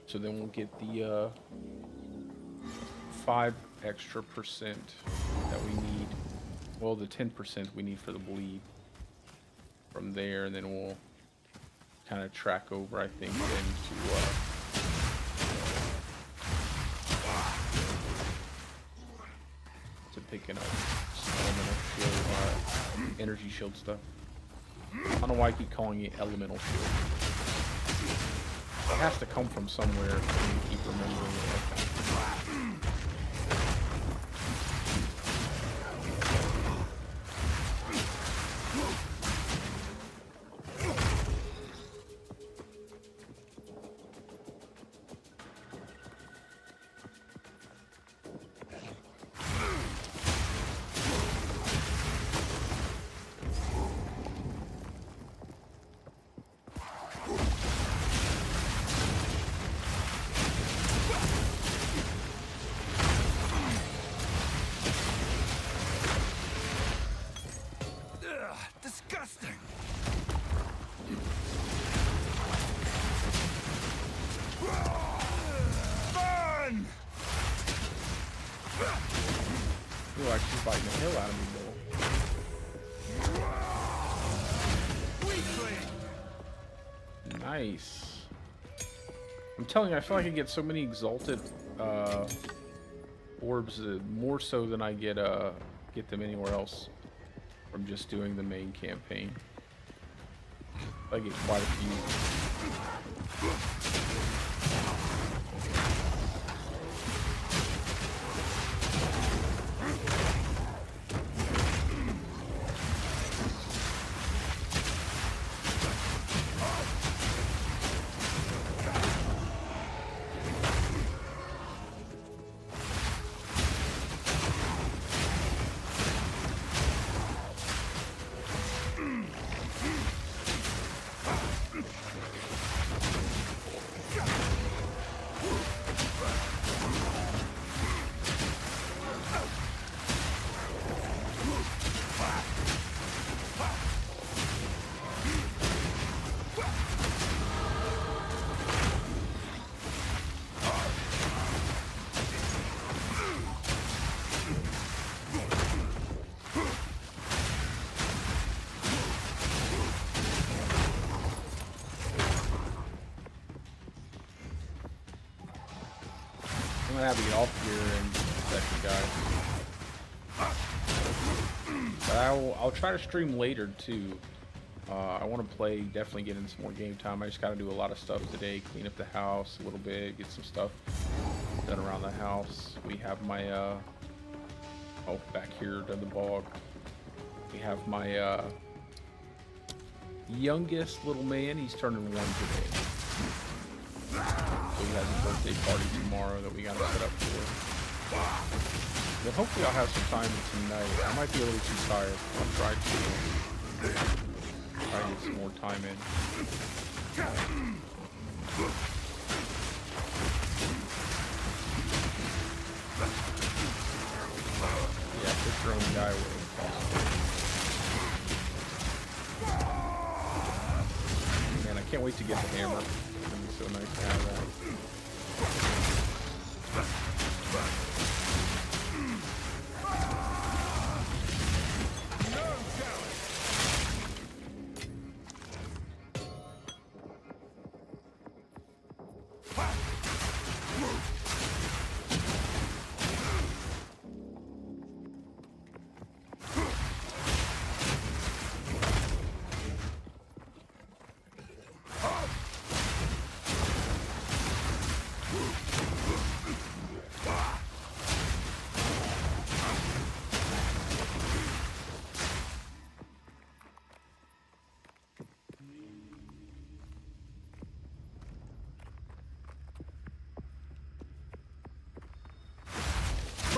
So then we'll get the 5 extra percent that we need. Well, the 10% we need for the bleed from there, and then we'll kind of track over, I think, then to picking up elemental shield, energy shield stuff. I don't know why I keep calling it elemental shield. It has to come from somewhere, and you keep remembering it like that. Disgusting! Burn! You're actually biting the hell out of me, though. Nice. I'm telling you, I feel like I get so many exalted orbs, more so than I get them anywhere else from just doing the main campaign. I get quite a few. I'm gonna have to get off here in a second, guys. But I'll try to stream later too. I want to play, definitely get into some more game time. I just got to do a lot of stuff today, clean up the house a little bit, get some stuff done around the house. We have my oh, back here to the bog. We have my youngest little man. He's turning 1 today. So he has a birthday party tomorrow that we gotta set up for. But hopefully I'll have some time tonight. I might be a little too tired. I'll try to get some more time in. Yeah, put your own guy away if possible. Man, I can't wait to get the hammer. So nice to have that.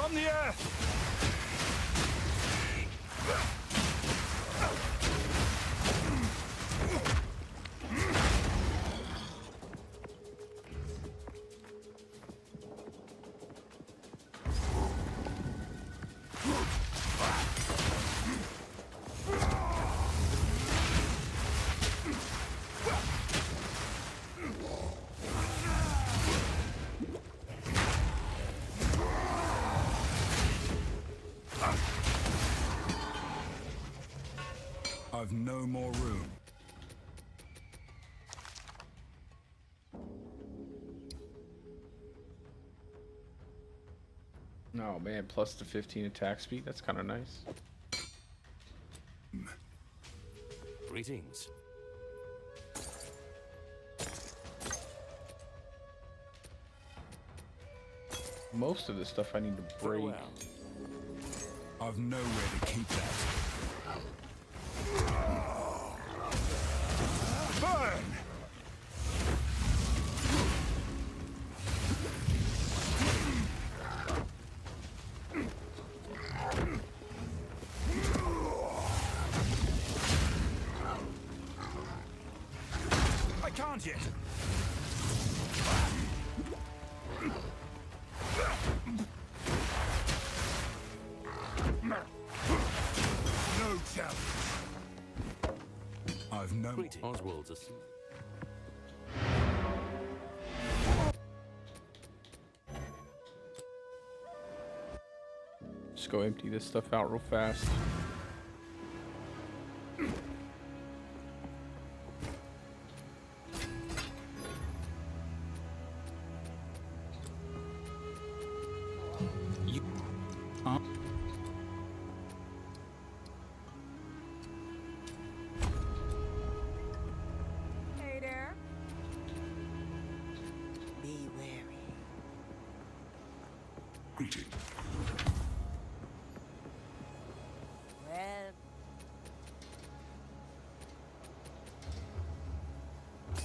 on the earth! I've no more room. Oh man, plus the 15 attack speed. That's kind of nice. Greetings. Most of this stuff I need to break. Farewell. I've nowhere to keep that. Burn! I can't yet. No challenge. I've no more. Oswald's asleep. Just go empty this stuff out real fast. Hey there. Be wary. Greeting. Well,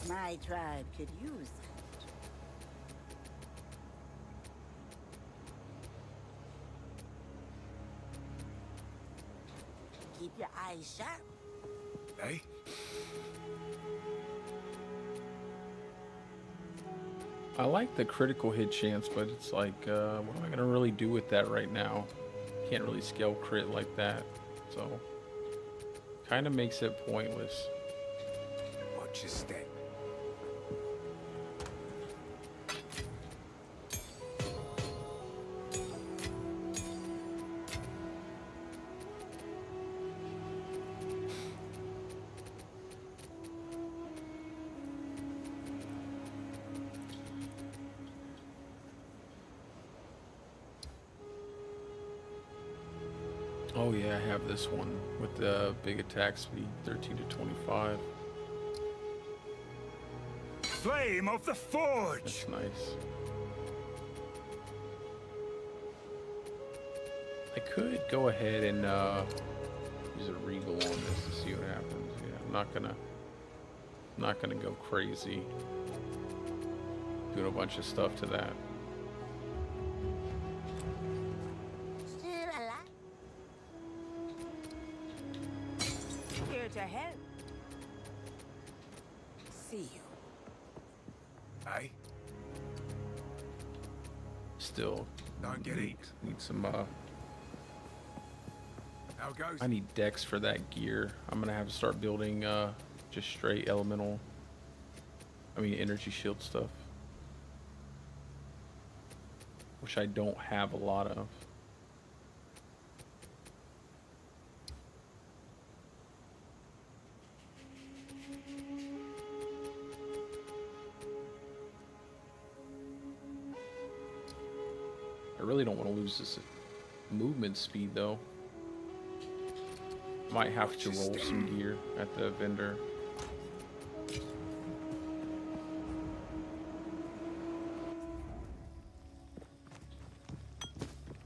my tribe could use that. Keep your eyes sharp. Hey? I like the critical hit chance, but it's like, what am I gonna really do with that right now? Can't really scale crit like that, so kind of makes it pointless. Watch your step. Oh yeah, I have this one with the big attack speed, 13 to 25. Flame of the Forge! That's nice. I could go ahead and use a regal on this to see what happens. Yeah, I'm not gonna go crazy doing a bunch of stuff to that. Still alive. Here to help. See you. Hey? Still Don't get need some How goes? I need decks for that gear. I'm gonna have to start building just straight elemental, energy shield stuff, which I don't have a lot of. I really don't want to lose this movement speed though. Might have to roll some gear at the vendor.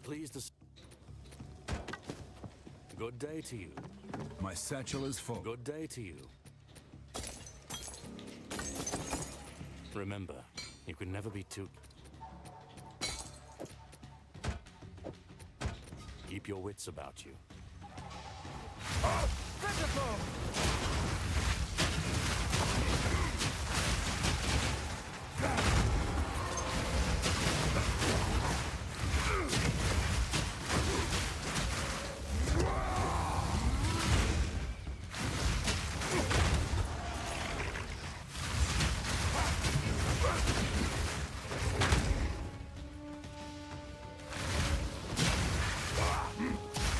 Please to... Good day to you. My satchel is full. Good day to you. Remember, you can never be too... Keep your wits about you.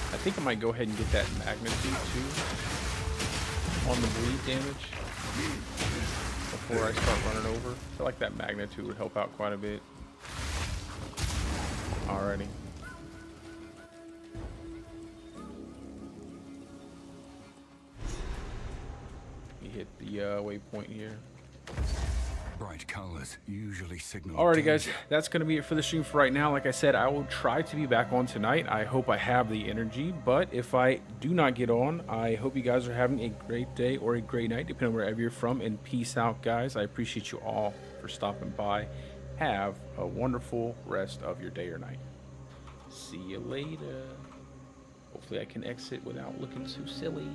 I think I might go ahead and get that magnitude too on the bleed damage before I start running over. I feel like that magnitude would help out quite a bit. Alrighty. We hit the waypoint here. Bright colors usually signal. Alrighty guys, that's going to be it for the stream for right now. Like I said, I will try to be back on tonight. I hope I have the energy, but if I do not get on, I hope you guys are having a great day or a great night, depending on wherever you're from, and peace out, guys. I appreciate you all for stopping by. Have a wonderful rest of your day or night. See you later. Hopefully I can exit without looking too silly.